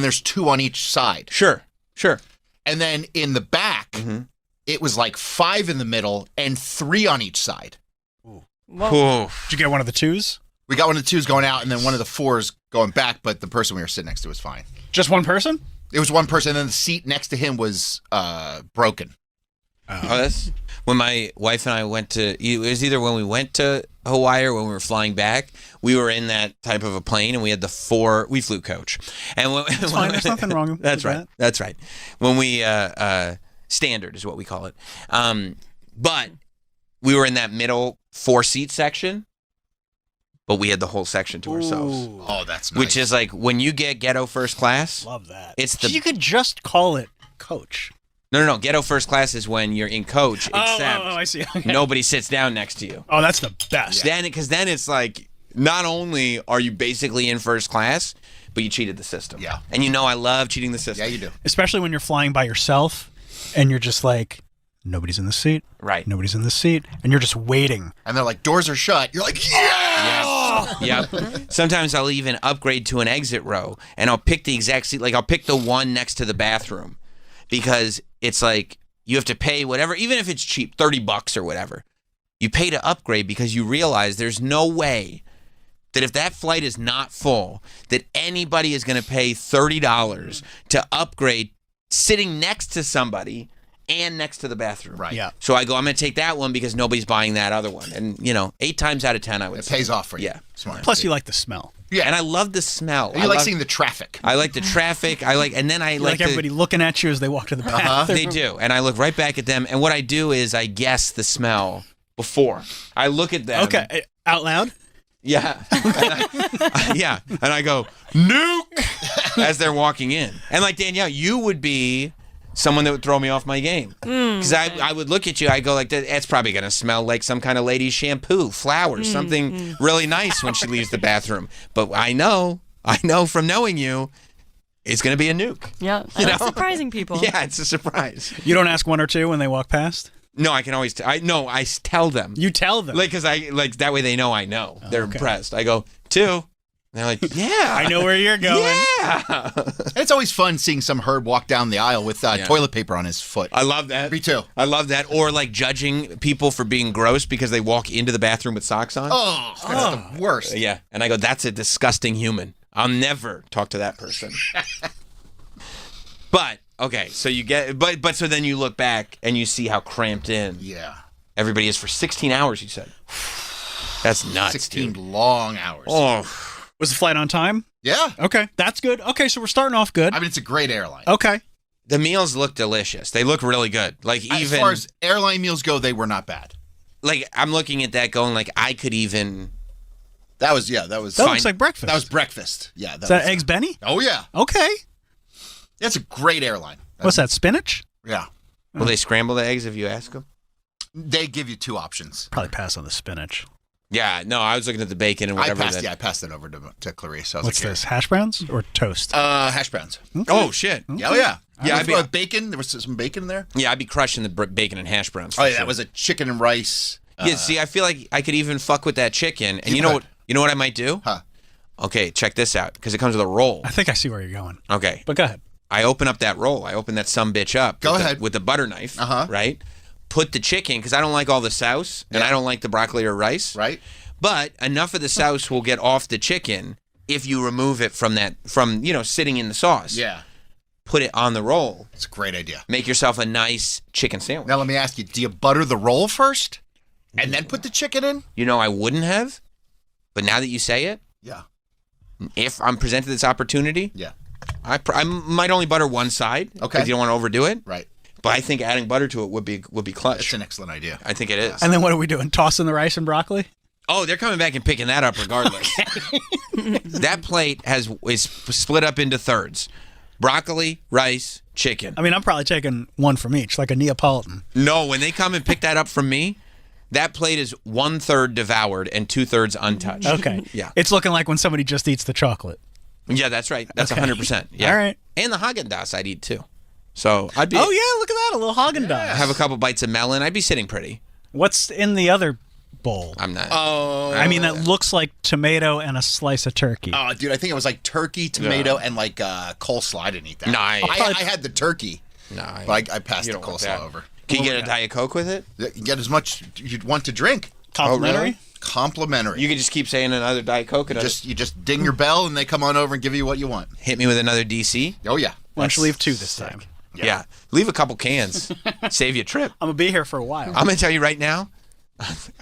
there's 2 on each side. Sure. And then in the back, it was like 5 in the middle and 3 on each side. Whoa. Did you get one of the 2s? We got one of the 2s going out and then one of the 4s going back, but the person we were sitting next to was fine. Just one person? It was one person, and then the seat next to him was broken. Oh, that's when my wife and I went to. It was either when we went to Hawaii or when we were flying back. We were in that type of a plane, and we had we flew coach. And It's fine. There's nothing wrong with That's right. that. That's right. When we standard is what we call it. But we were in that middle 4-seat section, but we had the whole section to ourselves. Ooh. Oh, that's nice. Which is like when you get ghetto first class. Love that. It's You could just call it coach. No. Ghetto first class is when you're in coach, except I see. Okay. nobody sits down next to you. Oh, that's the best. Because then it's like, not only are you basically in first class, but you cheated the system. Yeah. And I love cheating the system. Yeah, you do. Especially when you're flying by yourself and you're just like, nobody's in the seat. Right. Nobody's in the seat. And you're just waiting. And they're like, doors are shut. You're like, yeah! Yep. Sometimes I'll even upgrade to an exit row, and I'll pick the exact seat. Like, I'll pick the one next to the bathroom, because it's like you have to pay whatever, even if it's cheap, $30 or whatever. You pay to upgrade because you realize there's no way that if that flight is not full, that anybody is going to pay $30 to upgrade sitting next to somebody and next to the bathroom. Right. Yeah. So I go, I'm going to take that one because nobody's buying that other one. And, 8 times out of 10, I would It say. pays off for you. Yeah. Smart. Plus, you like the smell. Yeah. And I love the smell. You like seeing the traffic. I like the traffic. And then I You like everybody looking at you as they walk to the bathroom. They do. And I look right back at them. And what I do is I guess the smell before. I look at them. Okay. Out loud? Yeah. Yeah. And I go, nuke, as they're walking in. And like, Danielle, you would be someone that would throw me off my game. Because I would look at you, I go like, that's probably going to smell like some kind of lady's shampoo, flowers, something really nice when she leaves the bathroom. But I know from knowing you, it's going to be a nuke. Yeah, I like surprising people. Yeah, it's a surprise. You don't ask 1 or 2 when they walk past? No, I can always, I tell them. You tell them. Because that way they know I know. They're impressed. I go, 2. And they're like, yeah. I know where you're going. Yeah. It's always fun seeing some herb walk down the aisle with toilet paper on his foot. I love that. Me too. I love that. Or like judging people for being gross because they walk into the bathroom with socks on. Oh, that's the worst. Yeah. And I go, that's a disgusting human. I'll never talk to that person. But, okay, so you get, but so then you look back and you see how cramped in everybody is for 16 hours, you said. That's nuts, 16 dude. long hours. Oh. Was the flight on time? Yeah. Okay, that's good. Okay, so we're starting off good. I mean, it's a great airline. Okay. The meals look delicious. They look really good. Like, even as far as airline meals go, they were not bad. Like, I'm looking at that going like, I could even. That was That looks like breakfast. That was breakfast. Yeah. Is that Eggs Benny? Oh, yeah. Okay. That's a great airline. What's that, spinach? Yeah. Will they scramble the eggs if you ask them? They give you 2 options. Probably pass on the spinach. Yeah, no, I was looking at the bacon and whatever. I passed that over to Clarice. What's this, hash browns or toast? Hash browns. Okay. Oh, shit. Yeah, oh, yeah. Yeah, I'd be bacon. There was some bacon in there. Yeah, I'd be crushing the bacon and hash browns. Oh, yeah, sure. that was a chicken and rice. Yeah, see, I feel like I could even fuck with that chicken. And you know what I might do? Huh. Okay, check this out, because it comes with a roll. I think I see where you're going. Okay. But go ahead. I open up that roll. I open that sumbitch up. Go ahead. With the butter knife, Uh-huh. right? Put the chicken, because I don't like all the sauce, and I don't like the broccoli or rice. Right. But enough of the sauce will get off the chicken if you remove it from sitting in the sauce. Yeah. Put it on the roll. It's a great idea. Make yourself a nice chicken sandwich. Now, let me ask you, do you butter the roll first and then put the chicken in? I wouldn't have, but now that you say it, Yeah. if I'm presented this opportunity, Yeah. I might only butter one side. Okay. Because you don't want to overdo it. Right. But I think adding butter to it would be clutch. That's an excellent idea. I think it is. And then what are we doing? Tossing the rice and broccoli? Oh, they're coming back and picking that up regardless. That plate is split up into thirds. Broccoli, rice, chicken. I mean, I'm probably taking one from each, like a Neapolitan. No, when they come and pick that up from me, that plate is 1/3 devoured and 2/3 untouched. Okay. Yeah. It's looking like when somebody just eats the chocolate. Yeah, that's right. That's Okay. 100%. Yeah. All right. And the Haagen-Dazs I'd eat too. So I'd be. Oh, yeah, look at that. A little Haagen-Dazs. Have a couple bites of melon. I'd be sitting pretty. What's in the other bowl. I'm not. Oh, I mean, that looks like tomato and a slice of turkey. oh, dude, I think it was like turkey, tomato, and like coleslaw. I didn't eat that. No, I had the turkey, No, but I passed you the don't want coleslaw that. over. Can you get a Diet Coke with it? You can get as much you'd want to drink. Complimentary? really? Complimentary. You can just keep saying another Diet Coke. And You just ding your bell and they come on over and give you what you want. hit me with another DC. Oh yeah. Why don't you leave 2 this time? Yeah. Leave a couple cans. Save you a trip. I'm going to be here for a while. I'm going to tell you right now,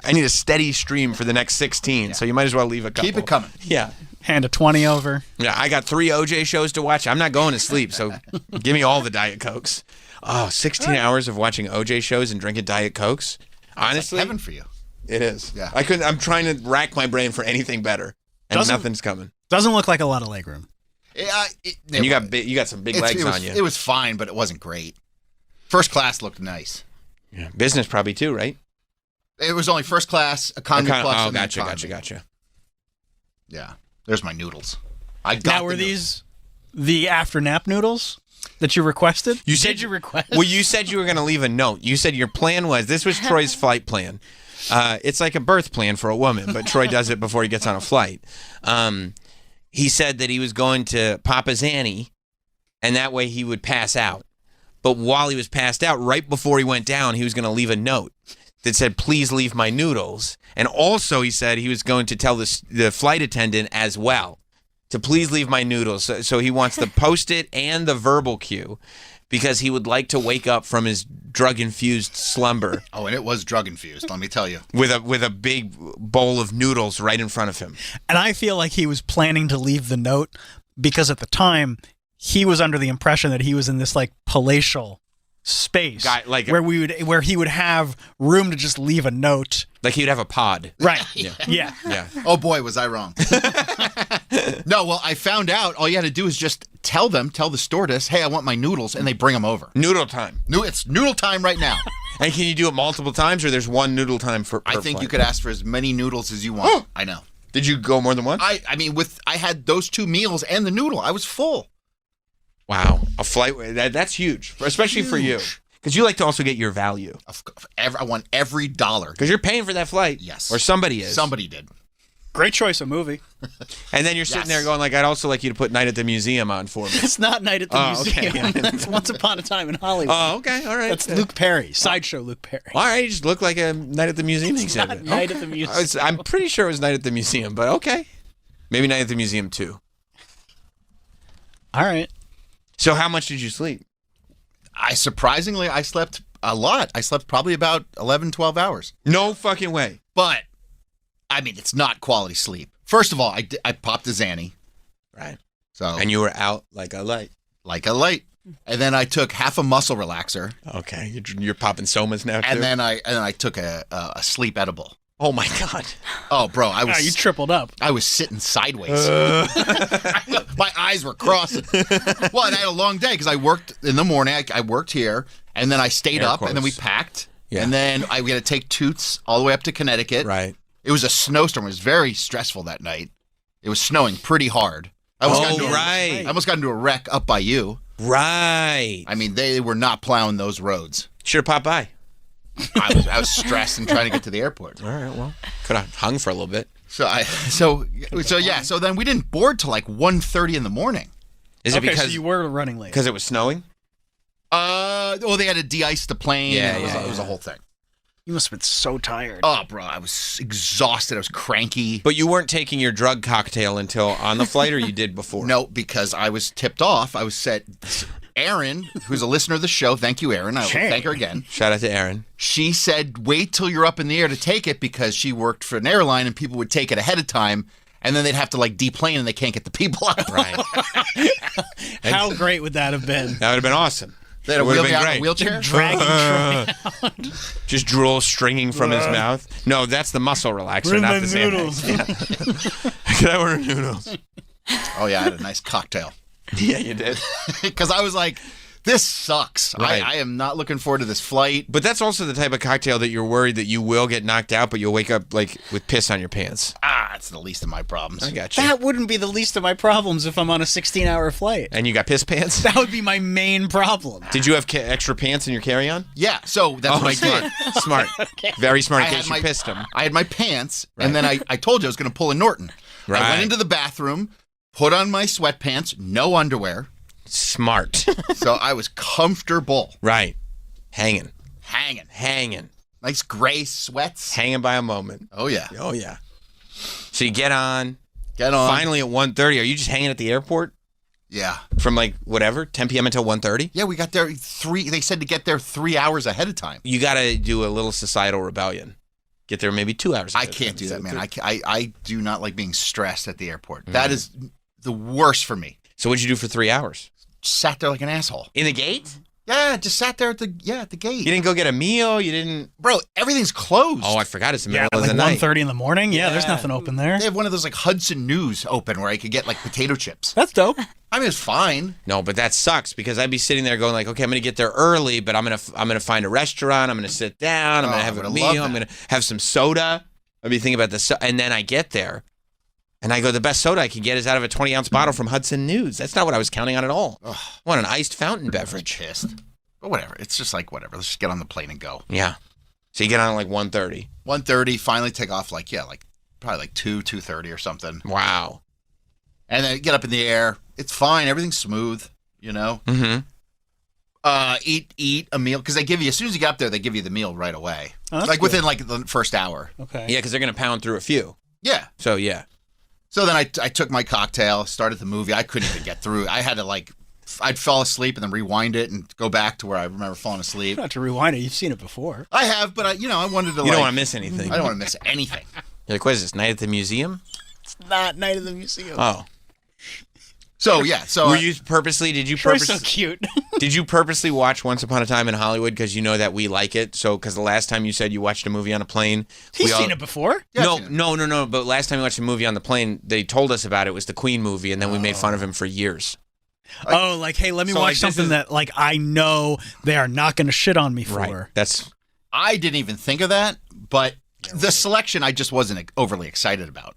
I need a steady stream for the next 16, so you might as well leave a couple. Keep it coming. Yeah. Hand a 20 over. Yeah, I got 3 OJ shows to watch. I'm not going to sleep, so give me all the Diet Cokes. Oh, 16 hours of watching OJ shows and drinking Diet Cokes. Honestly, Heaven for you. it is. Yeah. I'm trying to rack my brain for anything better, and Doesn't- nothing's coming. Doesn't look like a lot of legroom. And you got some big legs on you. It was fine, but it wasn't great. First class looked nice. Yeah. Business probably too, right? It was only first class, economy plus. Oh, and then gotcha. economy. Yeah. There's my noodles. I got Now, were the noodles. these the after nap noodles that you requested? You said Did you request? Well, you said you were going to leave a note. You said your plan was this was Troy's flight plan. It's like a birth plan for a woman, but Troy does it before he gets on a flight. He said that he was going to Papa Zanny, and that way he would pass out. But while he was passed out, right before he went down, he was going to leave a note that said, "Please leave my noodles." And also, he said he was going to tell the flight attendant as well to please leave my noodles. So he wants the Post-it and the verbal cue because he would like to wake up from his drug-infused slumber Oh, and it was drug infused, let me tell you. with a big bowl of noodles right in front of him. And I feel like he was planning to leave the note because at the time he was under the impression that he was in this like palatial space where he would have room to just leave a note. Like he would have a pod. Right. Yeah. Yeah. Yeah. Oh boy, was I wrong. No, well, I found out all you had to do is just tell the stewardess, "Hey, I want my noodles," and they bring them over. Noodle time. It's noodle time right now. And can you do it multiple times, or there's one noodle time per I think you flight? could ask for as many noodles as you want. I know. Did you go more than once? I mean, I had those 2 meals and the noodle. I was full. Wow. A flight, that's huge, especially for you. Because you like to also get your value. I want every dollar. Because you're paying for that flight. Yes. Or somebody is. Somebody did. Great choice of movie. And then you're sitting Yes. there going like, I'd also like you to put Night at the Museum on for me. It's not Night at the Oh, okay. Museum. It's Once Upon a Time in Hollywood. Oh, okay. All right. That's Luke Perry. Sideshow Luke Perry. All right. You just look like a Night at the Museum exhibit. Not Night at the Museum. I'm pretty sure it was Night at the Museum, but okay. Maybe Night at the Museum too. All right. So how much did you sleep? I slept a lot. I slept probably about 11, 12 hours. No fucking way. But, I mean, it's not quality sleep. First of all, I popped a Xanny. Right. So, And you were out like a light. like a light. And then I took half a muscle relaxer. Okay. You're popping somas now too? And then I took a sleep edible. Oh my God. Oh, bro, Oh, you tripled up. I was sitting sideways. My eyes were crossing. Well, and I had a long day because I worked in the morning. I worked here, and then I stayed Air up, and then we quotes. packed. Yeah. And then I had to take Toots all the way up to Connecticut. Right. It was a snowstorm. It was very stressful that night. It was snowing pretty hard. I right. almost got into a wreck up by you. Right. I mean, they were not plowing those roads. Should have popped by. I was stressed and trying to get to the airport. All right. Well, could have hung for a little bit. So then we didn't board till like 1:30 in the morning. Is it Okay, so because you were running late. it was snowing? They had to de-ice the plane. Yeah, It was a whole thing. You must have been so tired. Oh, bro, I was exhausted. I was cranky. But you weren't taking your drug cocktail until on the flight, or you did before? No, because I was tipped off. I was set. Erin, who's a listener of the show, thank you, Erin. I will Sure. thank her again. Shout out to Aaron. She said, wait till you're up in the air to take it because she worked for an airline and people would take it ahead of time and then they'd have to like deplane and they can't get the people out. Right. How great would that have been? That would have been awesome. They had a It would've been out in great. a wheelchair. Dragging Troy. Just drool stringing from his mouth. No, that's the muscle relaxer, Bring not my the Xanax. noodles. Yeah. Could I order noodles? Oh, yeah, I had a nice cocktail. Yeah, you did. Because I was like, this sucks. Right. I am not looking forward to this flight. But that's also the type of cocktail that you're worried that you will get knocked out, but you'll wake up like with piss on your pants. that's the least of my problems. I got you. That wouldn't be the least of my problems if I'm on a 16-hour flight. And you got piss pants? That would be my main problem. Did you have extra pants in your carry-on? Yeah, so that's what I did. Smart. Very smart in I case had you pissed them. I had my pants, and then I told you I was going to pull a Norton. Right. I went into the bathroom, put on my sweatpants, no underwear. Smart. So I was comfortable. Right. Hanging. Nice gray sweats. Hanging by a moment. Oh, yeah. Oh, yeah. So you get on. Get on. Finally at 1:30. Are you just hanging at the airport? Yeah. From like whatever, 10 p.m. until 1:30? Yeah, we got there they said to get there 3 hours ahead of time. You got to do a little societal rebellion. Get there maybe 2 hours I ahead of can't time do that, man. instead of I do not like being stressed at the airport. That is the worst for me. So what'd you do for 3 hours? Sat there like an asshole. In the gate? Yeah, just sat there at the gate. You didn't go get a meal? You didn't... Bro, everything's closed. Oh, I forgot it's the Yeah, middle like of the night. 1:30 in the morning. Yeah, there's nothing open there. They have one of those like Hudson News open where I could get like potato chips. That's dope. I mean, it's fine. No, but that sucks because I'd be sitting there going like, okay, I'm gonna get there early, but I'm gonna find a restaurant. I'm gonna sit down. I'm gonna have a would've meal. loved I'm that. gonna have some soda. I'd be thinking about this, and then I get there, and I go, the best soda I can get is out of a 20-ounce bottle from Hudson News. That's not what I was counting on at all. I want an iced fountain beverage. Pissed. But whatever. It's just like whatever. Let's just get on the plane and go. Yeah. So you get on at like 1:30. 1:30, finally take off like probably like 2:30 or something. Wow. And then get up in the air. It's fine. Everything's smooth, you know? Mm-hmm. Eat a meal because they give you as soon as you get up there, they give you the meal right away. Oh, that's like good. within like the first hour. Okay. Yeah, because they're gonna pound through a few. Yeah. So yeah. So then I took my cocktail, started the movie. I couldn't even get through. I had to I'd fall asleep and then rewind it and go back to where I remember falling asleep. Not to rewind it. You've seen it before. I have, but I wanted to. You don't want to miss anything. I don't want to miss anything. You're like, what is this, night at the museum? It's not Night of the Museum. Oh. So yeah. So Were you purposely? Did you Troy's purposely? so cute. Did you purposely watch Once Upon a Time in Hollywood because you know that we like it? So, because the last time you said you watched a movie on a plane, He's seen it before. Yeah, I've No, seen it. no. But last time we watched a movie on the plane, they told us about it. It was the Queen movie, and then we made fun of him for years. Oh, like, hey, let me So, watch like, this something is- that, like, I know they are not going to shit on me for. Right. That's I didn't even think of that, but the selection I just wasn't overly excited about.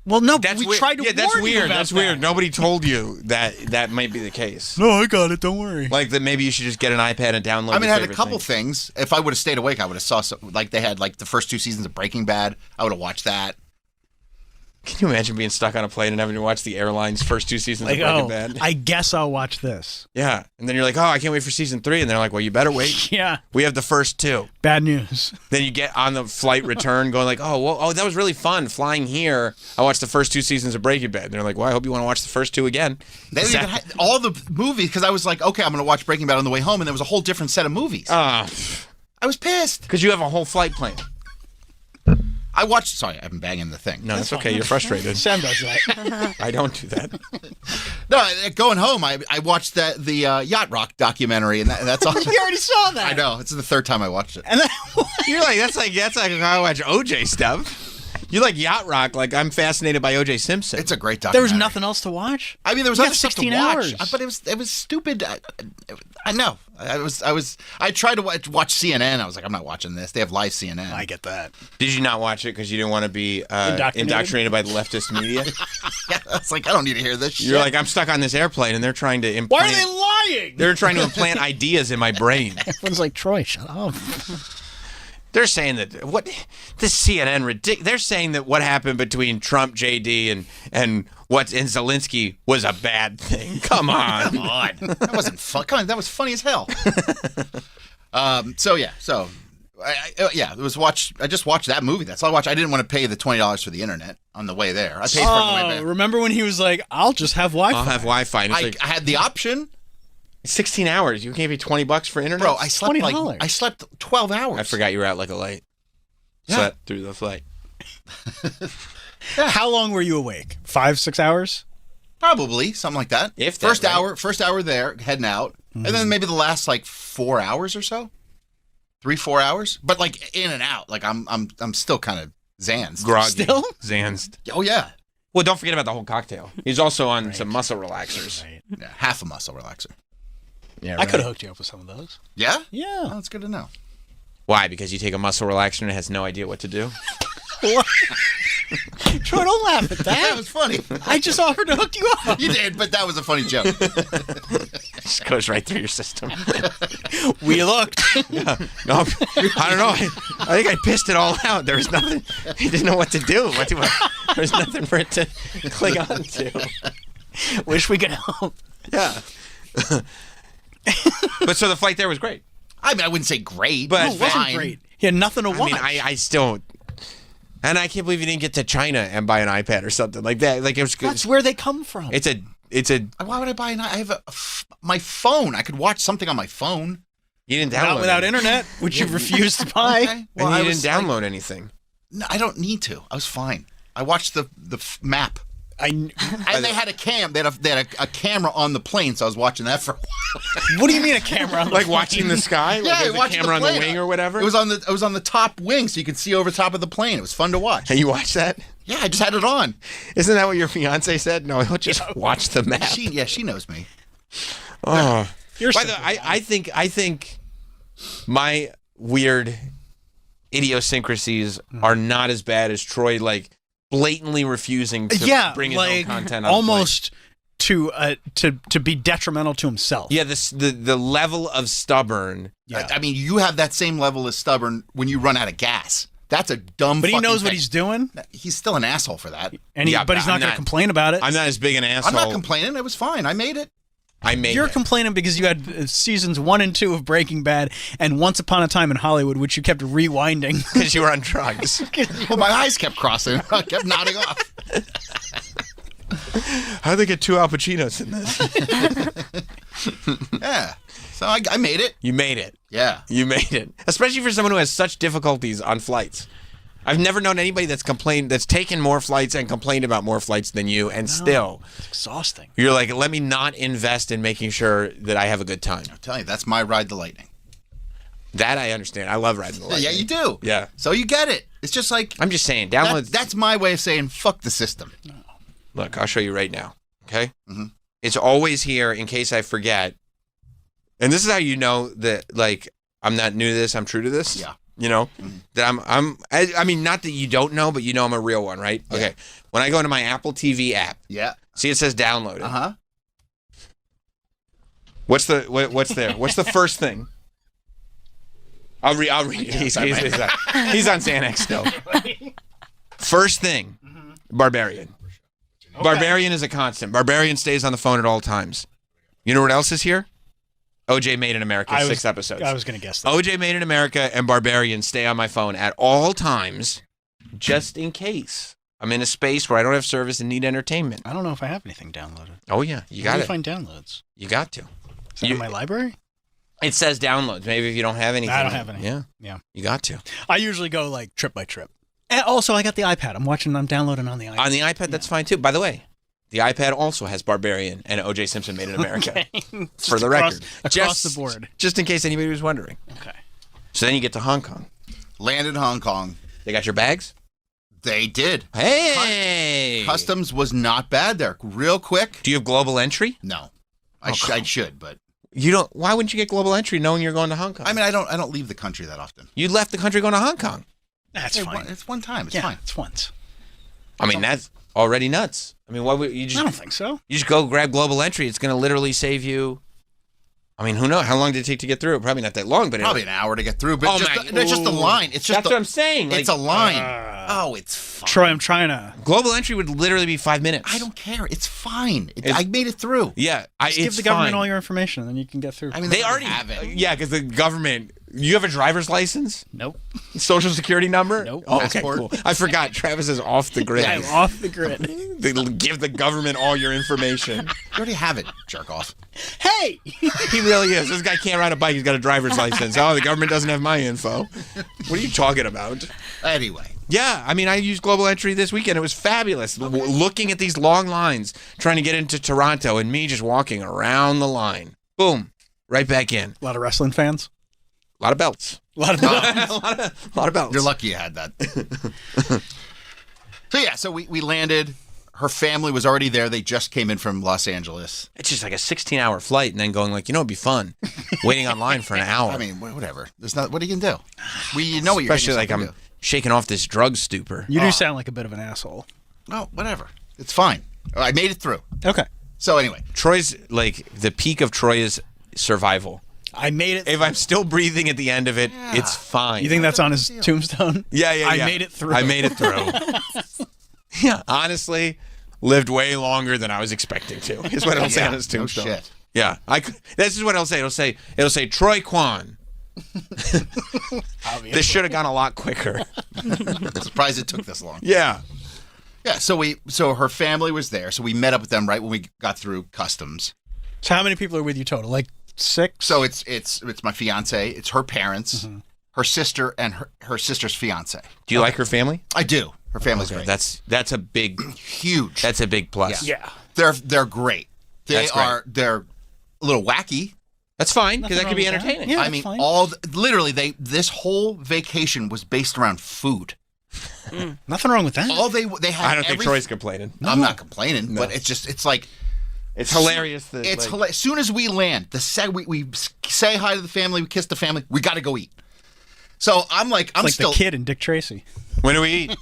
Well, no, that's we weird. tried to Yeah, that's warn you weird. about That's that. weird. Nobody told you that might be the case. No, I got it. Don't worry. Like that, maybe you should just get an iPad and download. I mean, your I had a favorite couple thing. things. If I would have stayed awake, I would have saw like they had like the first 2 seasons of Breaking Bad. I would have watched that. Can you imagine being stuck on a plane and having to watch the airline's first 2 seasons Like, of Breaking oh, Bad? I guess I'll watch this. Yeah, and then you're like, oh, I can't wait for season 3, and they're like, well, you better wait. Yeah, We have the first 2. bad news. Then you get on the flight return going like, oh, that was really fun flying here. I watched the first 2 seasons of Breaking Bad. And they're like, well, I hope you want to watch the first 2 again. They even had all the movies because I was like, okay, I'm going to watch Breaking Bad on the way home, and there was a whole different set of movies. I was pissed. Because you have a whole flight plan. I watched. Sorry, I'm banging the thing. No, that's okay. You're frustrated. Sam does that. I don't do that. No, going home, I watched the Yacht Rock documentary, and that's all. You already saw that. I know. It's the third time I watched it. And then, You're like, that's like I watch OJ stuff. You like Yacht Rock, like I'm fascinated by OJ Simpson. It's a great there documentary. was nothing else to watch. I mean, there was You other got stuff to 16 watch, hours. but it was stupid. I know. I tried to watch CNN. I was like, I'm not watching this. They have live CNN. I get that. Did you not watch it because you didn't want to be indoctrinated by the leftist media? Yeah, I was like, I don't need to hear this shit. You're like, I'm stuck on this airplane, and they're trying to implant. Why are they lying? They're trying to implant ideas in my brain. Everyone's like, Troy, shut up. They're saying that this CNN ridiculous. They're saying that what happened between Trump, JD, and Zelensky was a bad thing. Come on. Come on. That wasn't fun. Come on, that was funny as hell. So it was I just watched that movie. That's all I watched. I didn't want to pay the $20 for the internet on the way there. I paid for it on the way back. Remember when he was like, I'll just have Wi-Fi. I'll have Wi-Fi. And it's I had the option. 16 hours. You gave me $20 for internet? Bro, I slept $20. I slept 12 hours. I forgot you were out like a light. Yeah. Slept through the flight. How long were you awake? 5-6 hours? Probably something like that. If that, first hour there, heading out, and then maybe the last like 4 hours or so, 3-4 hours. But like in and out, like I'm still kind of zanzed. Groggy. Still? Zanzed. Oh yeah, Well, don't forget about the whole cocktail. He's also on some muscle relaxers. Right. yeah, half a muscle relaxer. Yeah, I could have hooked you up with some of those. Yeah, Yeah. oh, that's good to know. Why? Because you take a muscle relaxer and it has no idea what to do? Troy, don't laugh at That that. was funny. I just offered to hook you up. You did, but that was a funny joke. Just goes right through your system. We looked. No, I don't know. I think I pissed it all out. There was nothing. He didn't know what to do. There's nothing for it to cling on to. Wish we could help. Yeah. But so the flight there was great. I mean, I wouldn't say great, But but No, it wasn't fine. great. He had nothing to I watch. mean, I still. And I can't believe you didn't get to China and buy an iPad or something like that. Like it was good. That's where they come from. It's a. Why would I buy an? I have my phone. I could watch something on my phone. You didn't download Not without it. internet, which you refused to buy. Okay. Well, And I you was didn't like, download anything. no, I don't need to. I was fine. I watched the map. I, And they had a cam. They had a camera on the plane, so I was watching that for a while. what do you mean a camera on the Like plane? watching the sky? Like Yeah, there's a watching camera on the the plane. wing or whatever? It was on the top wing, so you could see over top of the plane. It was fun to watch. And you watched that? Yeah, I just had it on. Isn't that what your fiance said? No, he'll just watch the map. She knows me. Oh. You're By the simple, way, I think my weird idiosyncrasies are not as bad as Troy like blatantly refusing to bring his own content on almost to be detrimental to himself. Yeah, the level of stubborn. Yeah. I mean, you have that same level of stubborn when you run out of gas. That's a dumb. But he fucking knows what thing. he's doing, He's still an asshole for that. and Yeah, but he's but not I'm going to not- complain about it. I'm not as big an asshole. I'm not complaining. It was fine. I made it. I made You're it. complaining because you had seasons 1 and 2 of Breaking Bad and Once Upon a Time in Hollywood, which you kept rewinding. Because you were on drugs. Well, my eyes kept crossing. I kept nodding off. How'd they get 2 Al Pacinos in this? Yeah. So I made it. You made it. Yeah. You made it. Especially for someone who has such difficulties on flights. I've never known anybody that's taken more flights and complained about more flights than you, and still, It's exhausting. you're like, let me not invest in making sure that I have a good time. I'm telling you, that's my ride the lightning. That I understand. I love riding the lightning. Yeah, you do. Yeah. So you get it. It's just like I'm just saying, download. that's my way of saying fuck the system. Look, I'll show you right now. Okay? Mhm. It's always here in case I forget. And this is how you know that, like, I'm not new to this. I'm true to this. Yeah. You know that I mean, not that you don't know, but you know I'm a real one, right? Yeah. Okay. When I go into my Apple TV app, Yeah. see it says downloaded. Uh-huh. What's there? What's the first thing? I'll read it. He's on Xanax still. First thing, Barbarian. Barbarian is a constant. Barbarian stays on the phone at all times. You know what else is here? OJ Made in America, 6 episodes. I was going to guess that. OJ Made in America and Barbarian stay on my phone at all times, just in case I'm in a space where I don't have service and need entertainment. I don't know if I have anything downloaded. Oh yeah, you How got do it. you find downloads? You got to. Is that in my library? It says downloads. Maybe if you don't have anything. I don't have any. Yeah, Yeah. you got to. I usually go like trip by trip. And also, I got the iPad. I'm downloading on the iPad. On the iPad, that's fine too. By the way, the iPad also has Barbarian and OJ Simpson Made in America. For the record. Across the board. Just in case anybody was wondering. Okay. So then you get to Hong Kong. Landed in Hong Kong. They got your bags? They did. Hey! Customs was not bad there. Real quick. Do you have global entry? No. I should, but You don't. Why wouldn't you get global entry knowing you're going to Hong Kong? I mean, I don't leave the country that often. You left the country going to Hong Kong. That's fine. It's one time. It's Yeah, fine. it's once. I mean, that's already nuts. I mean, why would you I just don't think so. you just go grab global entry? It's going to literally save you. I mean, who knows? How long did it take to get through? Probably not that long, but Probably an hour to get through, but Oh, it's just a line. It's just that's what I'm saying. It's Like, a line. Oh, it's fine. Troy, I'm trying to global entry would literally be 5 minutes. I don't care. It's fine. It's- I made it through. Yeah, give it's the government fine. all your information, and then you can get through. I mean, They already have it. Yeah, because the government. You have a driver's license, Nope. social security number. Nope. Oh, okay, Passport. cool. I forgot. Travis is off the grid. I'm off the grid. They give the government all your information. You already have it. Jerk off. Hey! He really is. This guy can't ride a bike. He's got a driver's license. Oh, the government doesn't have my info. What are you talking about? Anyway, Yeah, I mean, I used global entry this weekend. It was fabulous. Looking at these long lines, trying to get into Toronto, and me just walking around the line. Boom, right back in. A lot of wrestling fans. A lot of belts. A lot of a lot of belts. you're lucky you had that. So we landed. Her family was already there. They just came in from Los Angeles. It's just like a 16-hour flight, and then going like, it'd be fun, waiting online for an hour. I mean, whatever. There's not. What are you gonna do? We know what you're Especially like getting I'm shaking off this drug stupor. You do sound like a bit of an asshole. No, whatever. It's fine. I made it through. Okay. So anyway, Troy's like the peak of Troy's survival. I made it. If I'm still breathing at the end of it, it's fine. You think that's on his tombstone? Yeah. I made it through. I made it through. Yeah, honestly, lived way longer than I was expecting to. Is what it'll say on his tombstone. No shit. Yeah, this is what it'll say. It'll say Troy Kwan. This should have gone a lot quicker. I'm surprised it took this long. Yeah. Yeah. So her family was there. So we met up with them right when we got through customs. So how many people are with you total? Like 6? So it's my fiance. It's her parents, her sister, and her sister's fiance. Do you like her family? I do. Her family's great. That's a big, Huge. that's a big plus. Yeah. They're great. That's great. They're a little wacky. That's fine because that Nothing could be wrong with that. entertaining. Yeah. I mean, fine. literally this whole vacation was based around food. Nothing wrong with that. All they had. I don't think Troy's complaining. I'm not complaining, but it's like It's hilarious. That, it's like, as soon as we land, we say hi to the family, we kiss the family, we got to go eat. So I'm like the kid in Dick Tracy. When do we eat?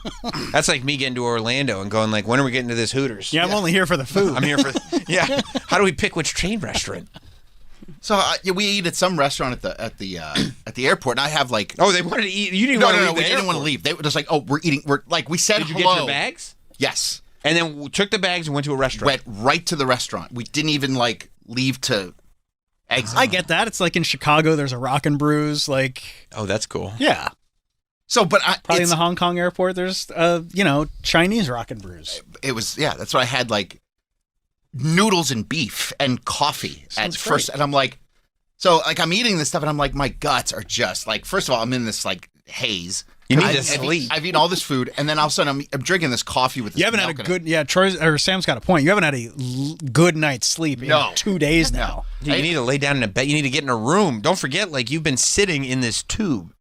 That's like me getting to Orlando and going like, when are we getting to this Hooters? Yeah, I'm only here for the food. I'm here for. Yeah. How do we pick which chain restaurant? So we eat at some restaurant at the airport, and I have like Oh, they wanted to eat. You didn't no, want to no, leave we the didn't want to airport. leave. They were just like, oh, we're eating. We're like we said Did you hello. get your bags? Yes. And then took the bags and went to a restaurant. Went right to the restaurant. We didn't even like leave to exit. I get that. It's like in Chicago, there's a Rock and Brews. Like, Oh, that's cool. yeah. So, but Probably in the Hong Kong airport, there's, Chinese Rock and Brews. it was that's what I had, like noodles and beef and coffee Sounds at first, great. and I'm like, so like I'm eating this stuff, and I'm like, my guts are just like, first of all, I'm in this like haze. You need I've- to I've sleep. eaten- I've eaten all this food, and then all of a sudden I'm drinking this coffee with this You haven't had a milk in it. good, Troy's or Sam's got a point. You haven't had a good night's sleep in No. 2 days now. You need to lay down in a bed. You need to get in a room. Don't forget, like, you've been sitting in this tube.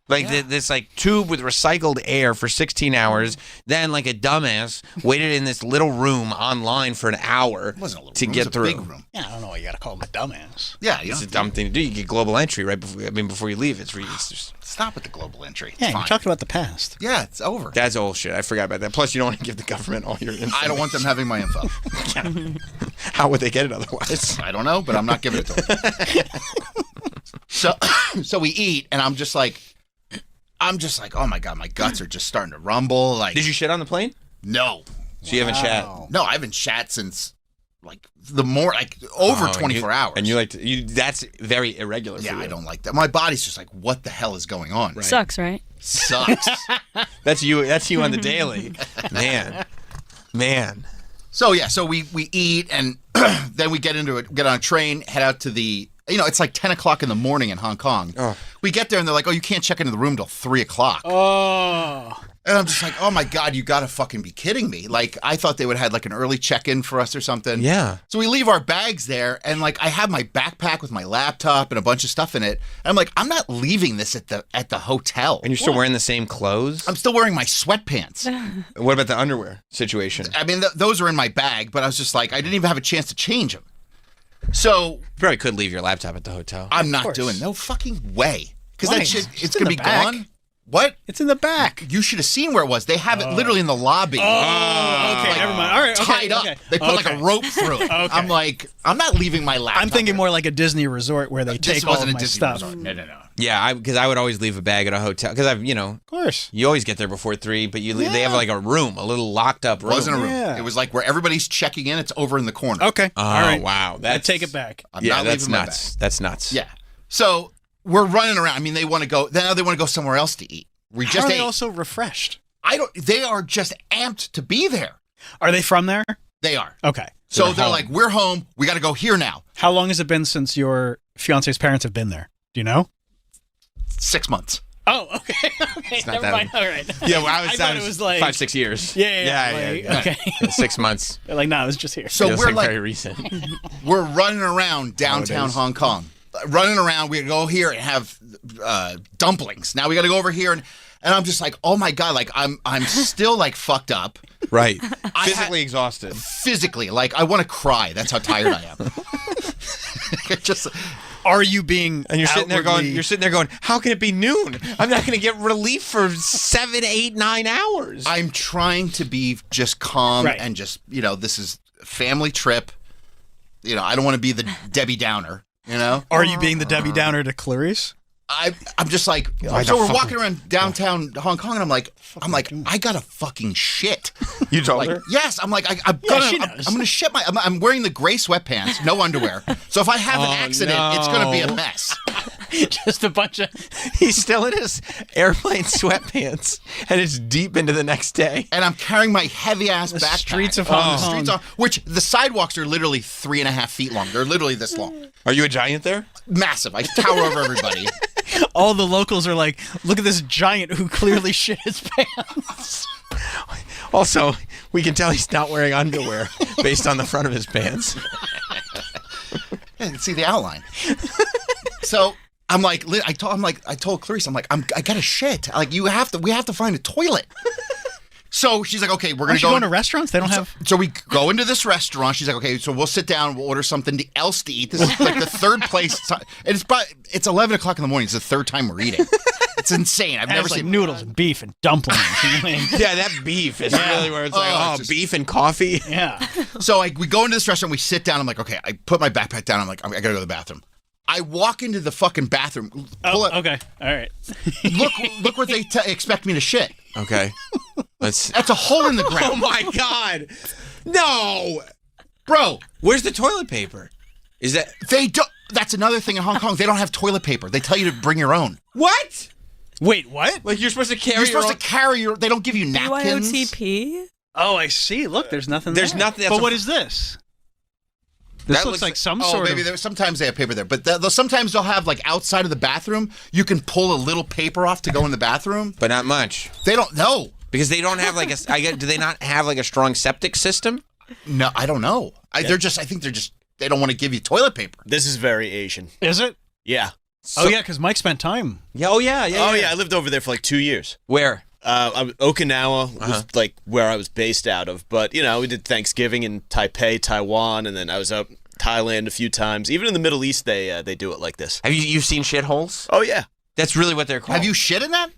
Like, this, like, tube with recycled air for 16 hours. Then, like a dumbass, waited in this little room online for an hour It wasn't a little to room, get it was through. a big room. Yeah, I don't know why you got to call him a dumbass. Yeah, you It's a know, dumb thing to do. You get global entry right before you leave. It's just, stop with the global entry. It's Yeah, fine. you talked about the past. Yeah, it's over. that's old shit. I forgot about that. Plus, you don't want to give the government all your info. I don't want them having my info. How would they get it otherwise? I don't know, but I'm not giving it to them. So we eat, and I'm just like, oh my god, my guts are just starting to rumble. Like, Did you shit on the plane? No, So you haven't shat. no, I haven't shat since like over 24 hours. And you like to, that's very irregular. yeah, for you. I don't like that. My body's just like, what the hell is going on? Sucks, right? Sucks. That's you. That's you on the daily, man. So yeah, so we eat, and then we get into it, get on a train, head out to the. It's like 10 o'clock in the morning in Hong Kong. Oh. We get there and they're like, oh, you can't check into the room till 3 o'clock. Oh. And I'm just like, oh my God, you gotta fucking be kidding me. Like, I thought they would have had like an early check-in for us or something. Yeah. So we leave our bags there, and like I have my backpack with my laptop and a bunch of stuff in it. And I'm like, I'm not leaving this at the hotel. And you're still wearing the same clothes? I'm still wearing my sweatpants. What about the underwear situation? I mean, those are in my bag, but I was just like, I didn't even have a chance to change them. So You probably could leave your laptop at the hotel. I'm not course. doing no fucking way. Because Why? that shit, It's it's in gonna the be back. gone. What? It's in the back. You should have seen where it was. They have it literally in the lobby. Oh, okay, never mind. All right, okay, Tied up. okay. They put like a rope through it. Okay. I'm like, I'm not leaving my laptop. I'm thinking here. more like a Disney resort where they This take all wasn't of a my Disney stuff. resort. No. Yeah, because I would always leave a bag at a hotel. Because Of course. you always get there before 3, but they have like a room, a little locked up room. It wasn't a room. Yeah. It was like where everybody's checking in. It's over in the corner. Okay. Oh, all right. wow. I take it back. I'm Yeah, not that's leaving my nuts. That's nuts. bag. Yeah. So we're running around. I mean, they want to go. Now they want to go somewhere else to eat. We How just are ate. they also refreshed? They are just amped to be there. Are they from there? They are. Okay. So They're they're home. like, we're home. We got to go here now. How long has it been since your fiance's parents have been there? Do you know? 6 months. Oh, okay. Okay. not Never that mind. All right. Yeah, well, I thought it was like 5-6 years. Yeah. Like, okay. Yeah, 6 months. They're like, no, it was just here. So Feels we're like like, very recent. we're running around downtown Nowadays. Hong Kong. Running around, we go here and have dumplings. Now we got to go over here, and And I'm just like, oh my God, like I'm still like fucked up. Right. Physically exhausted. Physically, like I want to cry. That's how tired I am. Just. Are you being and you're sitting there going, how can it be noon? I'm not going to get relief for 7, 8, 9 hours. I'm trying to be just calm and just, this is a family trip. I don't want to be the Debbie Downer, Are you being the Debbie Downer to Clarice? I'm just like, so we're walking around downtown Hong Kong, and I'm like, I gotta fucking shit. You told her? Yes, I'm like, I'm gonna shit I'm wearing the gray sweatpants, no underwear. So if I have an accident, it's gonna be a mess. Just a bunch of. He's still in his airplane sweatpants, and it's deep into the next day. And I'm carrying my heavy ass backpack. Streets of Hong Kong, which the sidewalks are literally 3.5 feet long. They're literally this long. Are you a giant there? Massive. I tower over everybody. All the locals are like, look at this giant who clearly shit his pants. Also, we can tell he's not wearing underwear based on the front of his pants. Yeah, you can see the outline. So I'm like, I told Clarice, I gotta shit. Like we have to find a toilet. So she's like, okay, we're going to go into restaurants. They don't have. So we go into this restaurant. She's like, okay, so we'll sit down. We'll order something else to eat. This is like the third place. It's 11 o'clock in the morning. It's the third time we're eating. It's insane. I've never seen noodles and beef and dumplings. Yeah, that beef is really where it's like, beef and coffee. Yeah. So we go into this restaurant. We sit down. I'm like, okay. I put my backpack down. I'm like, I got to go to the bathroom. I walk into the fucking bathroom. Okay. All right. Look where they expect me to shit. Okay. That's a hole in the ground. Oh my God. No. Bro. Where's the toilet paper? Is that... They don't... That's another thing in Hong Kong. They don't have toilet paper. They tell you to bring your own. What? Wait, what? Like you're supposed to carry your... They don't give you napkins. BYOTP? Oh, I see. Look, there's nothing There's there. nothing... But what is this? This looks like some sort of... maybe sometimes they have paper there. But sometimes they'll have, like, outside of the bathroom, you can pull a little paper off to go in the bathroom. But not much. They don't know. Because they don't have, like, do they not have, like, a strong septic system? No, I don't know. I think they don't want to give you toilet paper. This is very Asian. Is it? Yeah. Because Mike spent time. Yeah. Oh, yeah. I lived over there for like 2 years. Where? Okinawa was like where I was based out of. But, we did Thanksgiving in Taipei, Taiwan, and then I was up Thailand a few times. Even in the Middle East, they do it like this. Have you've seen shitholes? Oh, yeah. That's really what they're called. Have you shit in that?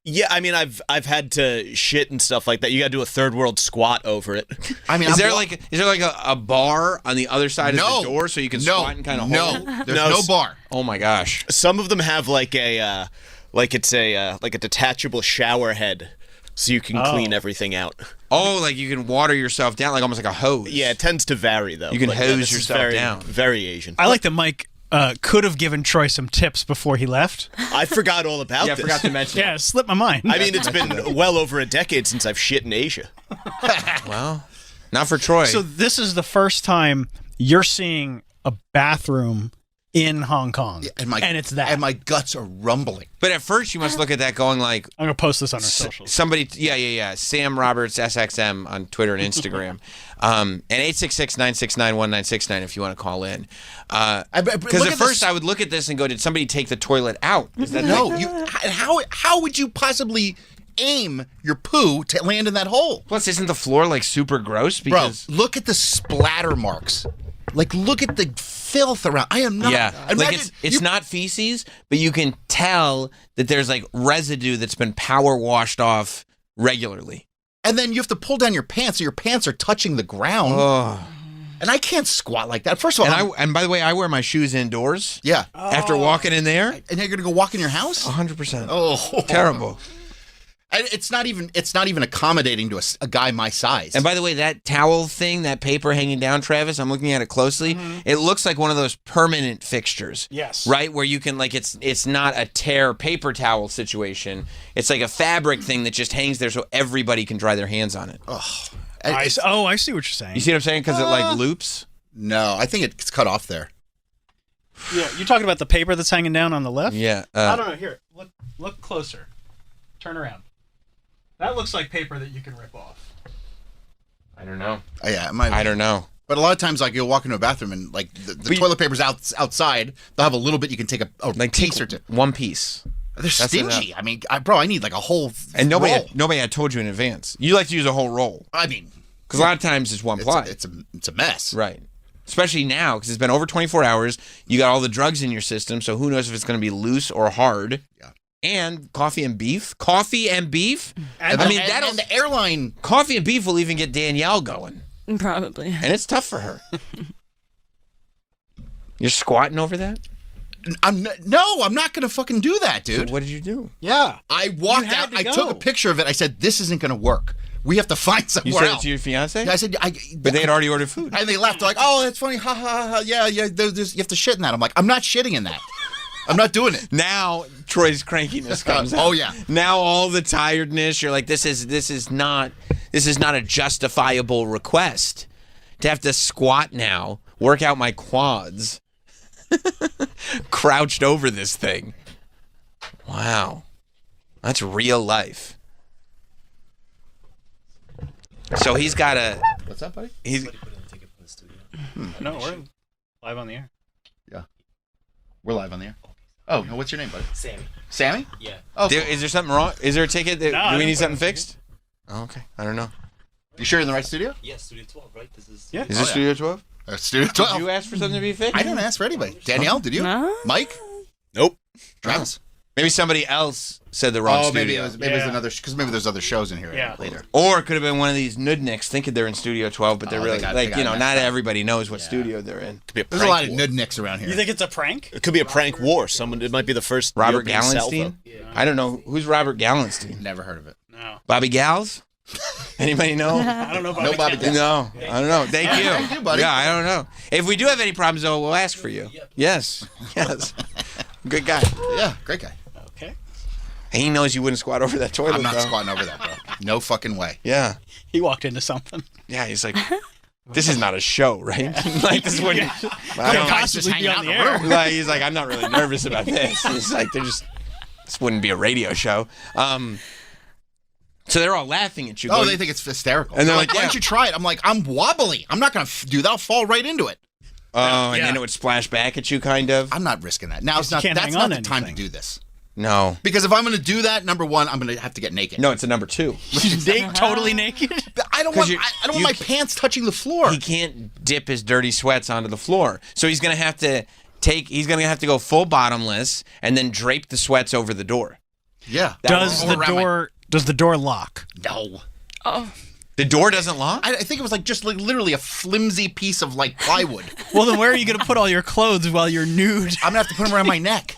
Yeah, I mean, I've had to shit and stuff like that. You got to do a third world squat over it. I mean, is there like a bar on the other side of the door so you can squat and kind of hold it? There's no bar. Oh my gosh. Some of them have like a detachable shower head, so you can clean everything out. Oh, like you can water yourself down, like almost like a hose. Yeah, it tends to vary though. You can hose yourself down. Very Asian. I like that Mike could have given Troy some tips before he left. I forgot all about this. I forgot to mention. Yeah, it slipped my mind. I mean, it's been well over a decade since I've shit in Asia. Well, not for Troy. So this is the first time you're seeing a bathroom in Hong Kong, and it's that, and my guts are rumbling. But at first, you must look at that going like, I'm gonna post this on our socials. Somebody, yeah, Sam Roberts SXM on Twitter and Instagram, and 866-969-1969 if you want to call in. Because at first I would look at this and go, did somebody take the toilet out? Is that how would you possibly aim your poo to land in that hole? Plus, isn't the floor like super gross? Because bro, look at the splatter marks. Like, look at the filth around. I am not. Yeah, like it's not feces, but you can tell that there's like residue that's been power washed off regularly. And then you have to pull down your pants, so your pants are touching the ground. Oh. And I can't squat like that. First of all, and by the way, I wear my shoes indoors. Yeah. After walking in there, and you're gonna go walk in your house? 100%. Oh, terrible. It's not even accommodating to a guy my size. And by the way, that towel thing, that paper hanging down, Travis, I'm looking at it closely. Mm-hmm. It looks like one of those permanent fixtures. Yes. Right? Where you can, like, it's not a tear paper towel situation. It's like a fabric thing that just hangs there so everybody can dry their hands on it. Oh, I see what you're saying. You see what I'm saying? Because it, like, loops? No, I think it's cut off there. Yeah, you're talking about the paper that's hanging down on the left? Yeah. I don't know. Here, look closer. Turn around. That looks like paper that you can rip off. I don't know. Yeah, it might. I don't know. But a lot of times, like, you'll walk into a bathroom and, like, the toilet paper's outside. They'll have a little bit you can take a piece or two. One piece. They're stingy. I mean, bro, I need like a whole And roll. nobody had told you in advance. You like to use a whole roll. I mean, because a lot of times it's one ply. It's a mess. Right. Especially now, because it's been over 24 hours. You got all the drugs in your system, so who knows if it's going to be loose or hard. Yeah. And coffee and beef. Coffee and beef? And the airline. Coffee and beef will even get Danielle going. Probably. And it's tough for her. You're squatting over that? I'm not going to fucking do that, dude. So what did you do? Yeah. I walked out. I took a picture of it. I said, this isn't going to work. We have to find somewhere You said else. it to your fiance? Yeah, I said, but they had already ordered food. And they laughed. They're like, oh, that's funny. Ha, ha, ha. Yeah. You have to shit in that. I'm like, I'm not shitting in that. I'm not doing it. Now Troy's crankiness comes out. Oh, yeah. Now all the tiredness, you're like, this is not a justifiable request. To have to squat now, work out my quads, crouched over this thing. Wow. That's real life. So he's got a... What's up, buddy? No, we're live on the air. Yeah. We're live on the air. Oh, no, what's your name, buddy? Sammy. Sammy? Yeah. Oh, Is there something wrong? Is there a ticket? Do we need something fixed? Oh, okay. I don't know. You sure you're in the right studio? Yeah, Studio 12, right? This is. Yeah. Is this Studio 12? Studio 12. Did you ask for something to be fixed? I didn't ask for anybody. Danielle, did you? No. Mike? Nope. Travis? Maybe somebody else said the wrong studio. Maybe it was another, because maybe there's other shows in here later. Or it could have been one of these nudniks thinking they're in Studio 12, but they're really, they got not messed up. everybody knows what studio they're in. Could be a There's a prank lot of war. nudniks around here. You think it's a prank? It could be a prank war. It might be the first Robert European salvo. Gallenstein? I don't know. Who's Robert Gallenstein? Never heard of it. No. Bobby Gals? Anybody know? I don't know about No Bobby Gals. No, I don't know. Thank you. Thank you, buddy. Yeah, I don't know. If we do have any problems, though, we'll ask for you. Yes. Good guy. Yeah, great guy. Okay. And he knows you wouldn't squat over that toilet, I'm not though. squatting over that, bro. No fucking way. Yeah. He walked into something. Yeah, he's like, this is not a show, right? like, this wouldn't... I Couple don't- guys just hanging out in the room. like, he's like, I'm not really nervous about this. He's like, this wouldn't be a radio show. So they're all laughing at you. Oh, going, they think it's hysterical. And they're like, why yeah. don't you try it? I'm like, I'm wobbly. I'm not going to do that. I'll fall right into it. oh, and then it would splash back at you, kind of? I'm not risking that. Now, you can't that's hang not on the to time to anything. do this. No. Because if I'm going to do that, number one, I'm going to have to get naked. No, it's a number 2. Totally naked? I don't 'Cause want, I don't want my pants touching the floor. He can't dip his dirty sweats onto the floor. So he's going to have to go full bottomless and then drape the sweats over the door. Yeah. Does the door lock? No. Oh. The door doesn't lock? I think it was like just like literally a flimsy piece of like plywood. Well, then where are you going to put all your clothes while you're nude? I'm going to have to put them around my neck.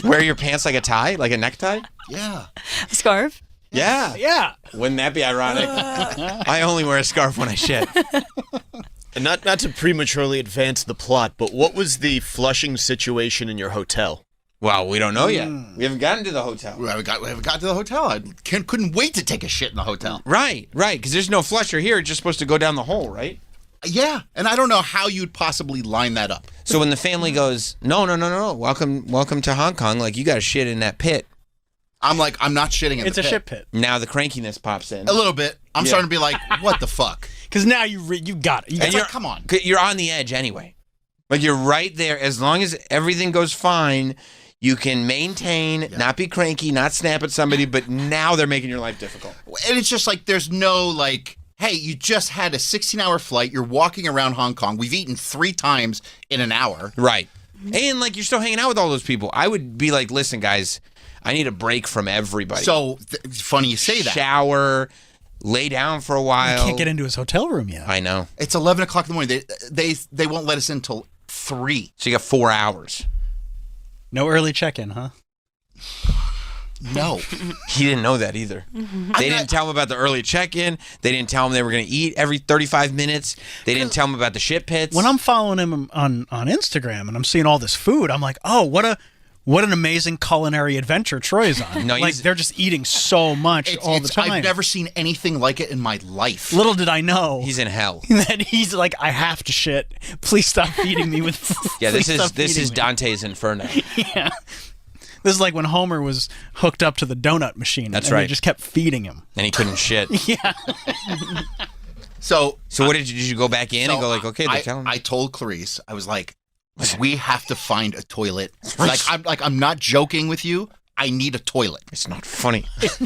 Wear your pants like a tie? Like a necktie? Yeah. A scarf? Yeah. Yeah. Wouldn't that be ironic? I only wear a scarf when I shit. And not to prematurely advance the plot, but what was the flushing situation in your hotel? Well, we don't know yet. We haven't gotten to the hotel. We haven't got to the hotel. I couldn't wait to take a shit in the hotel. Right, because there's no flusher here. It's just supposed to go down the hole, right? Yeah. And I don't know how you'd possibly line that up. So when the family goes, no, welcome to Hong Kong, like you got to shit in that pit. I'm like, I'm not shitting in It's the a pit. shit pit. Now the crankiness pops in. A little bit. I'm Yeah. starting to be like, what the fuck? Because now you got it. It's like, come on. You're on the edge anyway. Like you're right there. As long as everything goes fine, you can maintain, not be cranky, not snap at somebody, but now they're making your life difficult. And it's just like, there's no like, hey, you just had a 16-hour flight. You're walking around Hong Kong. We've eaten 3 times in an hour. Right. And like you're still hanging out with all those people. I would be like, listen, guys, I need a break from everybody. So it's funny you say that. Shower, lay down for a while. Can't get into his hotel room yet. I know. It's 11 o'clock in the morning. They won't let us in until 3. So you got 4 hours. No early check-in, huh? No. He didn't know that either. They didn't tell him about the early check-in. They didn't tell him they were going to eat every 35 minutes. They didn't tell him about the shit pits. When I'm following him on Instagram and I'm seeing all this food, I'm like, oh, what an amazing culinary adventure Troy's on. No, like they're just eating so much all the time. I've never seen anything like it in my life. Little did I know He's in hell. that he's like, I have to shit. Please stop feeding me with. Yeah, this please stop is feeding me." Dante's Inferno. Yeah. This is like when Homer was hooked up to the donut machine. That's and right. They just kept feeding him. And he couldn't shit. Yeah. So what did you go back in and go like, okay, they're telling me. I told Clarice, I was like, we have to find a toilet. I'm not joking with you. I need a toilet. It's not funny.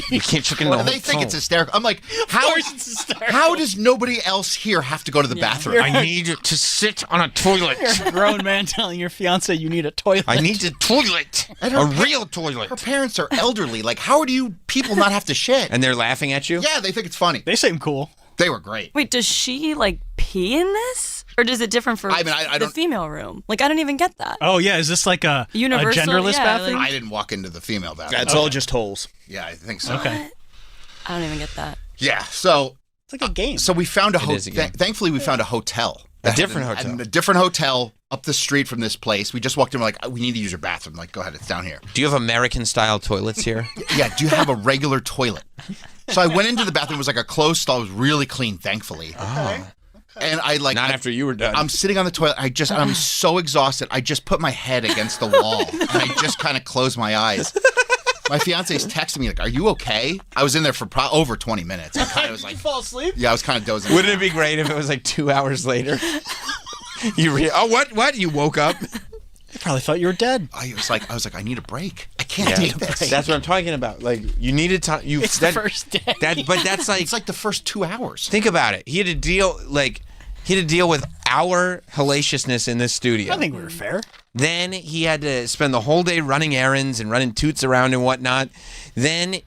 You can't check in the Well, whole they think phone. it's hysterical. I'm like, how does nobody else here have to go to the bathroom? I need to sit on a toilet. You're a grown man telling your fiance you need a toilet. I need a toilet. And A her real toilet. Her parents are elderly. Like, how do you people not have to shit? And they're laughing at you? Yeah, they think it's funny. They seem cool. They were great. Wait, does she like pee in this, or is it different for I the don't. female room? Like, I don't even get that. Oh yeah, is this like a Universal, genderless yeah, bathroom? I didn't walk into the female bathroom. That's all just holes. Yeah, I think so. Okay, I don't even get that. Yeah. So it's like a game. So we found a is a game. thankfully we found a hotel. A different hotel. A different hotel up the street from this place. We just walked in. We're like, we need to use your bathroom. Like, go ahead, it's down here. Do you have American-style toilets here? Yeah. Do you have a regular toilet? So I went into the bathroom. It was like a closed stall. It was really clean, thankfully. Oh. And I like Not after you were done. I'm sitting on the toilet. I'm so exhausted. I just put my head against the wall and I just kind of closed my eyes. My fiance's texting me like, "Are you okay?" I was in there for over 20 minutes. I kind of was like, fall asleep? yeah, I was kind of dozing. Wouldn't it be great if it was like 2 hours later? What? You woke up? I probably thought you were dead. I was like, I need a break. I can't take this. That's what I'm talking about. Like, you needed time. It's the first day. But that's like, It's like the first 2 hours. think about it. He had to deal with our hellaciousness in this studio. I think we were fair. Then he had to spend the whole day running errands and running toots around and whatnot. Then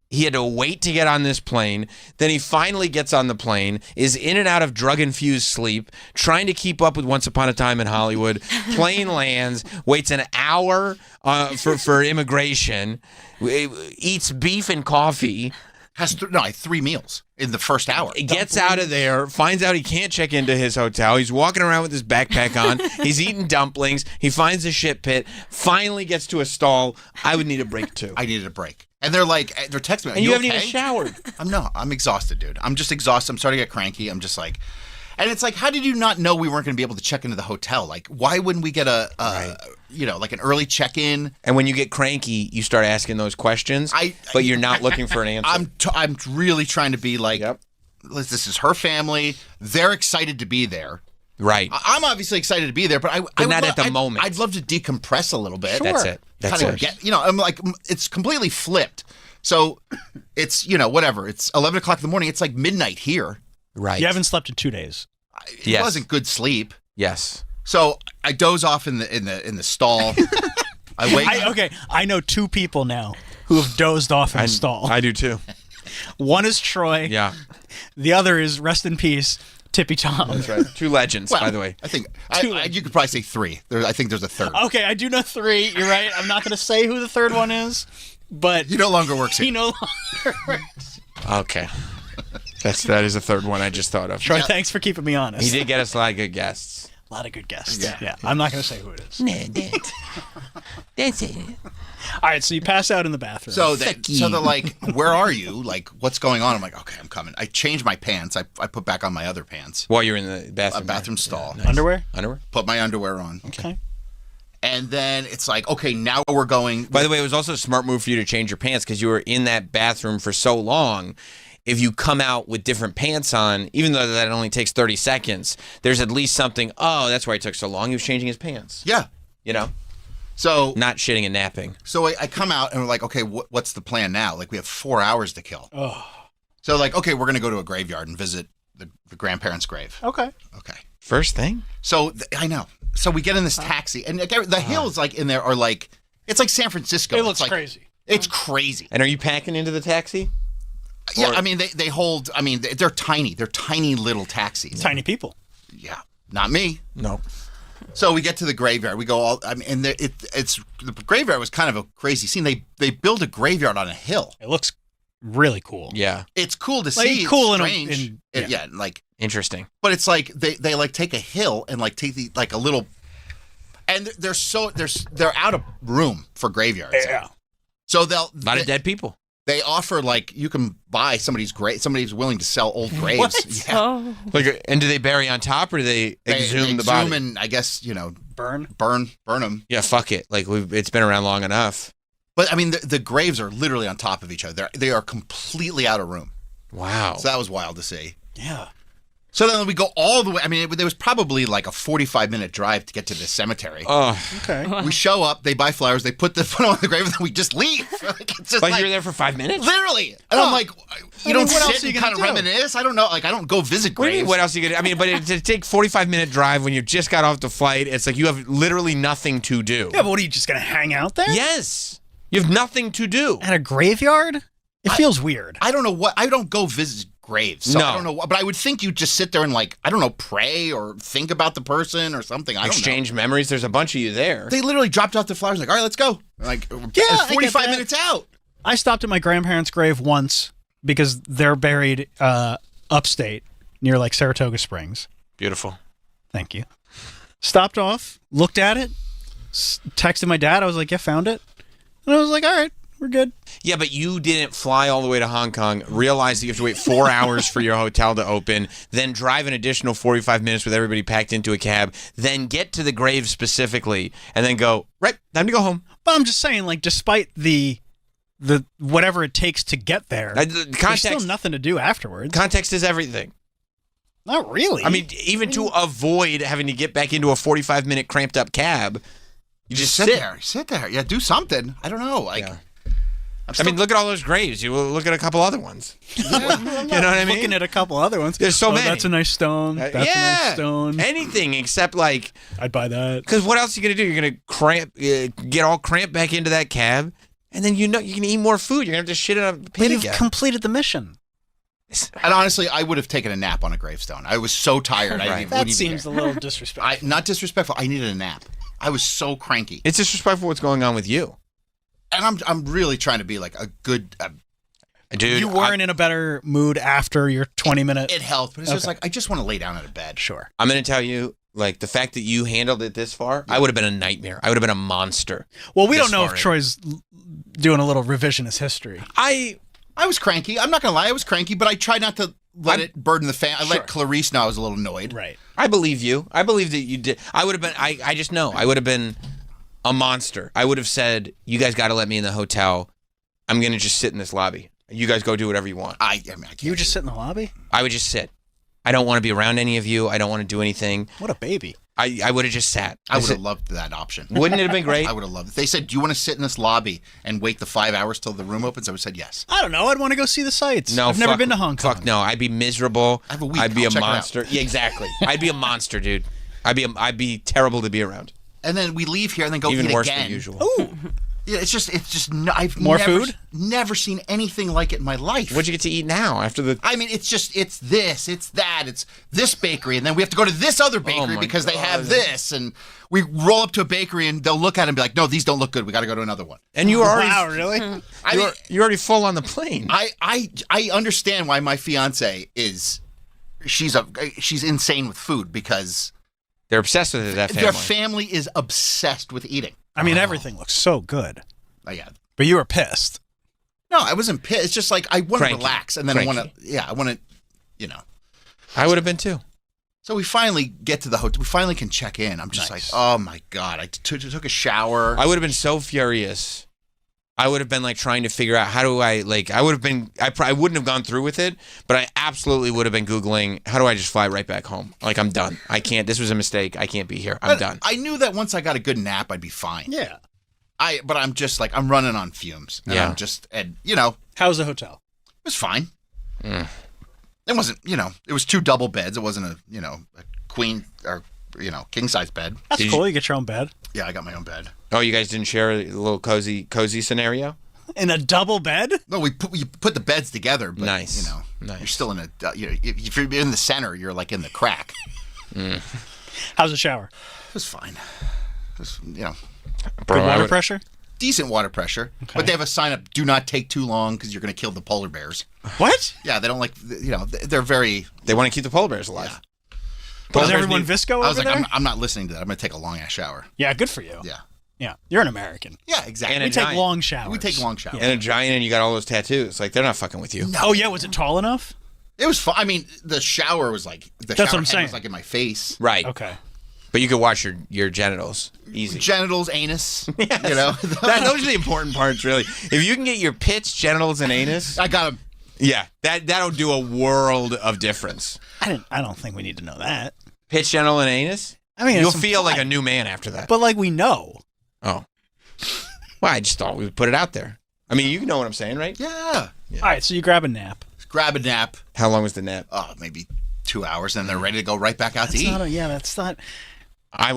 he had to wait to get on this plane. Then he finally gets on the plane, is in and out of drug-infused sleep, trying to keep up with Once Upon a Time in Hollywood. Plane lands, waits an hour for immigration, eats beef and coffee. Has 3 meals in the first hour. He gets out of there, finds out he can't check into his hotel. He's walking around with his backpack on. He's eating dumplings. He finds a shit pit. Finally gets to a stall. I would need a break too. I needed a break. And they're texting me. And you haven't okay? even showered. I'm exhausted, dude. I'm just exhausted. I'm starting to get cranky. I'm just like, and it's like, how did you not know we weren't going to be able to check into the hotel? Like, why wouldn't we get like an early check-in? And when you get cranky, you start asking those questions, but you're not looking for an answer. I'm really trying to be like, this is her family. They're excited to be there. Right. I'm obviously excited to be there, but not at the moment. I'd love to decompress a little bit. Sure. That's it. That's Kinda it. I'm like, it's completely flipped. So it's, whatever. It's 11 o'clock in the morning. It's like midnight here. Right. You haven't slept in 2 days. It wasn't good sleep. Yes. So I doze off in the stall. I wake. I know 2 people now who have dozed off in a stall. I do too. One is Troy. Yeah. The other is, rest in peace, Tippy Tom. That's right. 2 legends, by the way. I think you could probably say 3. I think there's a third. Okay, I do know 3. You're right. I'm not going to say who the third one is, but He no longer works he here. no longer works. Okay. That is a third one I just thought of. Troy, thanks for keeping me honest. He did get us a lot of good guests. A lot of good guests. Yeah. I'm not going to say who it is. That's it. All right, so you pass out in the bathroom. So they're like, "Where are you? Like, what's going on?" I'm like, "Okay, I'm coming." I changed my pants. I put back on my other pants. While you're in the A bathroom. bathroom stall. Yeah, nice. Underwear? Underwear? Put my underwear on. Okay. And then it's like, okay, now we're going. By the way, it was also a smart move for you to change your pants because you were in that bathroom for so long. If you come out with different pants on, even though that only takes 30 seconds, there's at least something, oh, that's why he took so long. He was changing his pants. Yeah. So Not shitting and napping. So I come out and we're like, okay, what's the plan now? Like, we have 4 hours to kill. Oh. So like, okay, we're going to go to a graveyard and visit the grandparents' grave. Okay. Okay. First thing? So I know. So we get in this taxi, and the hills like in there are like, it's like San Francisco. It looks like, crazy. It's crazy. And are you packing into the taxi? Yeah, I mean, they hold, I mean, they're tiny. They're tiny little taxis. Tiny people. Yeah. Not me. No. So we get to the graveyard. We go all, I mean, and it's the graveyard was kind of a crazy scene. They build a graveyard on a hill. It looks really cool. Yeah. It's cool to Like, see. cool It's in a- strange. in- yeah. Like, Interesting. but it's like they like take a hill and like take like a little, and they're out of room for graveyards. Yeah. So A lot of dead people. They offer like you can buy somebody's grave. Somebody's willing to sell old graves. What? Yeah. Oh. Like, and do they bury on top or do they exhume the body? and I guess Burn. burn them. Yeah, fuck it. Like it's been around long enough. But I mean, the graves are literally on top of each other. They are completely out of room. Wow. So that was wild to see. Yeah. So then we go all the way. I mean, there was probably like a 45-minute drive to get to this cemetery. Oh, Okay. We show up, they buy flowers, they put them on the grave, and then we just leave. Like, it's just like you were there for 5 minutes. literally. And I'm like, you don't what else sit are you and gonna kind of do? reminisce. I don't know. Like, I don't go visit What do you graves. mean, what else you could? I mean, but to take 45-minute drive when you just got off the flight, it's like you have literally nothing to do. Yeah, but what are you just gonna hang out there? Yes, you have nothing to do. At a graveyard? It feels weird. I don't know what. I don't go visit graves. So No. I don't know what. But I would think you'd just sit there and, like, I don't know, pray or think about the person or something. I don't know. Exchange memories. There's a bunch of you there. They literally dropped off the flowers, like, all right, let's go. Like, I it's get 45 that. minutes out. I stopped at my grandparents' grave once because they're buried upstate near like Saratoga Springs. Beautiful. Thank you. Stopped off, looked at it, texted my dad. I was like, yeah, found it. And I was like, all right, we're good. Yeah, but you didn't fly all the way to Hong Kong, realize that you have to wait 4 hours for your hotel to open, then drive an additional 45 minutes with everybody packed into a cab, then get to the grave specifically, and then go, right, time to go home. But I'm just saying, like, despite the whatever it takes to get there, The there's context, still nothing to do afterwards. context is everything. Not really. I mean, even to avoid having to get back into a 45-minute cramped up cab, you just sit there. Sit there. Yeah, do something. I don't know. Like, Yeah. I mean, look at all those graves. You will look at a couple other ones. You know what I mean? looking at a couple other ones. There's so many. That's a nice stone. That's a nice stone. Anything except like, I'd buy that. because what else are you gonna do? You're gonna cramp, get all cramped back into that cab, and then you can eat more food. You're gonna have to shit in a But pit you've again. completed the mission. and honestly, I would have taken a nap on a gravestone. I was so tired. I Right. wouldn't That even seems care. a little disrespectful. Not disrespectful. I needed a nap. I was so cranky, It's disrespectful what's going on with you, and I'm really trying to be like a good. dude. You weren't in a better mood after your 20-minute. It helped, but it's just Okay. like I just want to lay down in a bed. Sure. I'm gonna tell you, like the fact that you handled it this far, I would have been a nightmare. I would have been a monster. Well, we This don't know far if in. Troy's doing a little revisionist history. I I was cranky. I'm not gonna lie. I was cranky, but I tried not to let it burden the fan. I Sure. let Clarice know I was a little annoyed. Right. believe you. I believe that you did. I would have been. I just know. I would have been a monster. I would have said, "You guys got to let me in the hotel. I'm gonna just sit in this lobby. You guys go do whatever you want." I mean, I can't. You would just sit in the lobby? I would just sit. I don't want to be around any of you. I don't want to do anything. What a baby. I would have just sat. I would have loved that option. Wouldn't it have been great? I would have loved it. They said, "Do you want to sit in this lobby and wait the 5 hours till the room opens?" I would have said yes. I don't know. I'd want to go see the sights. No, I've never fuck- been to Hong Kong. Fuck no. I'd be miserable. I have a week. I'd be I'll a check it out. monster. Yeah, exactly. I'd be a monster, dude. I'd be terrible to be around. And then we leave here and then go Even eat worse again. than usual. Ooh. Yeah, it's just. I've More never, food? Never seen anything like it in my life. What'd you get to eat now after the? I mean, it's this, it's that, it's this bakery, and then we have to go to this other bakery my because they have God. this, and we roll up to a bakery and they'll look at it and be like, "No, these don't look good. We got to go to another one." And you were already. Wow, really? I mean, You're already full on the plane. I understand why my fiance is. She's insane with food because They're obsessed with it. That family. their family is obsessed with eating. I mean, everything looks so good. Yeah. But you were pissed. No, I wasn't pissed. It's just like I want to Cranky. relax, and then I Cranky. want to. Yeah, I want to. You know. I would have been too. So we finally get to the hotel. We finally can check in. I'm just Nice. like, oh my god! I took a shower. I would have been so furious. I would have been like trying to figure out how do I like. I would have been. I wouldn't have gone through with it, but I absolutely would have been Googling how do I just fly right back home. Like I'm done. I can't. This was a mistake. I can't be here. I'm But done. I knew that once I got a good nap, I'd be fine. Yeah. But I'm just like I'm running on fumes. And Yeah. I'm just and you know it How's the hotel? was fine. Mm. It wasn't it was 2 double beds. It wasn't a queen or king size bed. That's Did cool. You get your own bed. Yeah, I got my own bed. Oh, you guys didn't share a little cozy scenario? In a double bed? No, we put the beds together. But, Nice. You're Nice. still in a if you're in the center, you're like in the crack. How's the shower? It was fine. It was Bro, Good I water would- pressure? decent water pressure, but they have a sign up: "Do not take too long because you're going to kill the polar bears." What? Yeah, they don't like. They're very. They want to keep the polar bears alive. Was bears everyone need- Visco I was over like, there? I'm not listening to that. I'm going to take a long ass shower. Yeah, good for you. Yeah. Yeah. You're an American. Yeah, exactly. And We a take giant. long showers. We take long showers. And a giant, and you got all those tattoos. Like they're not fucking with you. Oh, yeah. Was it tall enough? It was fun. I mean, the shower was like That's what shower I'm head saying. was like in my face. Right. Okay. But you could watch your genitals easy. Genitals, anus. Yes. You know, Those are the important parts, really. If you can get your pits, genitals, and anus, I got them. Yeah, that'll do a world of difference. I don't think we need to know that. Pitch, gentle, and anus? I mean, You'll it's feel like implied. a new man after that. But like we know. Oh. Well, I just thought we would put it out there. I mean, you know what I'm saying, right? Yeah. All right, so you grab a nap. Grab a nap. How long was the nap? Oh, maybe 2 hours, and they're ready to go right back out to That's eat. that's not. I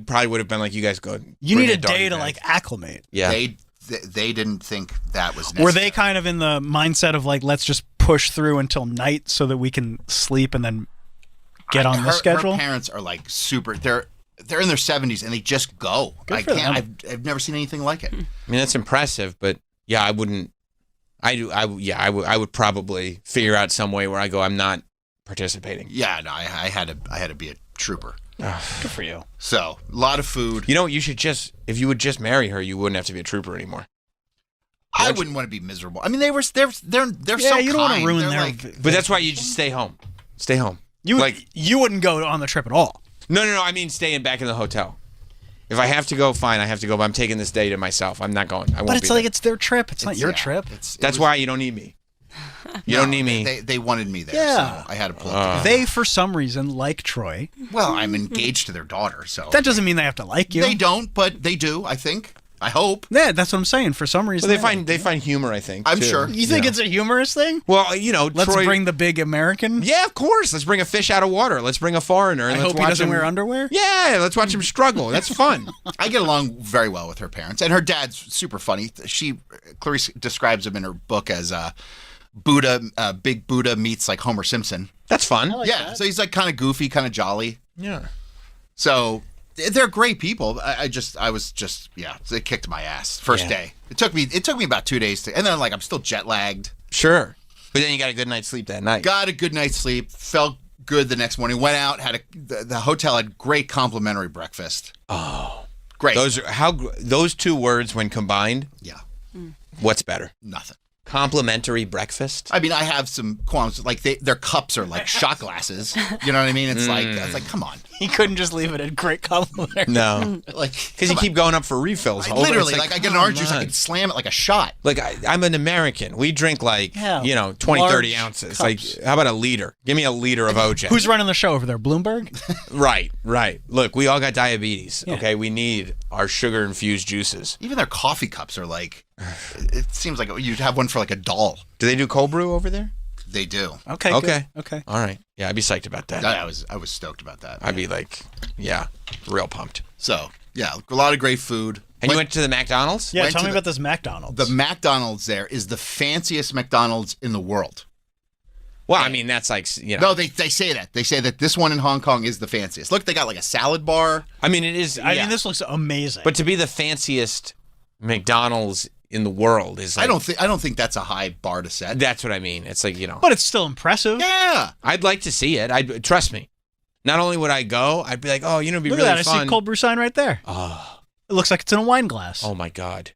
probably would have been like, you guys go. You bring need a doggy day to bag. like acclimate. Yeah. They didn't think that was necessary. Were they kind of in the mindset of like, let's just push through until night so that we can sleep and then get on the schedule? Her parents are like super. They're in their 70s and they just go. Good I for can't. them. I've never seen anything like it. I mean, that's impressive, but yeah, I wouldn't. I would probably figure out some way where I go, I'm not participating. Yeah, no, I had to be a trooper. Good for you. So a lot of food. You know, you should if you would just marry her, you wouldn't have to be a trooper anymore. I wouldn't want to be miserable. I mean, they're so Yeah, you don't want kind. to ruin They're their. like, But that's why you just stay home. Stay home. You wouldn't go on the trip at all. No. I mean, staying back in the hotel. If I have to go, fine, I have to go. But I'm taking this day to myself. I'm not going. I won't But it's be like there. it's their trip. It's not your trip. That's why you don't need me. You don't need me. They wanted me there, Yeah. so I had to pull it together. They, for some reason, like Troy. Well, I'm engaged to their daughter, so That doesn't mean they have to like you. they don't, but they do. I think. I hope. Yeah, that's what I'm saying. For some reason, Well, they find humor, I think. I'm too. sure. You think it's a humorous thing? Well, you know, Let's Troy, bring the big American. Yeah, of course. Let's bring a fish out of water. Let's bring a foreigner. I And let's hope he watch doesn't him wear underwear. Yeah, let's watch him struggle. That's fun. I get along very well with her parents, and her dad's super funny. Clarice describes him in her book as big Buddha meets like Homer Simpson. That's fun. Yeah, so he's like kind of goofy, kind of jolly. Yeah. So they're great people. It kicked my ass first day. It took me about 2 days and then like I'm still jet lagged. Sure. But then you got a good night's sleep that night. Got a good night's sleep. Felt good the next morning. Went out. The hotel had great complimentary breakfast. Oh, great. Those two words when combined. Yeah. What's better? Nothing. Complimentary breakfast. I mean, I have some qualms. Like their cups are like shot glasses. You know what I mean? It's like, come on. He couldn't just leave it at great compliment. No, Like, because you keep going up for refills. literally, It's like I get an orange juice, I can slam it like a shot. Like I'm an American. We drink like 20, large 30 ounces. cups. Like how about a liter? Give me a liter of OJ. Who's running the show over there? Bloomberg? Right. Look, we all got diabetes. Yeah. Okay, we need our sugar infused juices. Even their coffee cups are like. It seems like you'd have one for like a doll. Do they do cold brew over there? They do. Okay. Okay. Good. Okay. All right. Yeah, I'd be psyched about that. I was stoked about that. I'd be like, yeah, real pumped. So yeah, a lot of great food. And you went to the McDonald's? Yeah, Went tell to me the- about this McDonald's. The McDonald's there is the fanciest McDonald's in the world. Well, I mean, that's like, No, they say that. They say that this one in Hong Kong is the fanciest. Look, they got like a salad bar. I mean, it is. I yeah. mean, this looks amazing. But to be the fanciest McDonald's in the world is like, I don't think that's a high bar to set. That's what I mean. It's like, but it's still impressive. Yeah. I'd like to see it. Trust me. Not only would I go, I'd be like, oh, it'd be Look really at that. fun. I see a cold brew sign right there. Oh, It looks like it's in a wine glass. oh my God.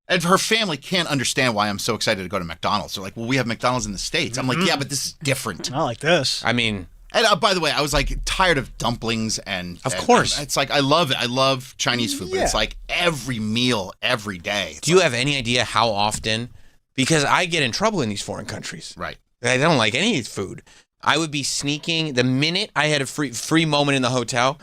And her family can't understand why I'm so excited to go to McDonald's. They're like, well, we have McDonald's in the States. I'm like, yeah, but this is different. I like this. I mean, And by the way, I was like tired of dumplings and Of course. it's like I love it. I love Chinese food, but Yeah. it's like every meal, every day. do you have any idea how often? Because I get in trouble in these foreign countries. Right. I don't like any food. I would be sneaking the minute I had a free moment in the hotel.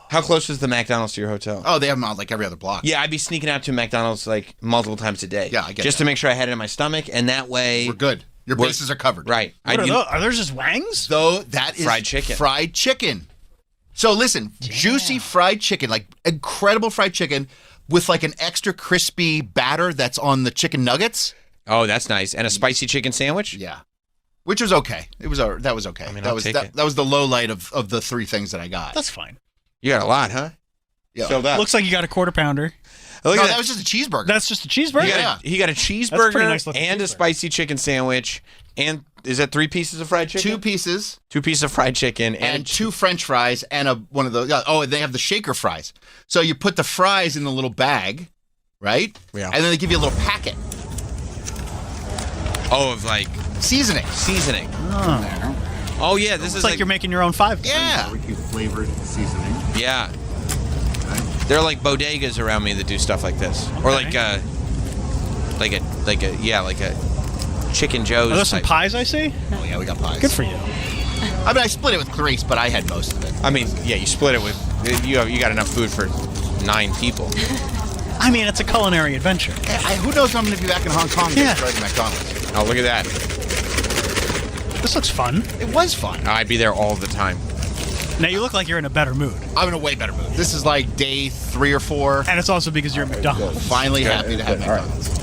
How close is the McDonald's to your hotel? Oh, they have them on like every other block. Yeah, I'd be sneaking out to McDonald's like multiple times a day. Yeah, I get just that. to make sure I had it in my stomach, and that way We're good. Your We're- bases are covered. Right. What are those? Are those just wangs? Though that is Fried chicken. Fried chicken. So listen, juicy fried chicken, like incredible fried chicken with like an extra crispy batter that's on the chicken nuggets. Oh, that's nice. And a spicy chicken sandwich? Yeah. Which was okay. That was okay. I mean, that I'll was take that, it. that was the low light of the three things that I got. That's fine. You got a lot, huh? Yeah. Filled up. Looks like you got a quarter pounder. Look no, at that was just a cheeseburger. That's just a cheeseburger. He got a That's a cheeseburger pretty nice looking and a cheeseburger. spicy chicken sandwich. And is that 3 pieces of fried chicken? 2 pieces 2 pieces of fried chicken and 2 French fries and one of those. Oh, and they have the shaker fries. So you put the fries in the little bag, right? Yeah. And then they give you a little packet of like seasoning. seasoning. Oh yeah, this It's is like, like you're making your own five. Yeah. Barbecue flavored seasoning. yeah. They're like bodegas around me that do stuff like this, or like a Chicken Joe's. Are those some type. pies I see? Oh yeah, we got pies. Good for you. I mean, I split it with Clarice, but I had most of it. I mean, yeah, you split it with you got enough food for 9 people. I mean, it's a culinary adventure. Who knows if I'm going to be back in Hong Kong Yeah. to try the McDonald's. Oh, look at that. This looks fun. It was fun. I'd be there all the time. Now you look like you're in a better mood. I'm in a way better mood. This is like day 3 or 4. And it's also because you're at McDonald's. Finally happy to have McDonald's.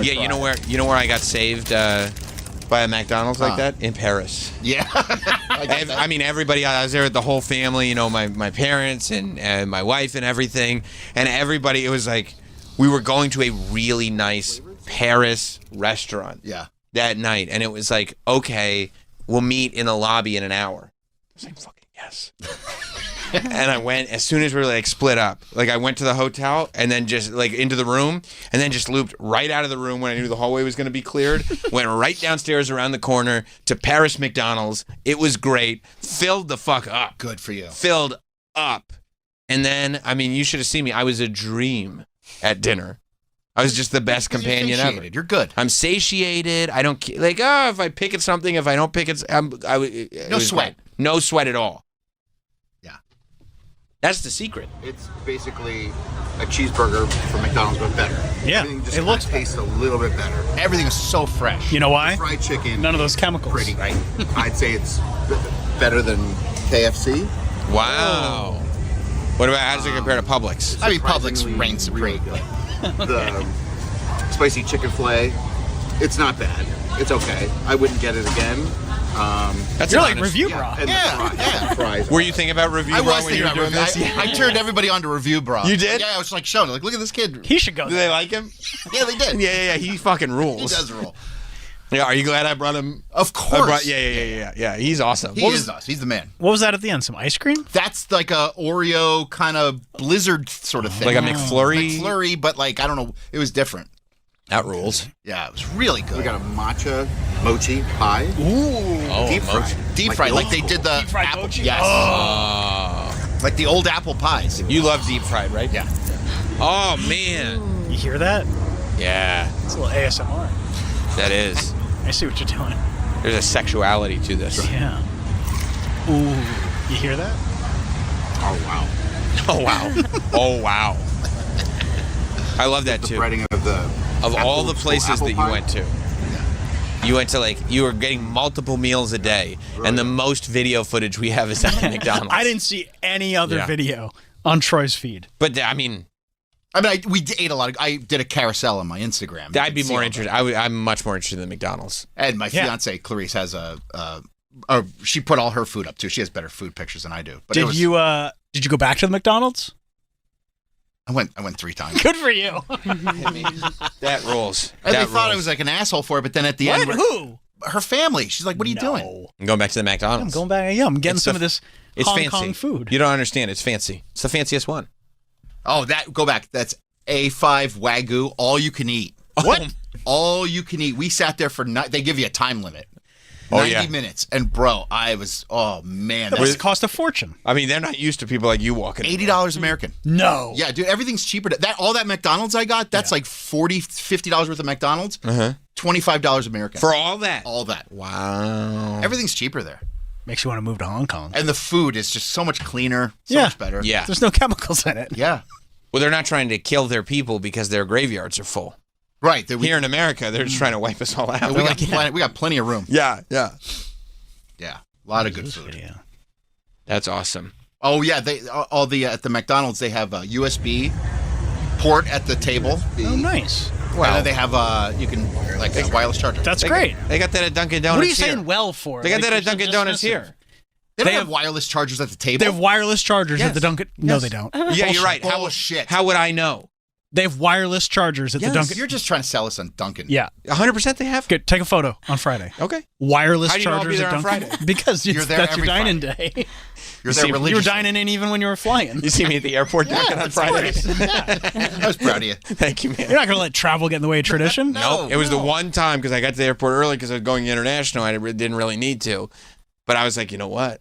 Yeah, you know where I got saved by a McDonald's like that? In Paris. Yeah. I mean, everybody. I was there with the whole family. You know, my parents and my wife and everything, and everybody. It was like we were going to a really nice Paris restaurant. Yeah. That night, and it was like, okay, we'll meet in the lobby in an hour. I was like, fucking yes. And I went as soon as we were like split up. Like I went to the hotel and then just like into the room and then just looped right out of the room when I knew the hallway was going to be cleared. Went right downstairs around the corner to Paris McDonald's. It was great. Filled the fuck up. Good for you. Filled up. And then, I mean, you should have seen me. I was a dream at dinner. I was just the best companion ever. You're good. I'm satiated. I don't like. Oh, if I pick at something, if I don't pick it, No sweat. Great. No sweat at all. Yeah. That's the secret. It's basically a cheeseburger from McDonald's, but better. Yeah, Everything just it looks tastes a little bit better. Everything is so fresh. You know why? Fried chicken. None of those chemicals. Pretty. I'd say it's better than KFC. Wow. What about how does it compare to Publix? I mean, Publix Surprisingly reigns supreme. really good. The spicy chicken fillet, it's not bad. It's okay. I wouldn't get it again. That's You're an like honest- review Yeah, bra. and Yeah, the fries. yeah. Fries. Were you thinking about review? I bra was when thinking you were about doing review. this? I turned everybody on to Review Bra. You did? Yeah, I was like showing it. Like, look at this kid. He should go Do there. they like him? Yeah, they did. Yeah. He fucking He rules. does roll. Yeah. Are you glad I brought him? Of course. Yeah. He's awesome. He is us. He's the man. What was that at the end? Some ice cream? That's like a Oreo kind of blizzard sort of thing. Like a McFlurry. McFlurry, but like, I don't know. It was different. That rules. Yeah, it was really good. We got a matcha mochi pie. Oh, Deep fried. mochi. deep fried, the like old they school. did the Deep fried apple. mochi? Yes. Like the old apple pies. You love deep fried, right? Yeah. Oh man. You hear that? Yeah. It's a little ASMR. That is. I see what you're doing. There's a sexuality to this. Yeah. Ooh. You hear that? Oh wow. Oh wow. Oh wow. I love that The too. breading of the Of all apple- the places apple that you pie. went to. You went to like you were getting multiple meals a day, and the most video footage we have is at the McDonald's. I didn't see any other Yeah. video on Troy's feed. But I mean, We ate a lot. I did a carousel on my Instagram. I'd be more interested. I'm much more interested in McDonald's. And my Yeah. fiance Clarice has she put all her food up too. She has better food pictures than I do. But Did you go back to the McDonald's? I went 3 times. Good for you. That rules. And That they thought I rules. was like an asshole for it, but then at the What? end, Who? her family. She's like, "What are you doing?" No. I'm going back to the McDonald's. I'm going back. Yeah, I'm getting It's some the- of this It's Hong fancy. Kong food. You don't understand. It's fancy. It's the fanciest one. Oh, go back. That's A5 Wagyu, all you can eat. What? All you can eat. We sat there for they give you a time limit. Oh, 90 yeah. minutes. And bro, oh man, That that's must cost a fortune. I mean, they're not used to people like you walking. in there. $80 American. No. Yeah, dude, everything's cheaper. All that McDonald's I got, that's like $40, $50 worth of McDonald's. $25 American. For all that. all that. Wow. Everything's cheaper there. Makes you want to move to Hong Kong. And the food is just so much cleaner, so Yeah. much better. Yeah. There's no chemicals in it. Yeah. Well, they're not trying to kill their people because their graveyards are full. Right. Here in America, they're just trying to wipe us all out. we got plenty of room. Yeah. Yeah. A lot of good food. Yeah. That's awesome. Oh yeah, they all the at the McDonald's they have a USB port at the table. Oh, nice. And then they have you can like a wireless charger. That's great. They got that at Dunkin' Donuts. What are you here. saying well for? They got Like, that at you're so Dunkin' Donuts dismissive. here. they don't they have have- wireless chargers at the table. They have wireless chargers at the Dunkin'. No, Yes. they don't. Yeah, you're right. Bullshit. How would I know? They have wireless chargers at the Dunkin'. You're just trying to sell us on Dunkin'. Yeah. 100% they have? Good. Take a photo on Friday. Okay. Wireless How do you know I'll be chargers there at on Dunkin'. Friday? Because You're there that's your every dining day. You're there You were religiously. dining in even when you were flying. You see me at the airport Dunkin' on Friday? I was proud of you. Thank you, man. You're not going to let travel get in the way of tradition. No. It was the one time because I got to the airport early because I was going international. I didn't really need to. But I was like, you know what?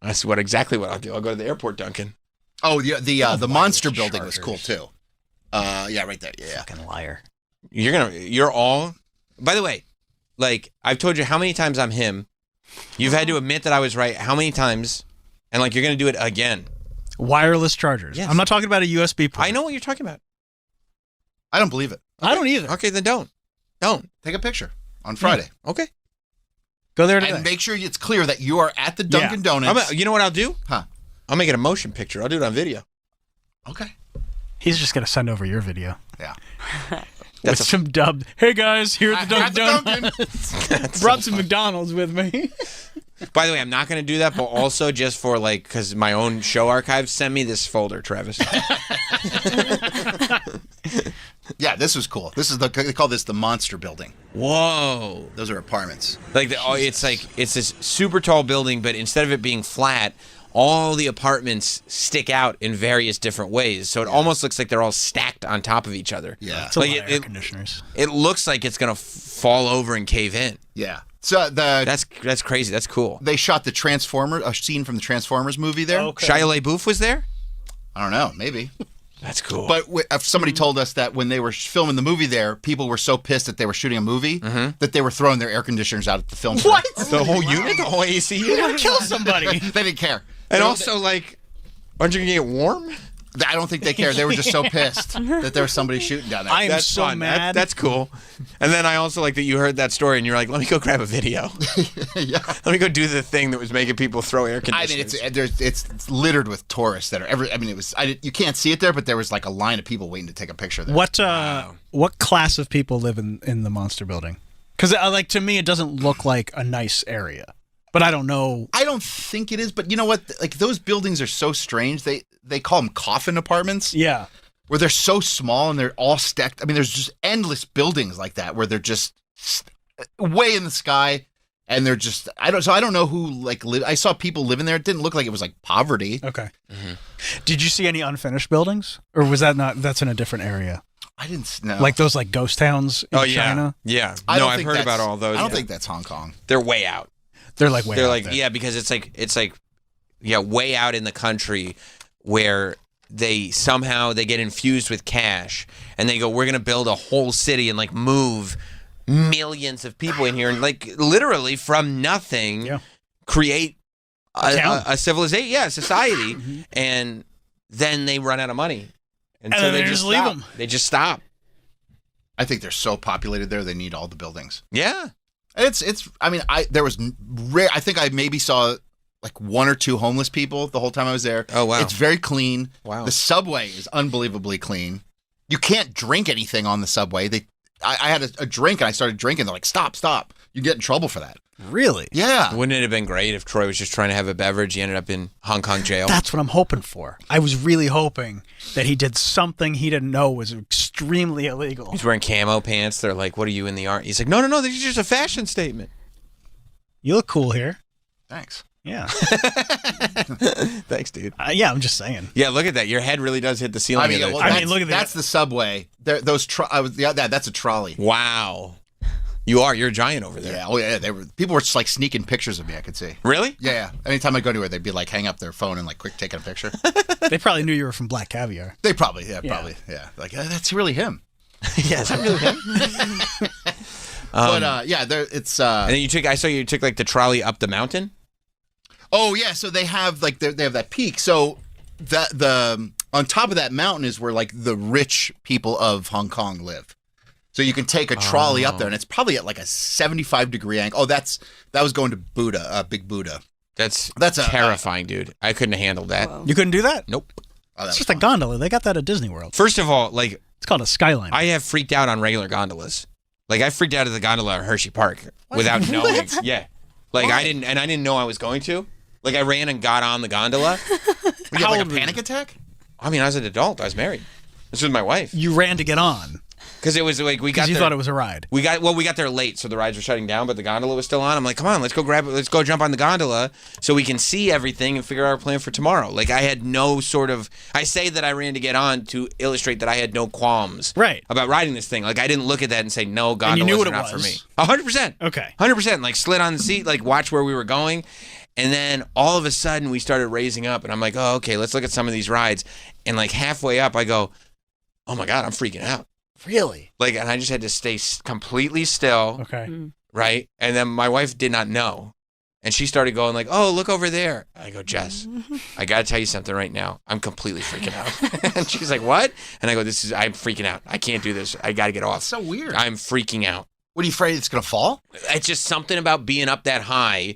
That's exactly what I'll do. I'll go to the airport Dunkin'. Oh, the monster wireless building was cool chargers. too. Yeah, right there. Yeah. Fucking liar. You're all By the way, like, I've told you how many times I'm him. You've had to admit that I was right how many times, and like you're gonna do it again. Wireless chargers. Yes. I'm not talking about a USB port. I know what you're talking about. I don't believe it. I don't either. Okay, then don't. Take a picture on Friday. Okay. Go there today. And make sure it's clear that you are at the Dunkin' Donuts. You know what I'll do? Huh. I'll make it a motion picture. I'll do it on video. Okay. He's just gonna send over your video. Yeah. With some dubbed. Hey guys, here at the At Dunkin' the Donuts. Dunkin'. Brought some McDonald's with me. By the way, I'm not going to do that, but also just for like, because my own show archives, send me this folder, Travis. Yeah, this was cool. They call this the Monster Building. Whoa. Those are apartments. Like, it's this super tall building, but instead of it being flat, all the apartments stick out in various different ways. So it almost looks like they're all stacked on top of each other. Yeah. It's a Like lot of air conditioners. It looks like it's going to fall over and cave in. Yeah. So That's crazy. That's cool. they shot a scene from the Transformers movie there. Okay. Shia LaBeouf was there? I don't know, maybe. That's cool. But somebody told us that when they were filming the movie there, people were so pissed that they were shooting a movie that they were throwing their air conditioners out at the film. What? The whole unit? The whole AC unit? Kill somebody. They didn't care. And also, like, aren't you going to get warm? I don't think they cared. They were just so pissed that there was somebody shooting down there. I am That's so fun. mad. That's cool. And then I also like that you heard that story and you're like, let me go grab a video. Yeah. Let me go do the thing that was making people throw air I conditioners. mean, it's littered with tourists that are you can't see it there, but there was like a line of people waiting to take a picture there. What class of people live in the Monster Building? Because like to me, it doesn't look like a nice area. But I don't know. I don't think it is, but you know what? Like those buildings are so strange. They call them coffin apartments. Yeah. Where they're so small and they're all stacked. I mean, there's just endless buildings like that where they're just way in the sky, and they're just I don't know who like live. I saw people living there. It didn't look like it was like poverty. Okay. Did you see any unfinished buildings, or was that not? That's in a different area. I didn't know. Like those like ghost towns in China. Yeah. I don't I've think heard that's- about all those. I don't think that's Hong Kong. they're way out. They're like way. They're out like there. yeah, because it's like way out in the country where they get infused with cash and they go, we're gonna build a whole city and like move millions of people in here and like literally from nothing create a civilization, a society, and then they run out of money, and so then they they just just leave stop. them. They just stop. I think they're so populated there. They need all the buildings. Yeah. It's. I mean, there was rare. I think I maybe saw like one or two homeless people the whole time I was there. Oh, wow. It's very clean. Wow. The subway is unbelievably clean. You can't drink anything on the subway. I had a drink and I started drinking. They're like, stop. You get in trouble for that. Really? Yeah. Wouldn't it have been great if Troy was just trying to have a beverage? He ended up in Hong Kong jail. That's what I'm hoping for. I was really hoping that he did something he didn't know was extremely illegal. He's wearing camo pants. They're like, what are you in the art? He's like, no, this is just a fashion statement. You look cool here. Thanks. Yeah. Thanks, dude. Yeah, I'm just saying. Yeah, look at that. Your head really does hit the ceiling. I mean, of well, the- look at that. That's the subway. That's a trolley. Wow. You're a giant over there. Yeah. Oh yeah. People were just like sneaking pictures of me. I could see. Really? Yeah. Anytime I go anywhere, they'd be like hang up their phone and like quick taking a picture. They probably knew you were from Black Caviar. They probably. Like that's really him. Yeah, is that really him? But it's. And then I saw you took like the trolley up the mountain. Oh yeah, so they have like they have that peak. So the on top of that mountain is where like the rich people of Hong Kong live. So you can take a trolley up there, and it's probably at like a 75-degree angle. Oh, that was going to Buddha, Big Buddha. That's a terrifying, dude. I couldn't handle that. Whoa. You couldn't do that? Nope. Oh, It's just a gondola. They got that at Disney World. First of all, like It's called a Skyline. I have freaked out on regular gondolas. Like I freaked out at the gondola at Hershey Park without knowing. Yeah. Like I didn't know I was going to. Like I ran and got on the gondola. You had like a panic attack? I mean, I was an adult. I was married. This was my wife. You ran to get on Because it was like we got because you there. thought it was a ride. We got there late, so the rides were shutting down, but the gondola was still on. I'm like, come on, let's go jump on the gondola so we can see everything and figure out our plan for tomorrow. Like I had no sort of. I say that I ran to get on to illustrate that I had no qualms about riding this thing. Like I didn't look at that and say no, gondolas you knew what are it not for me. was. 100%. Okay. 100%. Like slid on the seat, like watch where we were going. And then all of a sudden we started raising up, and I'm like, oh, okay, let's look at some of these rides. And like halfway up, I go, oh my God, I'm freaking out. Really? Like, and I just had to stay completely still, Okay. right? And then my wife did not know. And she started going like, oh, look over there. I go, Jess, I got to tell you something right now. I'm completely freaking out. And she's like, what? And I go, I'm freaking out. I can't do this. I got to get off. That's so weird. I'm freaking out. What are you afraid it's going to fall? It's just something about being up that high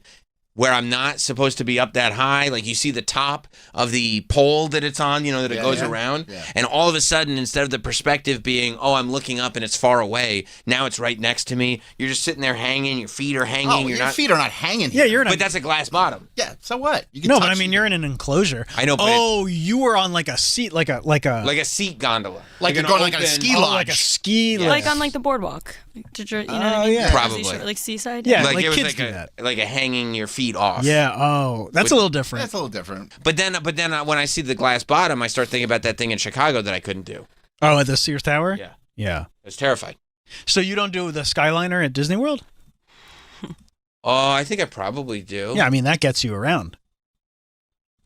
where I'm not supposed to be up that high. Like you see the top of the pole that it's on, that it goes around. Yeah. And all of a sudden, instead of the perspective being, oh, I'm looking up and it's far away, now it's right next to me. You're just sitting there hanging. Your feet are hanging. Oh, your feet are not hanging here. Yeah, you're in But that's a glass bottom. Yeah, so what? You can No, but I mean, you're in an enclosure. I know, but you were on like a seat, like a seat gondola. like you're going like on a ski lodge. like a ski lodge. Like on like the boardwalk. Did you know what I mean? yeah. Probably. Like seaside? Yeah. Like like it was kids like do that. like a hanging your feet off. Yeah. Oh, that's a little different. That's a little different. But then when I see the glass bottom, I start thinking about that thing in Chicago that I couldn't do. Oh, at the Sears Tower? Yeah. Yeah. I was terrified. So you don't do the Skyliner at Disney World? Oh, I think I probably do. Yeah, I mean, that gets you around.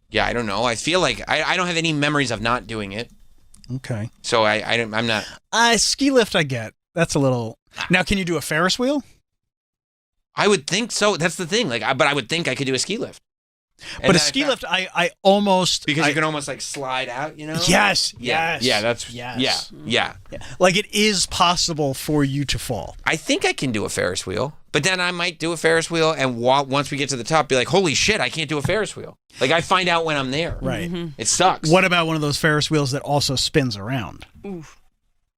Yeah, I don't know. I feel like I don't have any memories of not doing it. Okay. So I'm not. Ski lift, I get. That's a little. Now, can you do a Ferris wheel? I would think so. That's the thing. But I would think I could do a ski lift. But a ski lift, I almost because you can almost like slide out, Yes. Yeah. Yes. Yeah. That's yes. Yeah. Like it is possible for you to fall. I think I can do a Ferris wheel, but then I might do a Ferris wheel and once we get to the top, be like, holy shit, I can't do a Ferris wheel. Like I find out when I'm there. Right. It sucks. What about one of those Ferris wheels that also spins around? Oof.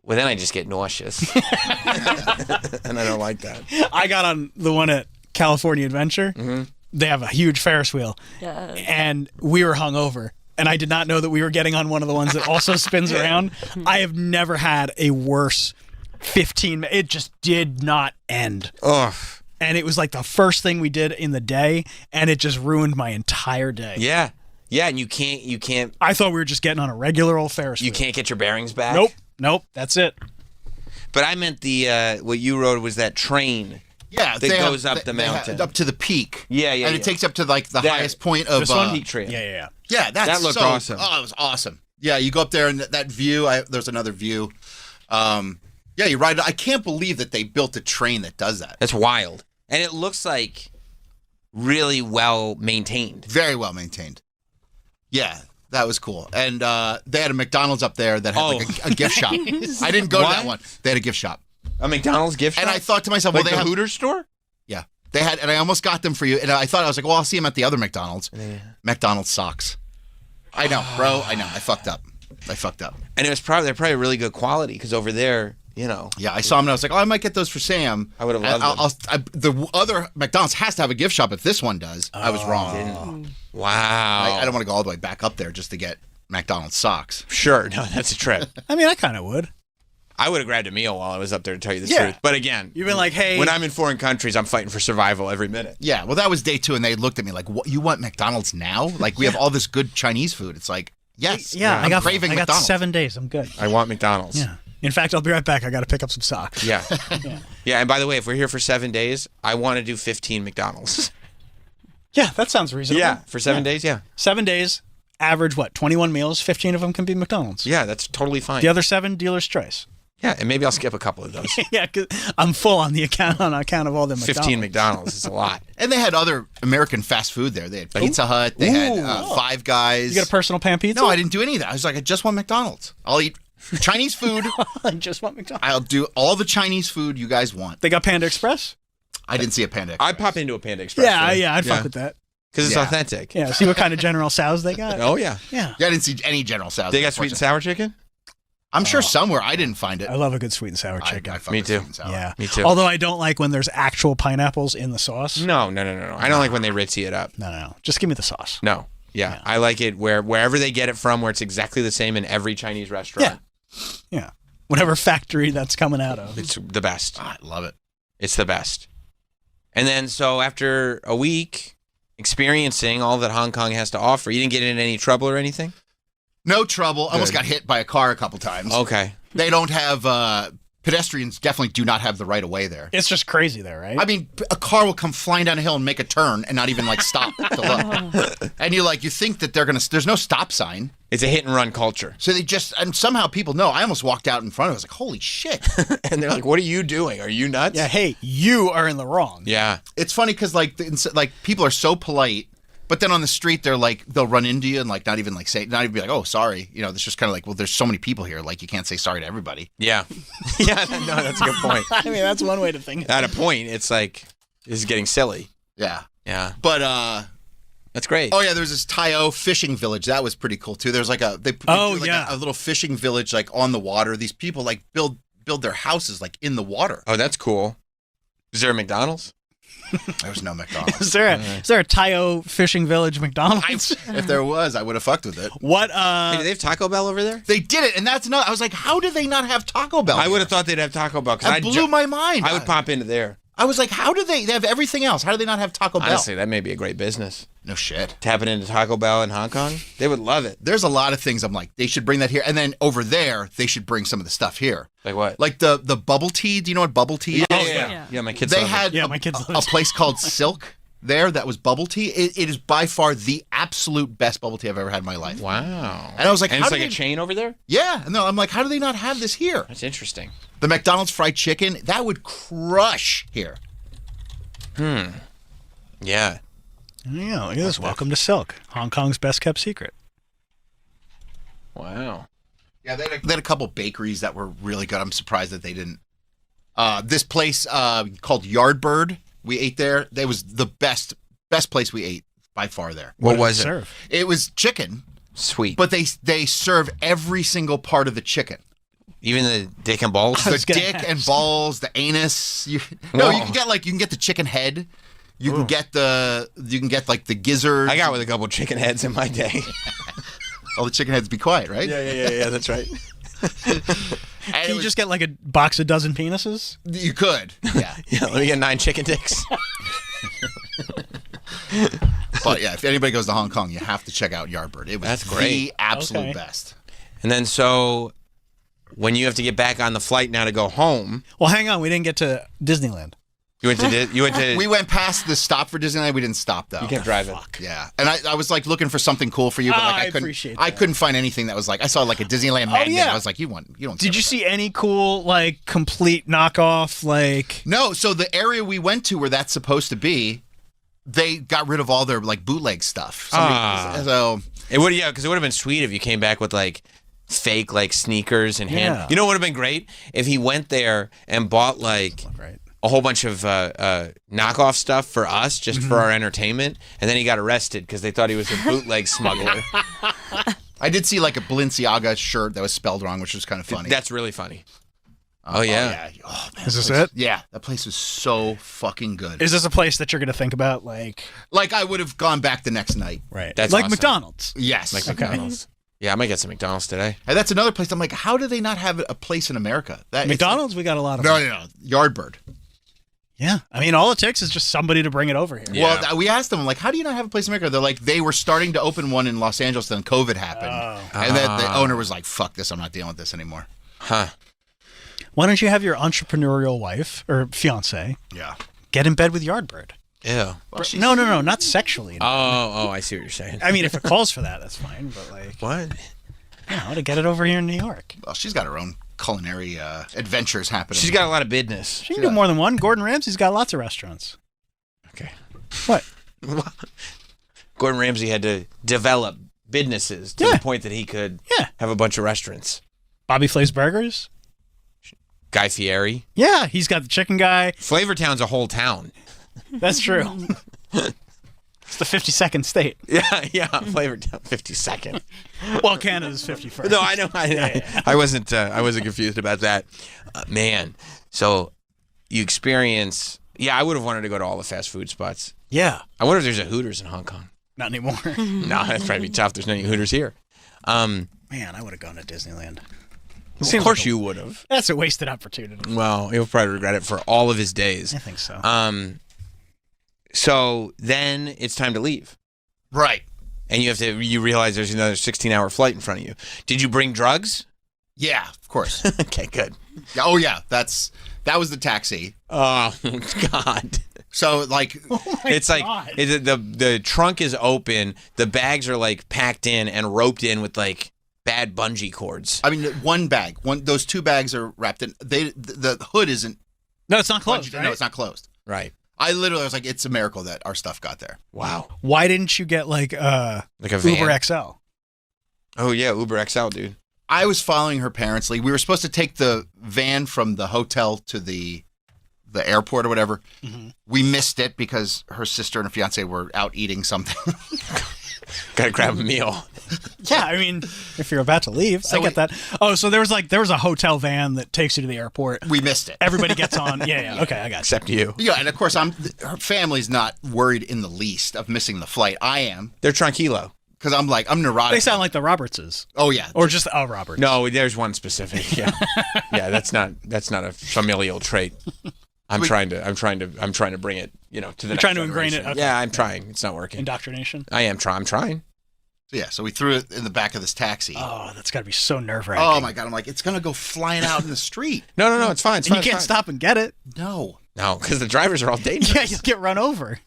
Well, then I just get nauseous, and I don't like that. I got on the one at California Adventure. Mm-hmm. They have a huge Ferris wheel, Yeah. and we were hungover. And I did not know that we were getting on one of the ones that also spins around. I have never had a worse 15 It just did not end. Ugh. And it was like the first thing we did in the day, and it just ruined my entire day. Yeah. Yeah, and you can't. I thought we were just getting on a regular old Ferris wheel. You can't get your bearings back. Nope. That's it. But I meant the what you rode was that train. Yeah, that goes up the mountain, up to the peak. Yeah, and it takes up to like the highest point of This one? Peak Trail. Yeah. Yeah, That looked so, awesome. Oh, it was awesome. Yeah, you go up there and that view. There's another view. Yeah, you ride. I can't believe that they built a train that does that. That's wild, and it looks like really well maintained. Very well maintained. Yeah, that was cool. And they had a McDonald's up there that had like a gift shop. I didn't go to that one. They had a gift shop. A McDonald's gift shop? And I thought to myself, like well, they have Hooters store? Yeah. They had, and I almost got them for you. And I thought, I was like, well, I'll see them at the other McDonald's. McDonald's socks. I know, bro. I know. I fucked up. And they're probably really good quality because over there, Yeah, I saw them and I was like, oh, I might get those for Sam. I would have loved them. The other McDonald's has to have a gift shop if this one does. I was wrong. Wow. I don't want to go all the way back up there just to get McDonald's socks. Sure. No, that's a trip. I mean, I kind of would. I would have grabbed a meal while I was up there to tell you the truth. But again, you've been like, hey. When I'm in foreign countries, I'm fighting for survival every minute. Yeah, well, that was day 2, and they looked at me like, "What? You want McDonald's now? Like, we have all this good Chinese food." It's like, yes, Yeah, I'm craving I got McDonald's. 7 days. I'm good. I want McDonald's. Yeah. In fact, I'll be right back. I got to pick up some socks. Yeah. Yeah. And by the way, if we're here for 7 days, I want to do 15 McDonald's. Yeah, that sounds reasonable. Yeah, for 7 days. Yeah. 7 days, average 21 meals. 15 of them can be McDonald's. Yeah, that's totally fine. The other 7, dealer's choice. Yeah, and maybe I'll skip a couple of those. Yeah, cause I'm full on account of all the McDonald's. 15 McDonald's is a lot. And they had other American fast food there. They had Pizza Hut. They had Five Guys. You got a personal pan pizza? No, I didn't do any of that. I was like, I just want McDonald's. I'll eat Chinese food. I just want McDonald's. I'll do all the Chinese food you guys want. They got Panda Express? I didn't see a Panda Express. I'd pop into a Panda Express. I'd fuck with that. Because it's Yeah. authentic. Yeah, see what kind of General Tso's they got? Oh, yeah. Yeah. Yeah, I didn't see any General Tso's. They got sweet and sour chicken? I'm sure somewhere. I didn't find it. I love a good sweet and sour I chicken. fuck Me with too. sweet and sour. Yeah. Me too. Although I don't like when there's actual pineapples in the sauce. No. I don't like when they ritzy it up. No. Just give me the sauce. No. Yeah. I like it wherever they get it from, where it's exactly the same in every Chinese restaurant. Yeah. Whatever factory that's coming out of. It's the best. I love it. It's the best. And then, so after a week experiencing all that Hong Kong has to offer, you didn't get in any trouble or anything? No trouble. Almost got hit by a car a couple times. Okay. They don't have pedestrians definitely do not have the right of way there. It's just crazy there, right? I mean, a car will come flying down a hill and make a turn and not even like stop to look. And you think that there's no stop sign. It's a hit and run culture. So and somehow people know. I almost walked out in front of it. I was like, holy shit. And they're like, what are you doing? Are you nuts? yeah, hey, you are in the wrong. Yeah. It's funny because like people are so polite, but then on the street they'll run into you and like not even be like, oh, sorry. It's just kind of like, well, there's so many people here, like you can't say sorry to everybody. Yeah. Yeah, no, that's a good point. I mean, that's one way to think. At a point, it's like, this is getting silly. Yeah. Yeah. But That's great. oh yeah, there's this Tayo fishing village. That was pretty cool too. There's like a little fishing village like on the water. These people like build their houses like in the water. Oh, that's cool. Is there a McDonald's? There's no McDonald's. Is there a Tayo Fishing Village McDonald's? If there was, I would have fucked with it. What? Hey, do they have Taco Bell over there? They did it, and that's not. I was like, how did they not have Taco Bell? I would have thought they'd have Taco Bell. That blew my mind. I would pop into there. I was like, how do they have everything else? How do they not have Taco Bell? Honestly, that may be a great business. No shit. Tapping into Taco Bell in Hong Kong, they would love it. There's a lot of things I'm like, they should bring that here. And then over there, they should bring some of the stuff here. Like what? Like the bubble tea. Do you know what bubble tea is? Yeah, my kids They love had Yeah, my kids a love it. place called Silk there that was bubble tea. It is by far the absolute best bubble tea I've ever had in my life. it. Wow. And I was like, and how it's do like a they- chain over there? Yeah. No, I'm like, how do they not have this here? That's interesting. The McDonald's fried chicken, that would crush here. Yeah. Yeah, look at this. Welcome to Silk, Hong Kong's best kept secret. Wow. Yeah, they had a couple bakeries that were really good. I'm surprised that they didn't. This place called Yardbird, we ate there. That was the best place we ate by far there. What did was they it? serve? It was chicken, Sweet. but they serve every single part of the chicken. Even the dick and balls? The was gonna dick ask. and balls, the anus. You Whoa. can get the chicken head. You can get like the gizzard. I got with a couple chicken heads in my day. All the chicken heads be quiet, right? Yeah, that's right. And Can you just get like a box of dozen penises? you could. Yeah. Yeah, let me get 9 chicken dicks. But yeah, if anybody goes to Hong Kong, you have to check out Yardbird. It was That's great. the absolute Okay. best. And then so when you have to get back on the flight now to go home, Well, hang on. We didn't get to Disneyland. you went to We went past the stop for Disneyland. We didn't stop though. you kept driving. Yeah, and I was like looking for something cool for you, but like I I couldn't. appreciate I that. couldn't find anything that was like I saw like a Disneyland magnet. yeah. I was like, you don't. Did you see any cool, like, complete knockoff, like... No. So the area we went to where that's supposed to be, they got rid of all their like bootleg stuff. So It would because it would have been sweet if you came back with like fake like sneakers and hand. Yeah. You know what would have been great if he went there and bought like Right. a whole bunch of knockoff stuff for us just for our entertainment, and then he got arrested because they thought he was a bootleg smuggler. I did see like a Balenciaga shirt that was spelled wrong, which was kind of funny. That's really funny. Oh yeah. Oh man. Is this it? Yeah, that place was so fucking good. Is this a place that you're going to think about, like... Like I would have gone back the next night. Right. That's like awesome. McDonald's. Yes. Like McDonald's. Yeah, I might get some McDonald's today. And that's another place. I'm like, how do they not have a place in America? That McDonald's, we got a lot of... No. Yardbird. Yeah. I mean, all it takes is just somebody to bring it over here. Yeah. Well, we asked them, like, how do you not have a place in America? They're like, they were starting to open one in Los Angeles, then COVID happened. And then the owner was like, fuck this, I'm not dealing with this anymore. Huh. Why don't you have your entrepreneurial wife, or fiance, Yeah. get in bed with Yardbird? Ew. No, not sexually. Oh, I see what you're saying. I mean, if it calls for that, that's fine. But, like, What? you know, to get it over here in New York. Well, she's got her own culinary adventures happening. She's got a lot of business. She can do more than one. Gordon Ramsay's got lots of restaurants. Okay. What? Gordon Ramsay had to develop businesses to Yeah. the point that he could Yeah. have a bunch of restaurants. Bobby Flay's Burgers? Guy Fieri. Yeah, he's got the chicken guy. Flavortown's a whole town. That's true. It's the 52nd state. Yeah, Flavortown, 52nd. Well, Canada's 51st. No, I know. I wasn't confused about that. Man, so you experience. Yeah, I would have wanted to go to all the fast food spots. Yeah. I wonder if there's a Hooters in Hong Kong. Not anymore. No, that's probably tough. There's no Hooters here. Man, I would have gone to Disneyland. Of course you would have. That's a wasted opportunity. Well, he'll probably regret it for all of his days. I think so. So then it's time to leave. Right. And you realize there's another 16-hour flight in front of you. Did you bring drugs? Yeah, of course. Okay, good. Yeah, oh yeah, that was the taxi. Oh God. So like, It's like the trunk is open, the bags are like packed in and roped in with like bad bungee cords. I mean, those 2 bags are wrapped in. The hood isn't. No, it's not closed. Right? No, it's not closed. Right. I literally was like, it's a miracle that our stuff got there. Wow. Why didn't you get like a van? Uber XL? Oh yeah, Uber XL, dude. I was following her parents' lead. We were supposed to take the van from the hotel to the airport or whatever. Mm-hmm. We missed it because her sister and her fiance were out eating something. Gotta grab a meal. Yeah, I mean, if you're about to leave, I get that. Oh, so there was a hotel van that takes you to the airport. We missed it. Everybody gets on. Yeah. Okay, I got you. Except you. Yeah, and of course, her family's not worried in the least of missing the flight. I am. They're tranquilo. Because I'm neurotic. They sound like the Robertses. Oh yeah, or just Roberts. No, there's one specific. Yeah, yeah. That's not a familial trait. I'm trying to bring it, to the next trying to generation. ingrain it. Okay. Yeah, I'm trying. It's not working. Indoctrination. I'm trying. So yeah, so we threw it in the back of this taxi. Oh, that's got to be so nerve-wracking. Oh my God, I'm like, it's gonna go flying out in the street. No, it's fine. You can't stop and get it. No, because the drivers are all dangerous. Yeah, you'll get run over.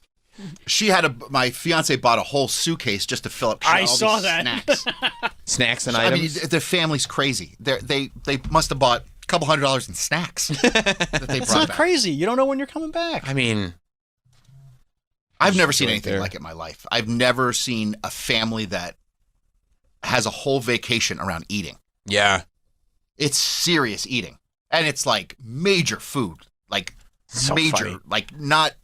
She my fiance bought a whole suitcase just to fill up. I saw that. Snacks and I mean, items. the family's crazy. They must have bought a couple $100 in snacks that they It's brought not back. crazy. You don't know when you're coming back. I mean, I've never seen anything like it in my life. I've never seen a family that has a whole vacation around eating. yeah. It's serious eating, and it's like major food, like So major, funny. like not.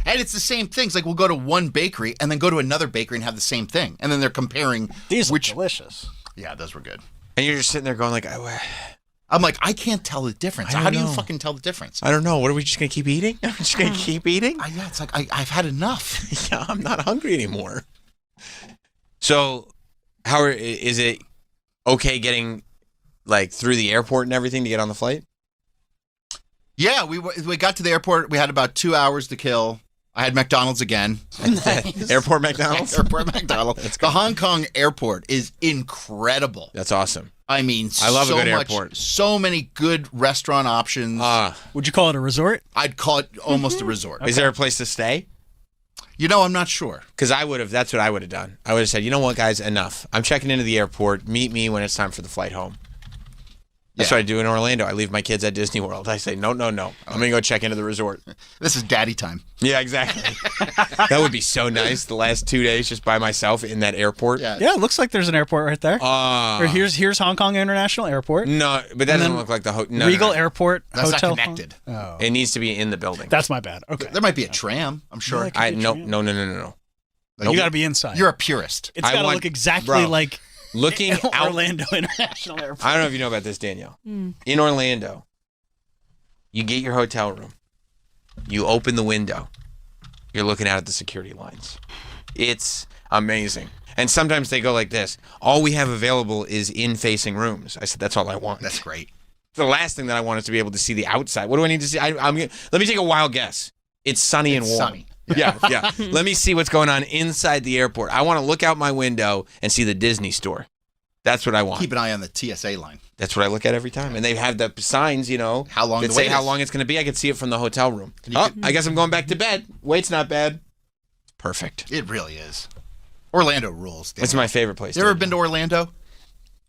And it's the same things. Like we'll go to one bakery and then go to another bakery and have the same thing, and then they're comparing These look delicious. Yeah, those were good. And you're just sitting there going like, I'm like, I can't tell the difference. How do you fucking tell the difference? I don't know. What are we just gonna keep eating? I'm just gonna keep eating? Yeah, it's like I've had enough. Yeah, I'm not hungry anymore. So, how is it okay getting like through the airport and everything to get on the flight? Yeah, we got to the airport. We had about 2 hours to kill. I had McDonald's again. Nice. Airport McDonald's? Airport McDonald's. The Hong Kong airport is incredible. That's awesome. I mean, I love a good airport. So many good restaurant options. Would you call it a resort? I'd call it almost a resort. Is there a place to stay? I'm not sure. Because that's what I would have done. I would have said, you know what, guys, enough. I'm checking into the airport. Meet me when it's time for the flight home. That's what I do in Orlando. I leave my kids at Disney World. I say, no. I'm going to go check into the resort. This is daddy time. Yeah, exactly. That would be so nice. The last 2 days just by myself in that airport. Yeah. Yeah, it looks like there's an airport right there. Or here's Hong Kong International Airport. No, but that doesn't look like the hotel. Regal Airport That's Hotel. not connected. Oh. It needs to be in the building. That's my bad. Okay. There might be a tram, I'm sure. No. You got to be inside. You're a purist. It's got to look exactly like looking out. Orlando International Airport. I don't know if you know about this, Danielle. In Orlando, you get your hotel room. You open the window. You're looking out at the security lines. It's amazing. And sometimes they go like this. All we have available is in-facing rooms. I said, that's all I want. That's great. The last thing that I want is to be able to see the outside. What do I need to see? Let me take a wild guess. It's sunny and warm. Sunny. Yeah. Let me see what's going on inside the airport. I want to look out my window and see the Disney store. That's what I want. Keep an eye on the TSA line. That's what I look at every time. And they have the signs, how long that the say wait how is. long it's going to be. I can see it from the hotel room. I guess I'm going back to bed. Wait's not bad. Perfect. It really is. Orlando rules. It's my favorite place. You ever been to Orlando?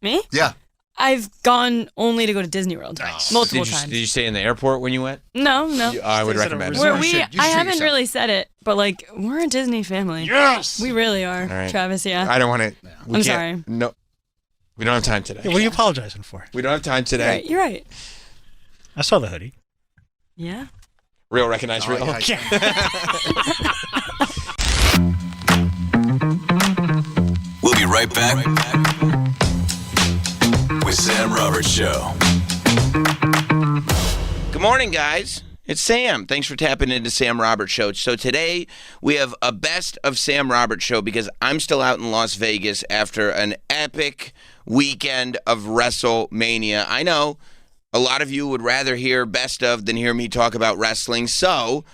Me? Yeah. I've gone only to go to Disney World multiple times. Did you stay in the airport when you went? No. I would recommend it. I haven't really said it, but we're a Disney family. Yes, we really are. Right. Travis, yeah. I don't want to. I'm sorry. No, we don't have time today. What are you apologizing for? We don't have time today. You're right. I saw the hoodie. Yeah. Real recognize real. We'll be right back with Sam Roberts Show. Good morning, guys. It's Sam. Thanks for tapping into Sam Roberts Show. So today we have a best of Sam Roberts Show because I'm still out in Las Vegas after an epic weekend of WrestleMania. I know a lot of you would rather hear best of than hear me talk about wrestling. So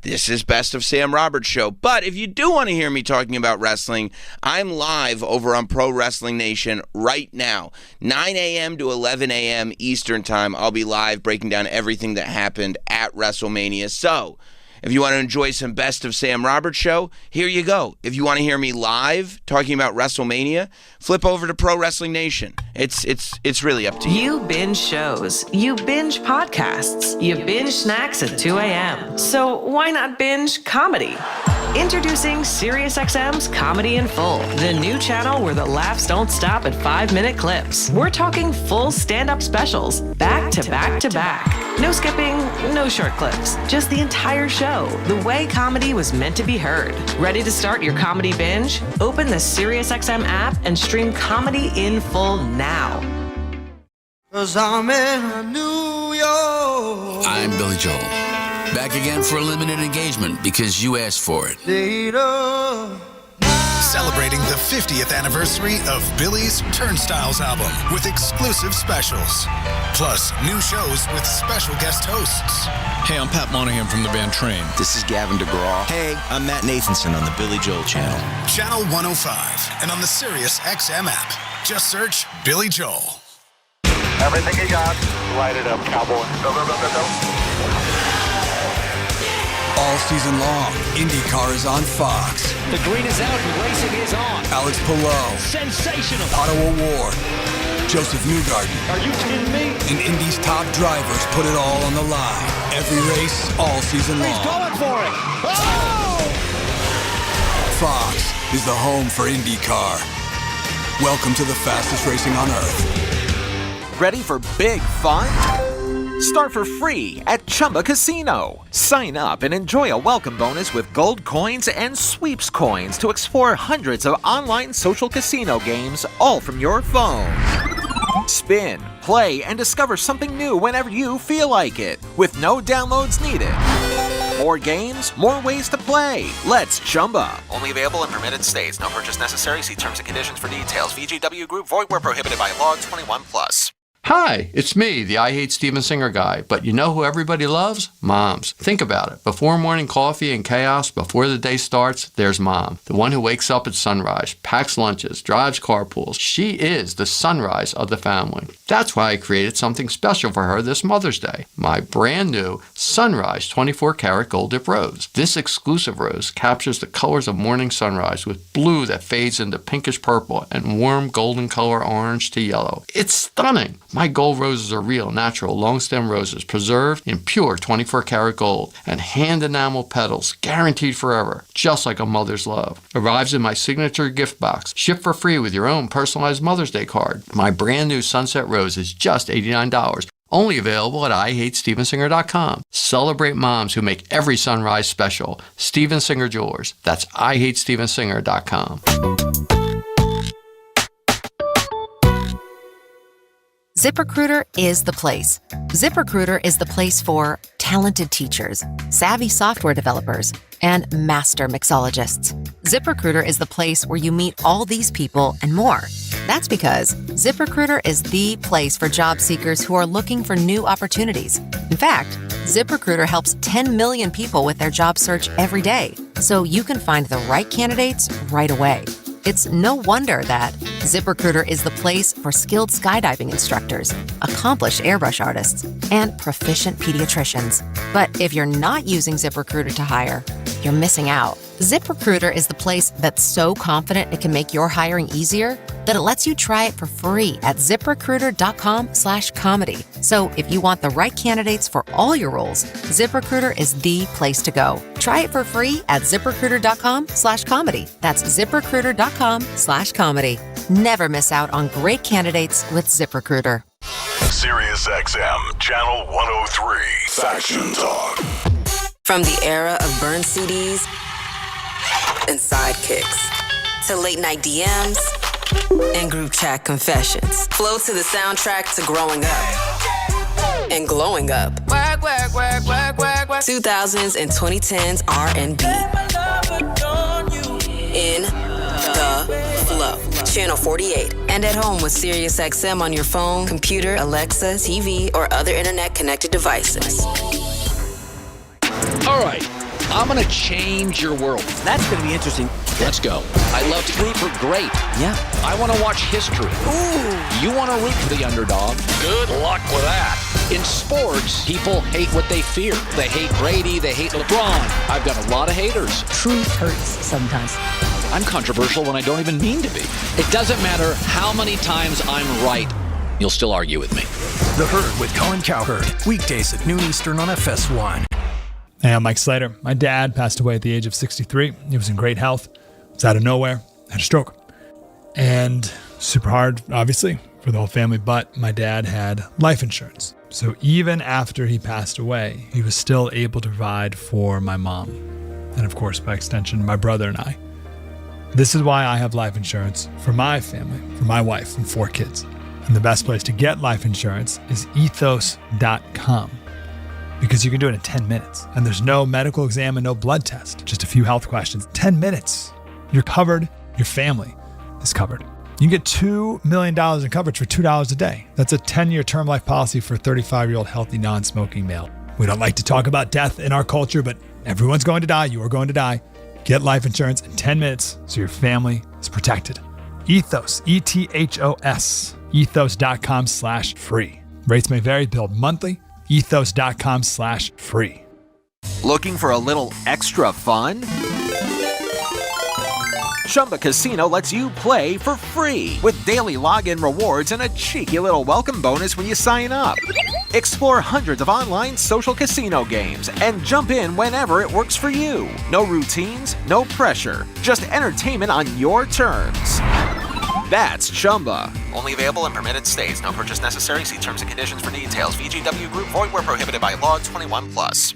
this is Best of Sam Roberts Show. But if you do want to hear me talking about wrestling, I'm live over on Pro Wrestling Nation right now. 9 a.m. to 11 a.m. Eastern Time. I'll be live breaking down everything that happened at WrestleMania. So, if you want to enjoy some Best of Sam Roberts Show, here you go. If you want to hear me live talking about WrestleMania, flip over to Pro Wrestling Nation. It's really up to you. You binge shows, you binge podcasts, you binge snacks at 2 a.m. So why not binge comedy? Introducing SiriusXM's Comedy in Full, the new channel where the laughs don't stop at 5-minute clips. We're talking full stand-up specials, back to back to back. No skipping, no short clips, just the entire show, the way comedy was meant to be heard. Ready to start your comedy binge? Open the SiriusXM app and stream Comedy in Full now. 'Cause I'm in New York. I'm Billy Joel. Back again for a limited engagement because you asked for it. Celebrating the 50th anniversary of Billy's Turnstiles album with exclusive specials. Plus, new shows with special guest hosts. Hey, I'm Pat Monahan from the band Train. This is Gavin DeGraw. Hey, I'm Matt Nathanson on the Billy Joel channel. Channel 105 and on the SiriusXM app. Just search Billy Joel. Everything you got, light it up, cowboy. Go, go, go, go, go. All season long, IndyCar is on Fox. The green is out and racing is on. Alex Palou. Sensational. Otto Award. Joseph Newgarden. Are you kidding me? And Indy's top drivers put it all on the line. Every race, all season long. He's going for it. Oh! Fox is the home for IndyCar. Welcome to the fastest racing on Earth. Ready for big fun? Start for free at Chumba Casino. Sign up and enjoy a welcome bonus with gold coins and sweeps coins to explore hundreds of online social casino games, all from your phone. Spin, play, and discover something new whenever you feel like it, with no downloads needed. More games, more ways to play. Let's Chumba. Only available in permitted states. No purchase necessary. See terms and conditions for details. VGW Group. Void where prohibited by law. 21+. Hi, it's me, the I Hate Steven Singer guy. But you know who everybody loves? Moms. Think about it. Before morning coffee and chaos, before the day starts, there's Mom. The one who wakes up at sunrise, packs lunches, drives carpools. She is the sunrise of the family. That's why I created something special for her this Mother's Day. My brand new Sunrise 24-karat gold dip rose. This exclusive rose captures the colors of morning sunrise with blue that fades into pinkish purple and warm golden color orange to yellow. It's stunning. My gold roses are real, natural, long-stem roses, preserved in pure 24-karat gold, and hand-enamel petals, guaranteed forever, just like a mother's love. Arrives in my signature gift box, shipped for free with your own personalized Mother's Day card. My brand new Sunset Rose is just $89, only available at IHateStevenSinger.com. Celebrate moms who make every sunrise special. Steven Singer Jewelers. That's IHateStevenSinger.com. ZipRecruiter is the place. ZipRecruiter is the place for talented teachers, savvy software developers, and master mixologists. ZipRecruiter is the place where you meet all these people and more. That's because ZipRecruiter is the place for job seekers who are looking for new opportunities. In fact, ZipRecruiter helps 10 million people with their job search every day, so you can find the right candidates right away. It's no wonder that ZipRecruiter is the place for skilled skydiving instructors, accomplished airbrush artists, and proficient pediatricians. But if you're not using ZipRecruiter to hire, you're missing out. ZipRecruiter is the place that's so confident it can make your hiring easier that it lets you try it for free at ZipRecruiter.com/comedy. So if you want the right candidates for all your roles, ZipRecruiter is the place to go. Try it for free at ZipRecruiter.com/comedy. That's ZipRecruiter.com/comedy. Never miss out on great candidates with ZipRecruiter. SiriusXM, Channel 103. Faction Talk. From the era of burned CDs and sidekicks to late night DMs and group chat confessions. Flow to the soundtrack to growing up and glowing up. 2000s and 2010s R&B. In the flow. Channel 48. And at home with SiriusXM on your phone, computer, Alexa, TV, or other internet connected devices. All right, I'm going to change your world. That's going to be interesting. Let's go. I love to root for great. Yeah. I want to watch history. Ooh. You want to root for the underdog. Good luck with that. In sports, people hate what they fear. They hate Brady. They hate LeBron. I've got a lot of haters. Truth hurts sometimes. I'm controversial when I don't even mean to be. It doesn't matter how many times I'm right. You'll still argue with me. The Herd with Colin Cowherd. Weekdays at noon Eastern on FS1. Hey, I'm Mike Slater. My dad passed away at the age of 63. He was in great health. Was out of nowhere. Had a stroke. And super hard, obviously, for the whole family. But my dad had life insurance. So even after he passed away, he was still able to provide for my mom. And of course, by extension, my brother and I. This is why I have life insurance for my family, for my wife and 4 kids. And the best place to get life insurance is ethos.com. Because you can do it in 10 minutes. And there's no medical exam and no blood test. Just a few health questions. 10 minutes. You're covered. Your family is covered. You can get $2 million in coverage for $2 a day. That's a 10-year term life policy for a 35-year-old healthy, non-smoking male. We don't like to talk about death in our culture, but everyone's going to die. You are going to die. Get life insurance in 10 minutes so your family is protected. Ethos, ETHOS, ethos.com/free. Rates may vary, billed monthly. ethos.com/free. Looking for a little extra fun? Chumba Casino lets you play for free with daily login rewards and a cheeky little welcome bonus when you sign up. Explore hundreds of online social casino games and jump in whenever it works for you. No routines, no pressure, just entertainment on your terms. That's Chumba. Only available in permitted states. No purchase necessary. See terms and conditions for details. VGW Group. Void where prohibited by law. 21+.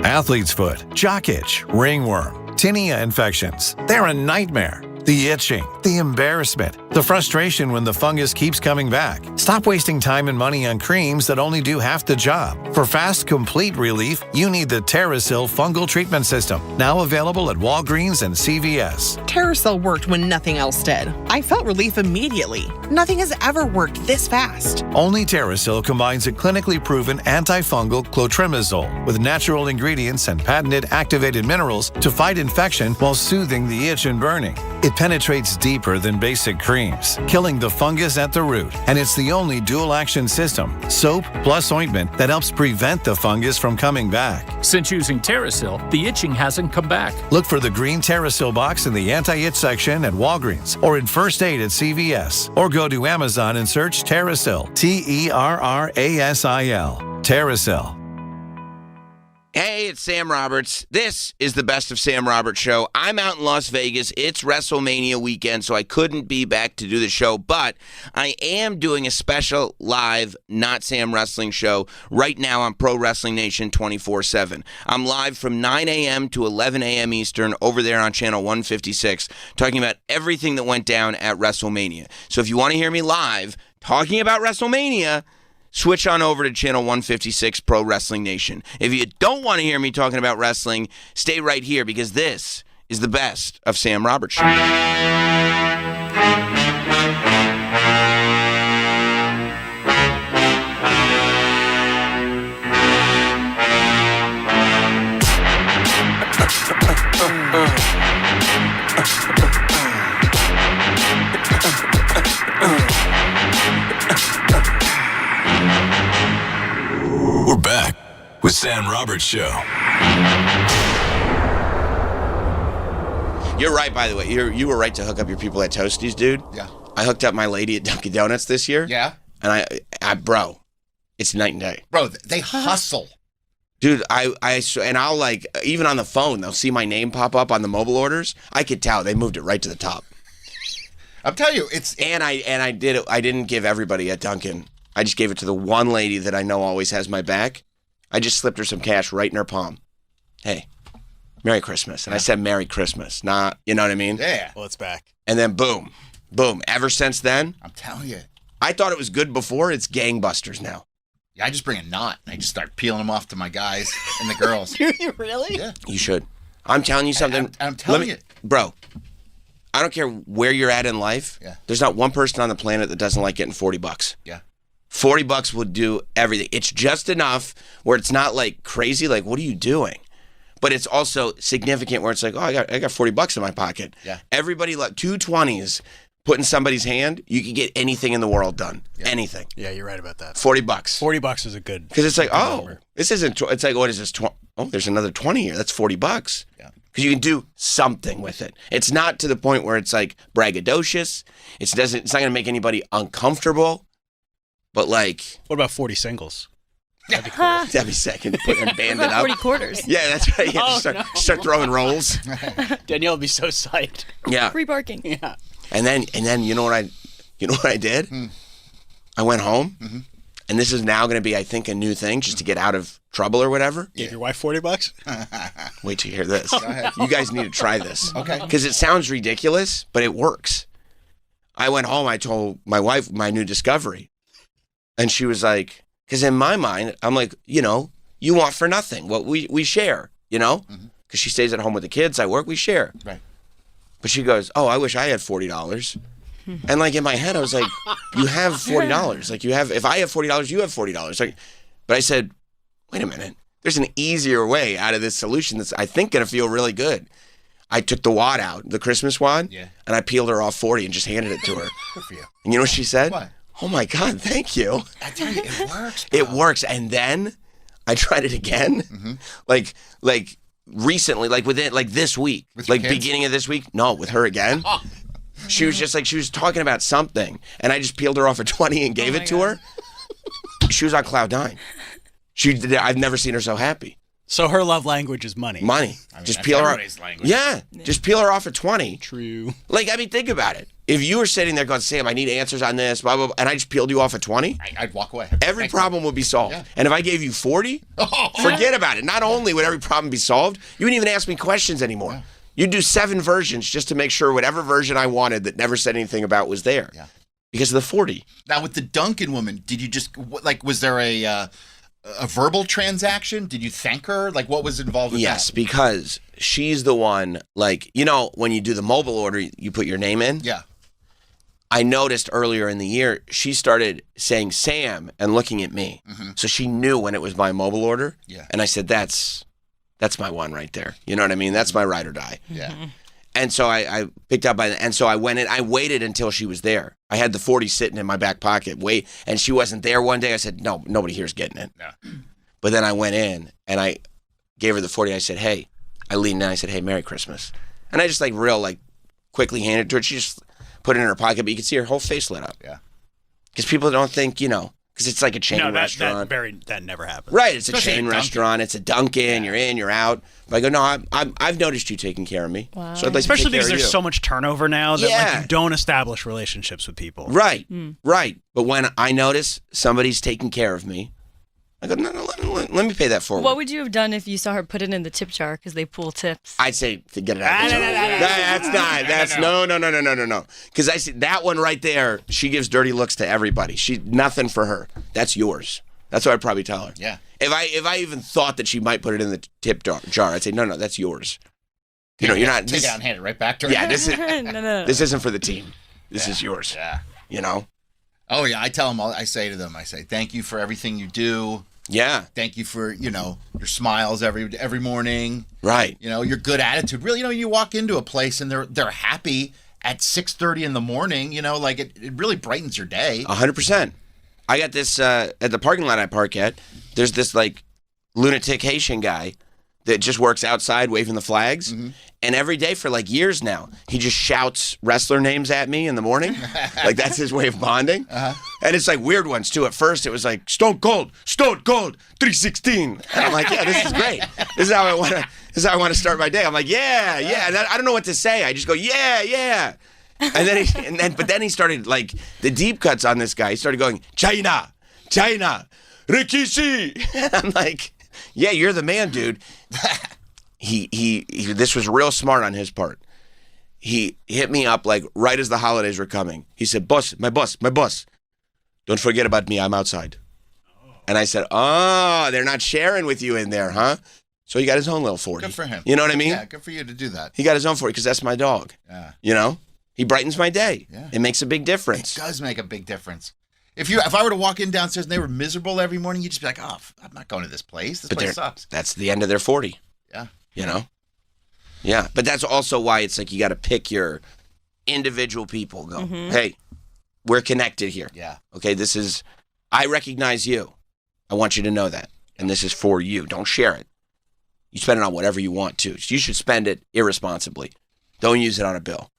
Athlete's foot, jock itch, ringworm, tinea infections. They're a nightmare. The itching, the embarrassment, the frustration when the fungus keeps coming back. Stop wasting time and money on creams that only do half the job. For fast, complete relief, you need the TerraSil Fungal Treatment System, now available at Walgreens and CVS. TerraSil worked when nothing else did. I felt relief immediately. Nothing has ever worked this fast. Only TerraSil combines a clinically proven antifungal clotrimazole with natural ingredients and patented activated minerals to fight infection while soothing the itch and burning. It penetrates deeper than basic creams, killing the fungus at the root. And it's the only dual-action system, soap plus ointment, that helps prevent the fungus from coming back. Since using TerraSil, the itching hasn't come back. Look for the green TerraSil box in the anti-itch section at Walgreens or in First Aid at CVS. Or go to Amazon and search TerraSil, TerraSil. TerraSil. Hey, it's Sam Roberts. This is the Best of Sam Roberts show. I'm out in Las Vegas. It's WrestleMania weekend, so I couldn't be back to do the show, but I am doing a special live Not Sam Wrestling show right now on Pro Wrestling Nation 24/7. I'm live from 9 a.m. to 11 a.m. Eastern over there on channel 156, talking about everything that went down at WrestleMania. So if you want to hear me live talking about WrestleMania, switch on over to channel 156 Pro Wrestling Nation. If you don't want to hear me talking about wrestling, stay right here because this is the Best of Sam Roberts show. We're back with Sam Roberts Show. You're right, by the way. You were right to hook up your people at Toasties, dude. Yeah. I hooked up my lady at Dunkin' Donuts this year. Yeah. And bro, it's night and day. Bro, they hustle. Dude, and I'll like, even on the phone, they'll see my name pop up on the mobile orders. I could tell they moved it right to the top. I'm telling you, I did it. I didn't give everybody at Dunkin'. I just gave it to the one lady that I know always has my back. I just slipped her some cash right in her palm. Hey, Merry Christmas. And I said Merry Christmas, not, you know what I mean? Yeah. Well, it's back. And then boom. Ever since then, I'm telling you. I thought it was good before. It's gangbusters now. Yeah, I just bring a knot and I just start peeling them off to my guys and the girls. Do you really? Yeah. You should. I'm telling you something. I'm telling you. Bro, I don't care where you're at in life. Yeah. There's not one person on the planet that doesn't like getting $40. Yeah. $40 would do everything. It's just enough where it's not like crazy, like, what are you doing? But it's also significant where it's like, oh, I got $40 in my pocket. Yeah. Everybody, like, 2 20s put in somebody's hand, you can get anything in the world done. Yeah. Anything. Yeah, you're right about that. $40. $40 is a good. Because it's like, oh, number. this isn't. It's like, what is this? Oh, there's another 20 here. That's $40. Yeah. Because you can do something with it. It's not to the point where it's like braggadocious. It's not going to make anybody uncomfortable. But like, what about 40 singles? That'd be cool. That'd be sick. And band it up. 40 quarters. Yeah, that's right. Yeah, start throwing rolls. Danielle would be so psyched. Yeah. Free parking. Yeah. And then you know what I did? I went home, and this is now going to be, I think, a new thing just to get out of trouble or whatever. Gave your wife $40? Wait till you hear this. Go ahead. You guys need to try this. Okay. Because it sounds ridiculous, but it works. I went home. I told my wife my new discovery, and she was like, because in my mind, I'm like, you want for nothing. What we share, because she stays at home with the kids. I work, we share. Right. But she goes, oh, I wish I had $40. And like in my head, I was like, you have $40. Like if I have $40, you have $40. Like, but I said, wait a minute. There's an easier way out of this solution that's, I think, going to feel really good. I took the wad out, the Christmas wad, and I peeled her off 40 and just handed it to her. Good for you. And you know what she said? What? Oh my God, thank you. I tell you, it works. Bro. It works. And then I tried it again. Like recently, like within like this week, like beginning of this week. No, with her again. She was just like, she was talking about something, and I just peeled her off a 20 and gave it to her. She was on cloud 9. I've never seen her so happy. So her love language is money. Money. I mean, just peel her. language. Yeah, just peel her off at 20. True. Like, I mean, think about it. If you were sitting there going, Sam, I need answers on this, blah, blah, blah, and I just peeled you off at 20, I'd walk away. every problem would be solved. Yeah. And if I gave you 40, forget about it. Not only would every problem be solved, you wouldn't even ask me questions anymore. Yeah. You'd do 7 versions just to make sure whatever version I wanted that never said anything about was there. Yeah. Because of the 40. Now, with the Duncan woman, did you just, like, was there a verbal transaction? Did you thank her? Like, what was involved with that? Yes, because she's the one, like, when you do the mobile order, you put your name in? Yeah. I noticed earlier in the year, she started saying Sam and looking at me. So she knew when it was my mobile order. Yeah. And I said, that's my one right there. You know what I mean? That's my ride or die. Yeah. And so I picked up, and so I went in. I waited until she was there. I had the 40 sitting in my back pocket, and she wasn't there one day. I said, no, nobody here's getting it. No. But then I went in, and I gave her the 40. I said, hey, I leaned in, I said, hey, Merry Christmas. And I just quickly handed it to her. She just put it in her pocket, but you could see her whole face lit up. Yeah. Because people don't think, because it's like a chain restaurant. That never happens. Right, it's Especially a chain restaurant. It's a Dunkin'. You're in, you're out. But I go, no, I've noticed you taking care of me. Wow. So I'd like Especially to take because care of there's you. so much turnover now that Yeah. you don't establish relationships with people. Right, right. But when I notice somebody's taking care of me, I go, no, let me pay that forward. What would you have done if you saw her put it in the tip jar because they pool tips? I'd say to get it out of the jar. That's no. Because I see that one right there, she gives dirty looks to everybody. Nothing for her. That's yours. That's what I'd probably tell her. Yeah. If I even thought that she might put it in the tip jar, I'd say, no, that's yours. You're not. Take it out and hand it right back to her. Yeah, this is. No. This isn't for the team. This is yours. Yeah. Oh, yeah. I tell them, I say, thank you for everything you do. Yeah. Thank you for, your smiles every morning. Right. Your good attitude. Really, you walk into a place and they're happy at 6:30 in the morning, it really brightens your day. 100%. I got this at the parking lot I park at. There's this lunatic Haitian guy that just works outside waving the flags. And every day for years now, he just shouts wrestler names at me in the morning. That's his way of bonding. And it's weird ones too. At first it was Stone Cold, 316. And I'm yeah, this is great. This is how I want to start my day. I'm yeah. And I don't know what to say. I just go, yeah. And then he started the deep cuts on this guy. He started going, China, Rikishi. And I'm yeah, you're the man, dude. He this was real smart on his part. He hit me up right as the holidays were coming. He said, my boss, don't forget about me, I'm outside. And I said, oh, they're not sharing with you in there, huh? So he got his own little 40. Good for him. You know what I mean? Yeah, good for you to do that. He got his own 40 because that's my dog. Yeah. He brightens my day. Yeah. It makes a big difference. It does make a big difference. If I were to walk in downstairs and they were miserable every morning, you'd just be oh, I'm not going to this place. This place sucks. That's the end of their 40. Yeah. You know? Yeah, but that's also why it's like you got to pick your individual people. Go, hey, we're connected here. Yeah. Okay, I recognize you. I want you to know that. And this is for you. Don't share it. You spend it on whatever you want to. You should spend it irresponsibly. Don't use it on a bill.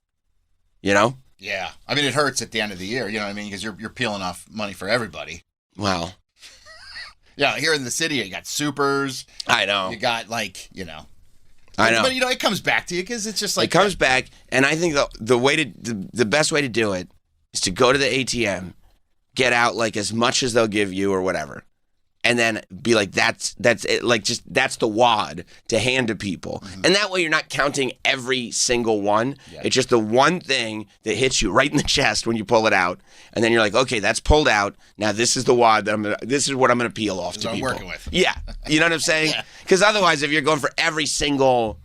You know? Yeah. I mean, it hurts at the end of the year, you know what I mean? Because you're peeling off money for everybody. Wow. Yeah, here in the city, you got supers. I know. You got, like, you know. I know. But, you know, it comes back to you because it's just like. It comes back, and I think the best way to do it is to go to the ATM, get out like as much as they'll give you or whatever, and then be like, that's it, like just that's the wad to hand to people, and that way you're not counting every single one. Yeah. It's just the one thing that hits you right in the chest when you pull it out, and then you're like, okay, that's pulled out. Now this is the wad that this is what I'm gonna peel off to people. I'm working with. Yeah, you know what I'm saying? Because otherwise, if you're going for every single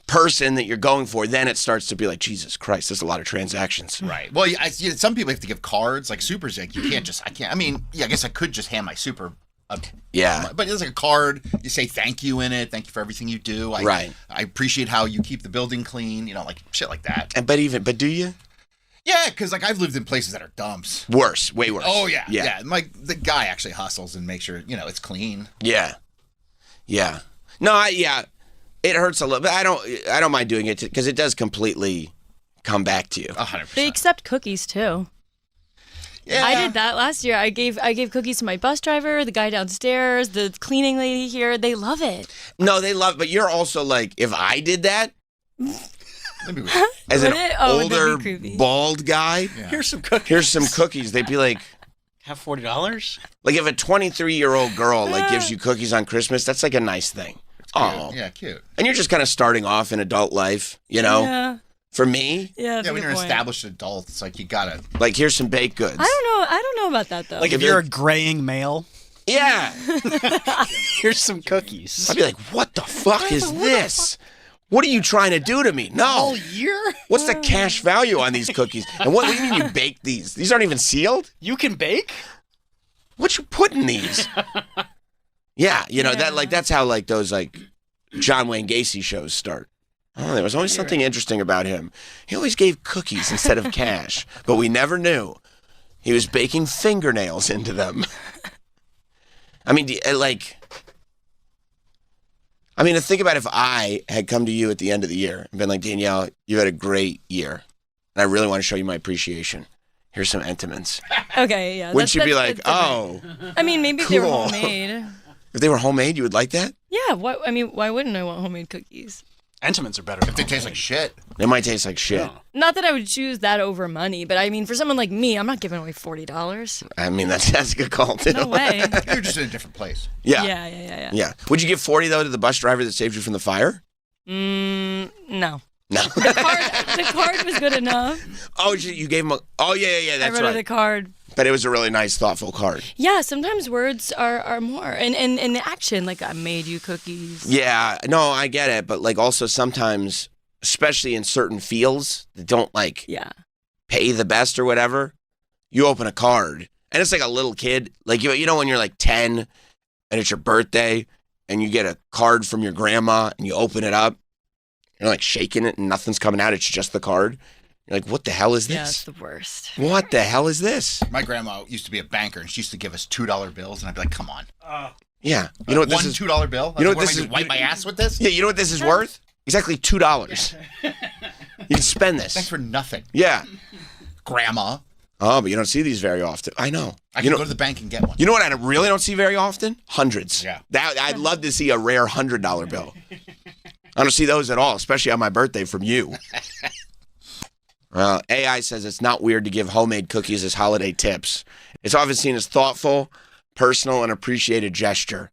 person that you're going for, then it starts to be like, Jesus Christ, there's a lot of transactions. Right. Well, some people have to give cards, like supers. Like you can't just. I mean, yeah, I guess I could just hand my super. Yeah. But it's like a card. You say thank you in it. Thank you for everything you do. I appreciate how you keep the building clean. You know, like shit like that. But do you? Yeah, because like I've lived in places that are dumps. Worse, way worse. Oh yeah, yeah. The guy actually hustles and makes sure it's clean. Yeah. No, it hurts a little, but I don't mind doing it because it does completely come back to you. 100%. They accept cookies too. Yeah. I did that last year. I gave cookies to my bus driver, the guy downstairs, the cleaning lady here. They love it. No, they love it, but you're also like, if I did that as an older bald guy, Here's some cookies. Here's some cookies. They'd be like, have $40? Like if a 23-year-old girl like gives you cookies on Christmas, that's like a nice thing. Oh, yeah, cute. And you're just kind of starting off in adult life, you know? Yeah. For me? Yeah, when you're an established adult, it's like you gotta. Like, here's some baked goods. I don't know about that though. Like if you're a graying male. Yeah. Here's some cookies. I'd be like, what the fuck is this? What are you trying to do to me? No. All year? What's the cash value on these cookies? And what do you mean you baked these? These aren't even sealed? You can bake? What you put in these? Yeah, that's how like those like John Wayne Gacy shows start. Oh, there was always something interesting about him. He always gave cookies instead of cash, but we never knew. He was baking fingernails into them. I mean, to think about if I had come to you at the end of the year and been like, Danielle, you've had a great year, and I really want to show you my appreciation. Here's some Entenmann's. Okay, yeah. Wouldn't you be like, oh? I mean, maybe if they were cool. homemade. If they were homemade, you would like that? Yeah. Why wouldn't I want homemade cookies? Entenmann's are better. If they taste like shit. They might taste like shit. Not that I would choose that over money, but I mean, for someone like me, I'm not giving away $40. I mean, that's a good call, too. No way. You're just in a different place. Yeah. Yeah. Would you give $40, though, to the bus driver that saved you from the fire? No. No. The card was good enough. Oh, you gave him a... Oh, yeah, that's I wrote right. the card. But it was a really nice, thoughtful card. Yeah, sometimes words are more. And the action, like, I made you cookies. Yeah, no, I get it. But, like, also sometimes, especially in certain fields that don't, like, pay the best or whatever, you open a card. And it's like a little kid. Like, you know when you're, like, 10 and it's your birthday and you get a card from your grandma and you open it up. You're, like, shaking it and nothing's coming out. It's just the card. You're like, what the hell is this? Yeah, it's the worst. What the hell is this? My grandma used to be a banker, and she used to give us $2 bills, and I'd be like, come on. Yeah. You know what this one is? $2 bill? You know what this is? Wipe my ass with this? Yeah, you know what this is worth? Exactly $2. You can spend this. Thanks for nothing. Yeah. Grandma. Oh, but you don't see these very often. I know. I can go to the bank and get one. You know what I really don't see very often? Hundreds. Yeah. I'd love to see a rare $100 bill. I don't see those at all, especially on my birthday from you. AI says it's not weird to give homemade cookies as holiday tips. It's often seen as thoughtful, personal, and appreciated gesture.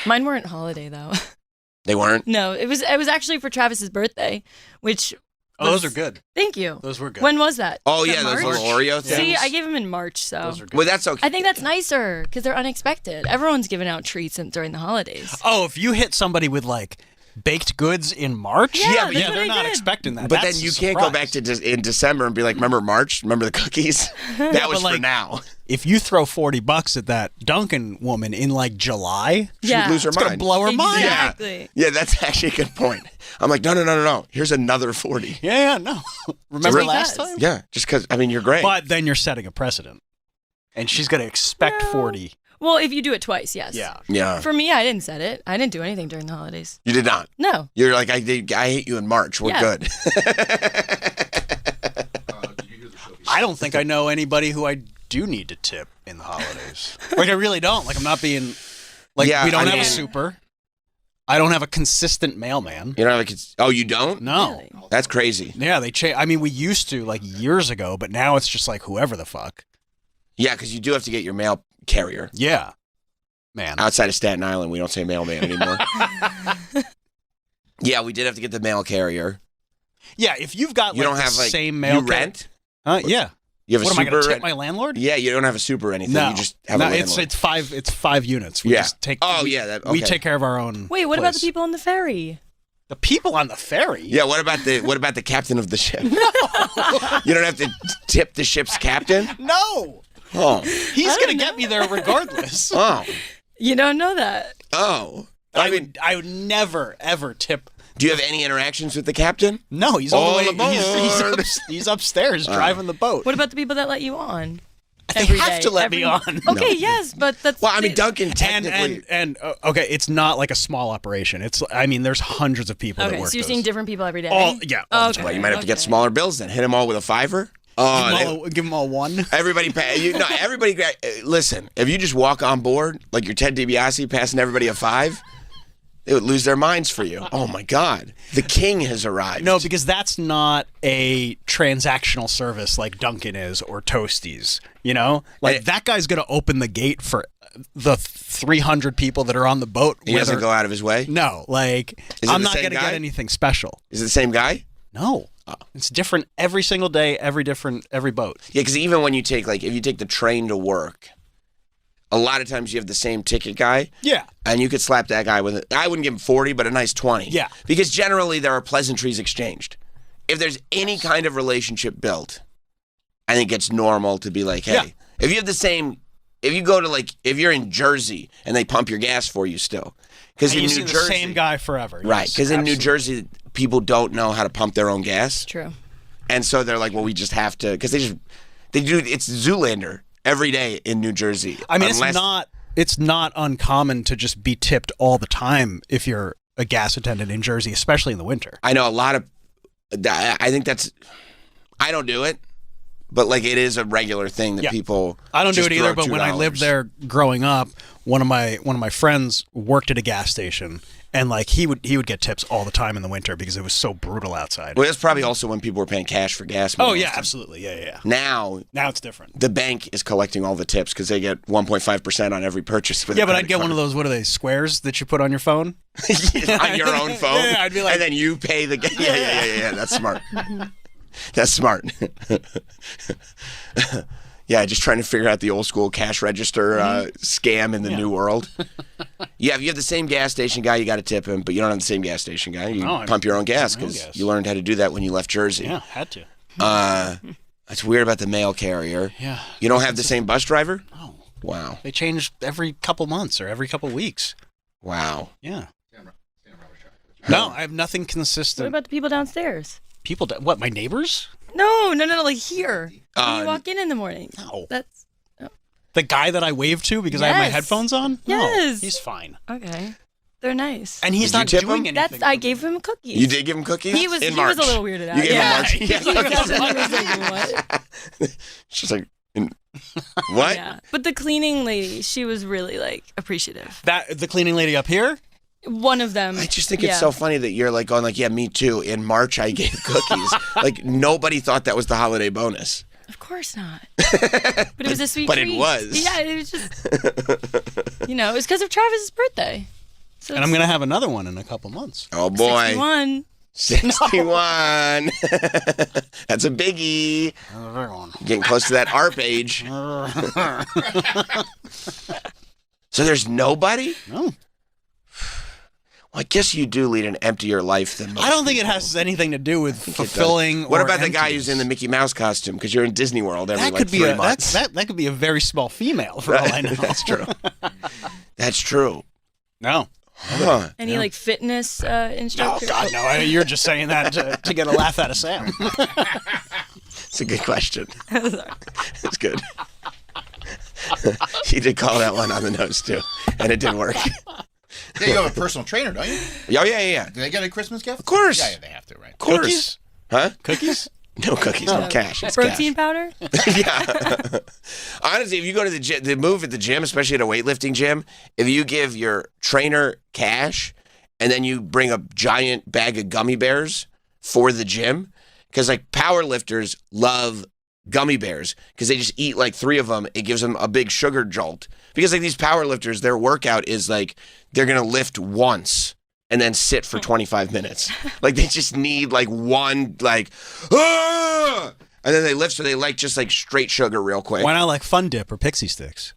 Mine weren't holiday, though. They weren't? No, it was actually for Travis's birthday, which... those are good. Thank you. Those were good. When was that? Oh, Was yeah, that those March? little Oreo things. See, I gave them in March, so... Those are good. Well, that's okay. I think that's nicer, because they're unexpected. Everyone's giving out treats during the holidays. Oh, if you hit somebody with, like, Baked goods in March? Yeah, that's what they're I not did. expecting that. But That's then you a can't go surprise. back to in December and be like, remember March? Remember the cookies? That was but, for like, now. If you throw $40 at that Dunkin' woman in like July, She would lose her it's mind. gonna blow her mind. Exactly. Yeah, that's actually a good point. I'm like, no. Here's another 40. Yeah, no. Remember Just last because. time? Yeah, just because, I mean, you're great. But then you're setting a precedent. And she's going to expect 40. Well, if you do it twice, yes. Yeah. For me, I didn't set it. I didn't do anything during the holidays. You did not. No. You're like, I hate you in March. We're Yeah. good. I don't think I know anybody who I do need to tip in the holidays. Like, I really don't. Like, I'm not being... Like, Yeah, we don't I have mean- a super. I don't have a consistent mailman. You don't have oh, you don't? No. That's crazy. Yeah, they change. I mean, we used to, like, years ago, but now it's just like whoever the fuck. Yeah, because you do have to get your mail carrier. Yeah. Man. Outside of Staten Island, we don't say mailman anymore. Yeah, we did have to get the mail carrier. Yeah, if you've got, You like, don't the have, like, same mail... you rent? Yeah. You have a What, am I super? going to tip my landlord? Yeah, you don't have a super or anything. No. You just have no, a landlord. it's five units. We Yeah. just take... Oh, we- yeah, that- We okay. take care of our own Wait, what about the place. people on the ferry? The people on the ferry? Yeah, what about the captain of the ship? You don't have to tip the ship's captain? No. Oh. He's going to get me there regardless. Oh. You don't know that. Oh. I would never, ever tip. Do you have any interactions with the captain? No, he's all the way. All aboard. He's upstairs driving the boat. What about the people that let you on? They have to let me on. Okay, yes, but that's... Well, I mean, Duncan technically... And okay, it's not like a small operation. It's, I mean, there's hundreds of people that Okay, work so you're those. seeing different people every day? All the Okay. Well, you might have to get smaller bills then. Hit them all with a $5. Oh, give them all one. Everybody pay. Everybody. Listen, if you just walk on board like you're Ted DiBiase passing everybody a $5, they would lose their minds for you. Oh my God, the king has arrived. No, because that's not a transactional service like Dunkin' is or Toasties. You know, like that guy's gonna open the gate for the 300 people that are on the boat. He doesn't go out of his way. No, like Is it I'm the not same gonna guy? get anything special. Is it the same guy? No. It's different every single day, every boat. Yeah, because even when you take if you take the train to work, a lot of times you have the same ticket guy. Yeah. And you could slap that guy with I wouldn't give him 40, but a nice 20. Yeah. Because generally there are pleasantries exchanged. If there's any kind of relationship built, I think it's normal to be like, hey, Yeah. if you have the same, if you go to if you're in Jersey and they pump your gas for you still. Because And in you New see Jersey. the same guy forever. Right. Yes, Because in New absolutely. Jersey, people don't know how to pump their own gas. True. And so they're like, well, we just have to, because it's Zoolander every day in New Jersey. I mean, Unless- it's not uncommon to just be tipped all the time if you're a gas attendant in Jersey, especially in the winter. I know a lot of, I think I don't do it, but it is a regular thing that Yeah. people. I don't do just it either, throw but when I $2. lived there growing up, one of my friends worked at a gas station, and he would get tips all the time in the winter because it was so brutal outside. Well, that's probably also when people were paying cash for gas. Oh more yeah, often. absolutely, yeah. Now it's different. The bank is collecting all the tips because they get 1.5% on every purchase. With Yeah, a but credit I'd get one of those. What are they? Squares that you put on your phone? on your own phone. Yeah, I'd be like, and then you pay the. Yeah. That's smart. That's smart. Yeah, just trying to figure out the old school cash register scam in the new world. Yeah, if you have the same gas station guy, you got to tip him, but you don't have the same gas station guy. You pump your own gas because you learned how to do that when you left Jersey. Yeah, had to. That's weird about the mail carrier. Yeah. You don't have the same bus driver? No. Wow. They change every couple months or every couple weeks. Wow. Yeah. No, I have nothing What consistent. about the people downstairs? People, what, my neighbors? No, like here. When you Uh, walk in the morning. No. That's... The guy that I wave to because I have my Yes. headphones on? Yes. No, he's fine. Okay. They're nice. And he's Did you not tip doing him? anything. I gave him cookies. You did give him cookies? He was in he March. was a little weirded out. You gave yeah. him March. Yeah, He was cookies. like, what? She's like, what? Yeah. But the cleaning lady, she was really appreciative. That the cleaning lady up here? One of them. I just think it's so funny that you're going yeah, me too. In March, I gave cookies. Nobody thought that was the holiday bonus. Of course not. But it was a sweet But it treat. was. Yeah, it was just, it was because of Travis's birthday. So And I'm going to have another one in a couple months. Oh, boy. 61. 61. That's a biggie. Getting close to that ARP age. So there's nobody? No. Well, I guess you do lead an emptier life than most I don't think it people. has anything to do with It does. fulfilling. What or about the guy emptiness. who's in the Mickey Mouse costume? Because you're in Disney World every That like could be 3 months. that could be a very small female for all I know. That's true. That's true. No. Huh. Any like fitness instructor? Oh God, no! You're just saying that to get a laugh out of Sam. It's a good question. It's good. You did call that one on the nose too, and it did work. Yeah, you have a personal trainer, don't you? Yeah. Do they get a Christmas gift? Of course. Yeah, they have to, right? Of course. Cookies? Huh? Cookies? No cookies, no cash. It's Protein cash. powder? Yeah. Honestly, if you go to the gym, the move at the gym, especially at a weightlifting gym, if you give your trainer cash and then you bring a giant bag of gummy bears for the gym, because like power lifters love gummy bears because they just eat like 3 of them. It gives them a big sugar jolt. Because like these power lifters, their workout is like they're going to lift once and then sit for 25 minutes. Like they just need like one like, ah! And then they lift, so they like just like straight sugar real quick. Why not like Fun Dip or Pixie Sticks?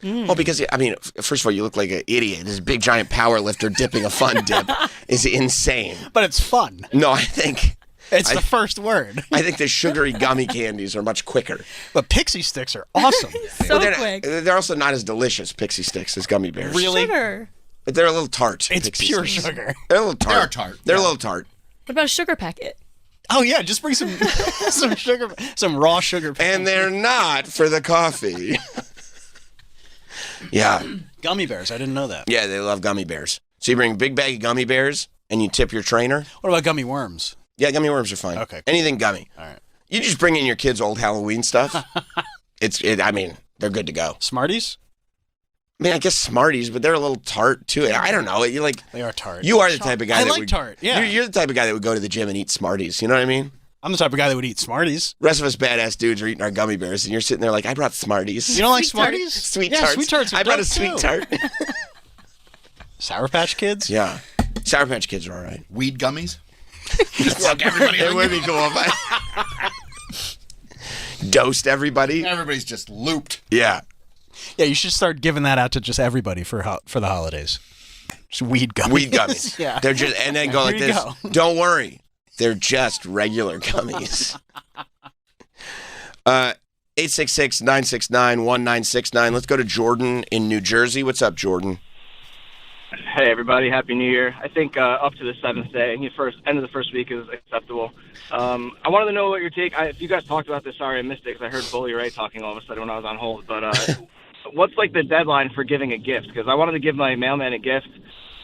Well, because, I mean, first of all, you look like an idiot. This big giant power lifter dipping a Fun Dip is insane. But it's fun. No, I think... It's the first word. I think the sugary gummy candies are much quicker. But Pixie Sticks are awesome. So they're, quick. They're also not as delicious, Pixie Sticks, as gummy bears. Really? Sugar. But they're a little tart. It's Pixie pure Sticks. sugar. They're a little tart. They're tart. They're a little tart. What about a sugar packet? Oh yeah, just bring some some sugar, some raw sugar. And they're not for the coffee. Yeah. Gummy bears. I didn't know that. Yeah, they love gummy bears. So you bring a big bag of gummy bears and you tip your trainer. What about gummy worms? Yeah, gummy worms are fine. Okay. Anything gummy. All right. You just bring in your kids' old Halloween stuff. I mean, they're good to go. Smarties? I mean, I guess Smarties, but they're a little tart too. I don't know. You like They are tart. you are the type of guy I that like would tart, yeah. You're the type of guy that would go to the gym and eat Smarties. You know what I mean? I'm the type of guy that would eat Smarties. The rest of us badass dudes are eating our gummy bears, and you're sitting there like, I brought Smarties. You don't like Sweet tart. Smarties? Sweet Yeah, tarts. Sweet Tarts are I brought a dope, sweet too. tart. Sour Patch Kids? Yeah. Sour Patch Kids are all right. Weed gummies? Just fuck everybody. It would be cool. But dosed everybody. Everybody's just looped. Yeah. Yeah, you should start giving that out to just everybody for the holidays. Just weed gummies. Weed gummies. Yeah. They're just, and then go like Here you this. go. Don't worry. They're just regular gummies. 866-969-1969. Let's go to Jordan in New Jersey. What's up, Jordan? Hey everybody, Happy New Year. I think up to the 7th day, end of the first week is acceptable. I wanted to know what your take, if you guys talked about this, sorry I missed it because I heard Bully Ray talking all of a sudden when I was on hold, but what's like the deadline for giving a gift? Because I wanted to give my mailman a gift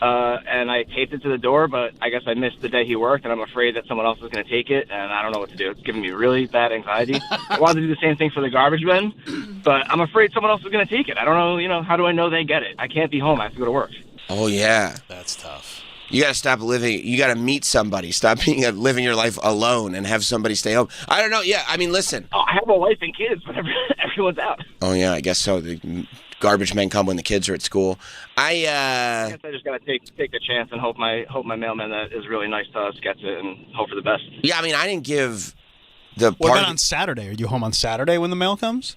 and I taped it to the door, but I guess I missed the day he worked and I'm afraid that someone else is going to take it and I don't know what to do. It's giving me really bad anxiety. I wanted to do the same thing for the garbage bin, but I'm afraid someone else is going to take it. I don't know, how do I know they get it? I can't be home. I have to go to work. Oh, yeah. That's tough. You got to stop living. You got to meet somebody. Stop living your life alone and have somebody stay home. I don't know. Yeah, I mean, listen. Oh, I have a wife and kids, but everyone's out. Oh, yeah, I guess so. The garbage men come when the kids are at school. I guess I just got to take the chance and hope my mailman that is really nice to us gets it and hope for the best. Yeah, I mean, I didn't give the What part. about on Saturday? Are you home on Saturday when the mail comes?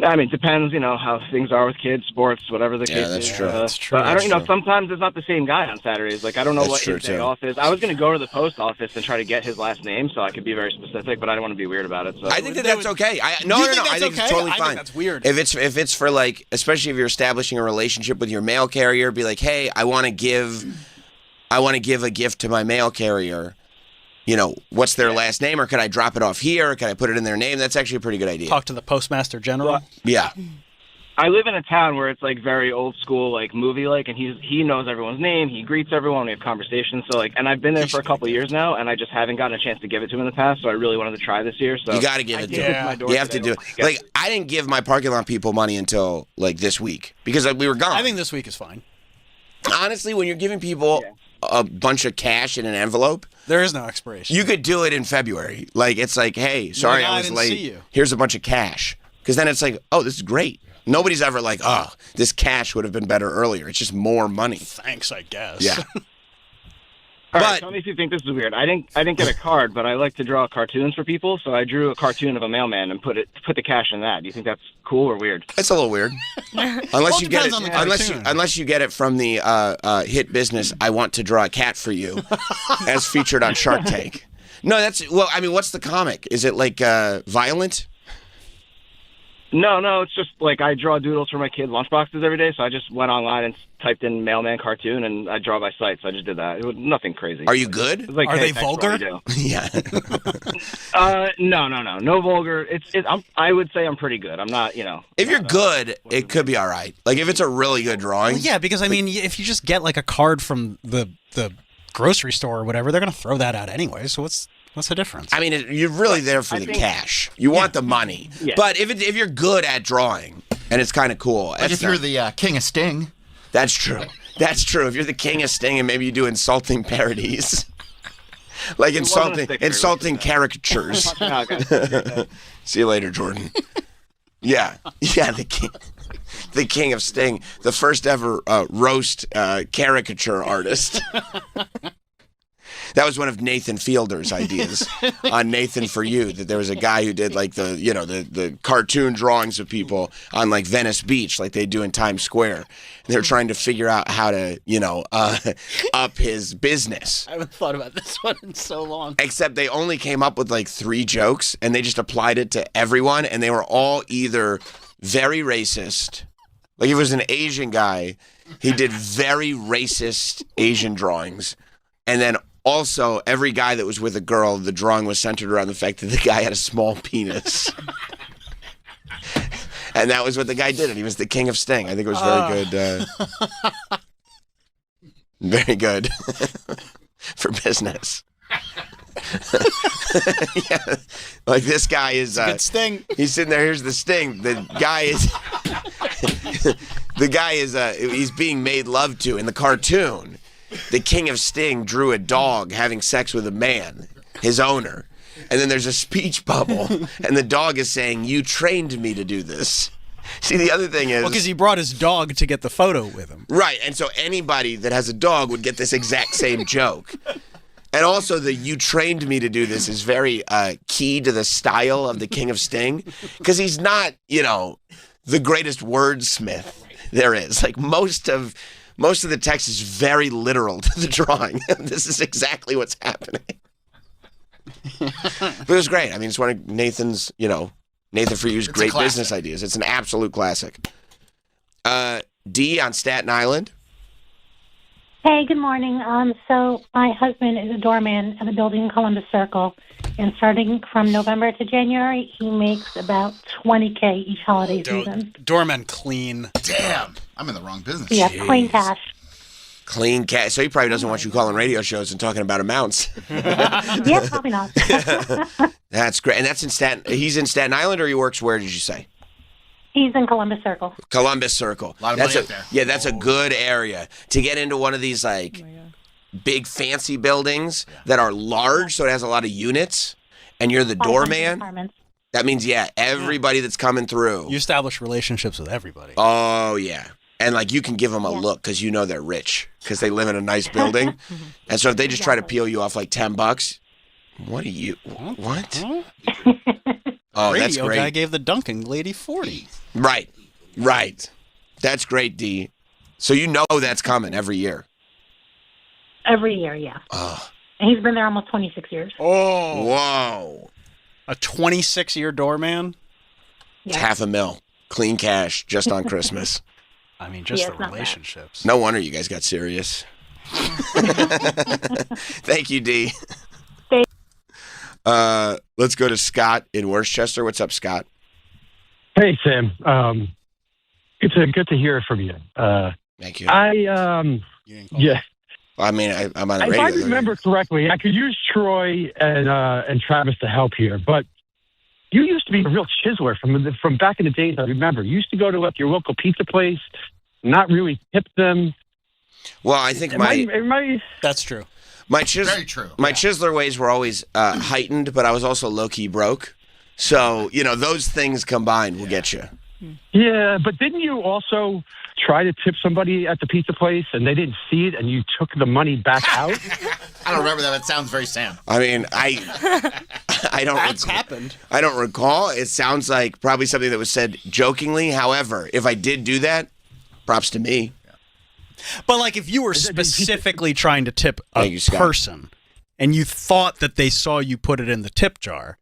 I mean, it depends, how things are with kids, sports, whatever the case that's is. true. That's true. But I don't, That's true. sometimes it's not the same guy on Saturdays. Like, I don't know That's what true, his day too. off is. I was going to go to the post office and try to get his last name so I could be very specific, but I don't want to be weird about it. So I think that's okay. No. You think I that's think okay? it's totally I think fine. that's weird. If it's for like, especially if you're establishing a relationship with your mail carrier, be like, hey, I want to give a gift to my mail carrier. What's their last name, or can I drop it off here? Or can I put it in their name? That's actually a pretty good idea. Talk to the Postmaster General. Yeah. I live in a town where it's like very old school, like movie like, and he knows everyone's name. He greets everyone. We have conversations. So and I've been there for a couple of years now, and I just haven't gotten a chance to give it to him in the past. So I really wanted to try this year. So You got to give it to them. You have to do it. Like, I didn't give my parking lot people money until like this week because we were gone. I think this week is fine. Honestly, when you're giving people a bunch of cash in an envelope, there is no expiration. You could do it in February. Like, it's like, hey, sorry I was didn't late. see you. Here's a bunch of cash. Because then it's like, oh, this is great. Nobody's ever like, oh, this cash would have been better earlier. It's just more money. Thanks, I guess. Yeah. All right, tell me if you think this is weird. I didn't get a card, but I like to draw cartoons for people, so I drew a cartoon of a mailman and put the cash in that. Do you think that's cool or weird? It's a little weird. Unless you get it, unless you get it from the hit business. I want to draw a cat for you, as featured on Shark Tank. No, I mean, what's the comic? Is it like violent? No, it's just like I draw doodles for my kid lunchboxes every day, so I just went online and typed in mailman cartoon, and I draw by sight, so I just did that. It was nothing crazy. Are you good? Like, Are hey, they thanks for what vulgar? you do. Yeah. No vulgar. I would say I'm pretty good. I'm not, If you're good, it could be all right. Like if it's a really good drawing. Well, yeah, because I mean, if you just get like a card from the grocery store or whatever, they're gonna throw that out anyway. So what's the difference? I mean, you're really there for the cash. You want the money. Yeah. But if you're good at drawing and it's kind of cool. Like if you're the king of Sting. That's true. That's true. If you're the king of Sting and maybe you do insulting parodies. Like insulting caricatures. See you later, Jordan. Yeah, the king of Sting, the first ever roast caricature artist. That was one of Nathan Fielder's ideas on Nathan For You, that there was a guy who did like the cartoon drawings of people on like Venice Beach, like they do in Times Square. They were trying to figure out how to, up his business. I haven't thought about this one in so long. Except they only came up with like 3 jokes and they just applied it to everyone, and they were all either very racist. Like if it was an Asian guy, he did very racist Asian drawings. And then also, every guy that was with a girl, the drawing was centered around the fact that the guy had a small penis. And that was what the guy did, and he was the king of Sting. I think it was very good. Very good for business. Yeah, like this guy is good Sting. He's sitting there. Here's the Sting. The guy is he's being made love to in the cartoon. The king of Sting drew a dog having sex with a man, his owner. And then there's a speech bubble, and the dog is saying, "You trained me to do this." See, the other thing is... Well, because he brought his dog to get the photo with him. Right, and so anybody that has a dog would get this exact same joke. And also the "you trained me to do this" is very key to the style of the king of Sting, because he's not, the greatest wordsmith there is. Like most of the text is very literal to the drawing. This is exactly what's happening. But it was great. I mean, it's one of Nathan's, Nathan For You's great business ideas. It's an absolute classic. D on Staten Island. Hey, good morning. So my husband is a doorman at a building in Columbus Circle, and starting from November to January, he makes about $20K each holiday season. Doormen clean. Damn, I'm in the wrong business. Yeah, clean cash. Clean cash. So he probably doesn't want you calling radio shows and talking about amounts. Yeah, probably not. That's great. And that's in he's in Staten Island, or he works where, did you say? He's in Columbus Circle. Columbus Circle. A lot of money up there. Yeah, that's a good area to get into one of these big fancy buildings that are large, so it has a lot of units, and you're the doorman. That means, everybody that's coming through. You establish relationships with everybody. Oh, yeah. And you can give them a look because they're rich because they live in a nice building. And so if they just try to peel you off like $10, what are you? What? Oh, that's Radio great. guy gave the Duncan lady 40. Right. That's great, D. So that's coming every year. Every year, yeah. Oh. And he's been there almost 26 years. Oh. Whoa. A 26-year doorman? Yeah. It's $500,000. Clean cash just on Christmas. I mean, just the relationships. No wonder you guys got serious. Thank you, D. Let's go to Scott in Worcester. What's up, Scott? Hey, Sam. It's good to hear from you. Thank you. Yeah. I mean, I'm on the radio. If I remember correctly, I could use Troy and Travis to help here, but you used to be a real chiseler from back in the days. I remember you used to go to your local pizza place, not really tip them. Well, I think that's true. Very true. My chiseler ways were always heightened, but I was also low key broke. So those things combined will get you. Yeah, but didn't you also try to tip somebody at the pizza place and they didn't see it and you took the money back out? I don't remember that. That sounds very Sam. I mean, I don't. That's happened. I don't recall. It sounds like probably something that was said jokingly. However, if I did do that, props to me. But like, if you were specifically trying to tip a Thank you, Scott. person, and you thought that they saw you put it in the tip jar,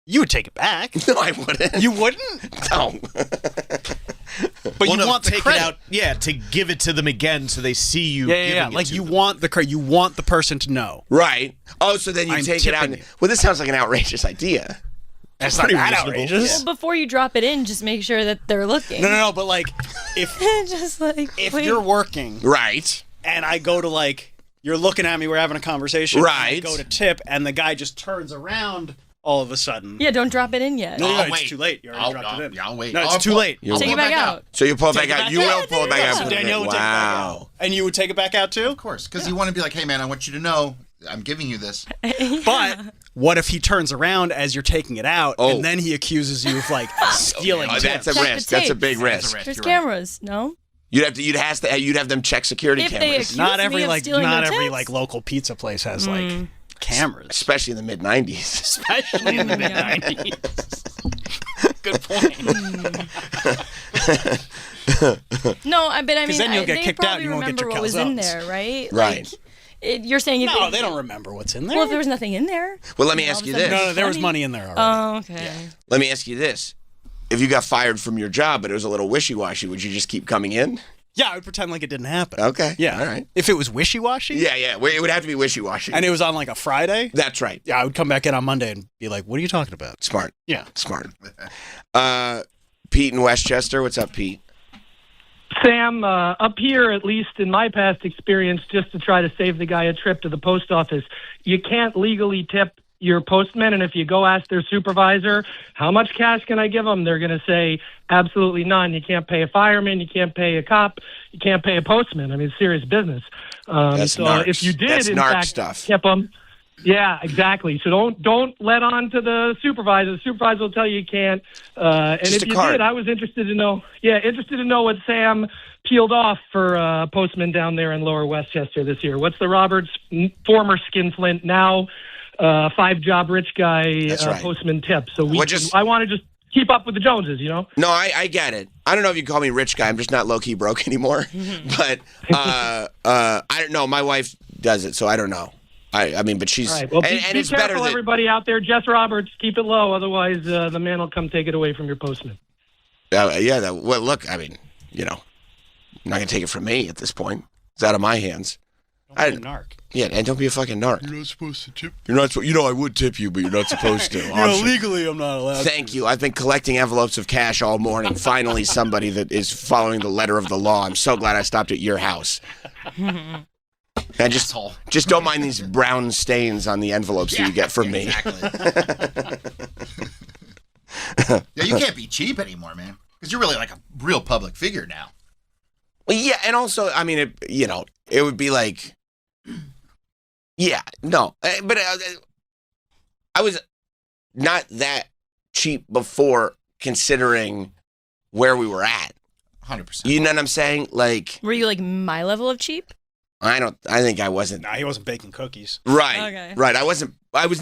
you would take it back. No, I wouldn't. You wouldn't? No. But you no, want the take credit. it out, yeah, to give it to them again so they see you. Yeah. giving Like it to you them. want the you want the person to know. Right. Oh, so then you I'm take it out. tipping you. Well, this sounds like an outrageous idea. That's pretty not that reasonable. outrageous. Well, before you drop it in, just make sure that they're looking. No. But like, if just like if wait. you're working, Right. and I go to like, you're looking at me, we're having a conversation. Right. And I go to tip, and the guy just turns around all of a sudden. Yeah, don't drop it in yet. No, I'll it's wait. too late. You already dropped it in. Yeah, I'll wait. No, it's I'll too pull- late. You'll Take it back out. So you pull it Take back it out. back You out. will pull it back Yeah, out. so Danielle would take it back out. And you would take it back out too? Of course, because you want to be like, hey, man, I want you to know I'm giving you this. But what if he turns around as you're taking it out, Oh. and then he accuses you of like stealing? Oh, that's a Check the risk. That's a tapes. big risk. risk. There's You're right. cameras. No. You'd have them check security If they cameras, accuse Not me every of like stealing not their every tips? like local pizza place has like cameras, especially in the mid '90s. especially in the mid '90s. Good point. No, but I 'Cause mean, then you'll get they kicked out probably and you won't get remember your what was in calzones. there, right? Right. Like, you're saying if No, they don't remember what's in there. Well, if there was nothing in there. Well, let me all ask of you a sudden this. No, there was money- money in there already. Oh, okay. Let me ask you this: if you got fired from your job, but it was a little wishy-washy, would you just keep coming in? Yeah, I would pretend like it didn't happen. Okay. Yeah. All right. If it was wishy-washy, Yeah. It would have to be wishy-washy. and it was on like a Friday, That's right. yeah, I would come back in on Monday and be like, "What are you talking about?" Smart. Yeah. Smart. Pete in Westchester. What's up, Pete? Sam, up here, at least in my past experience, just to try to save the guy a trip to the post office, you can't legally tip your postman, and if you go ask their supervisor, how much cash can I give them, they're going to say, absolutely none. You can't pay a fireman, you can't pay a cop, you can't pay a postman. I mean, it's serious business. That's so narcs. if you did, That's in narc fact, stuff. tip them, yeah, exactly. So don't let on to the supervisor. The supervisor will tell you can't. And Just if a you card. did, I was interested to know. Yeah, interested to know what Sam peeled off for postman down there in Lower Westchester this year. What's the Roberts former skinflint, now 5-job rich guy That's right. postman tip? So Well, just- I want to just keep up with the Joneses, you know. No, I get it. I don't know if you call me rich guy. I'm just not low key broke anymore. But I don't know. My wife does it, so I don't know. I mean, but she's All right. Well, and be it's better careful, that everybody out there. Jess Roberts, keep it low, otherwise the man will come take it away from your postman. well, look, I mean, you know, I'm not gonna take it from me at this point. It's out of my hands. Don't be a narc. Yeah, and don't be a fucking narc. You're not supposed to tip. You're not. You know, I would tip you, but you're not supposed to. Legally, I'm not allowed. Thank you. I've been collecting envelopes of cash all morning. Finally, somebody that is following the letter of the law. I'm so glad I stopped at your house. And just don't mind these brown stains on the envelopes that you get from me. Yeah, you can't be cheap anymore, man, because you're really like a real public figure now. Well, yeah, and also, I mean, it would be like, yeah, no, but I was not that cheap before, considering where we were at. 100%. You know what I'm saying? Like, Were you like my level of cheap? I think I wasn't. Nah, he wasn't baking cookies. Right. Okay. Right. I was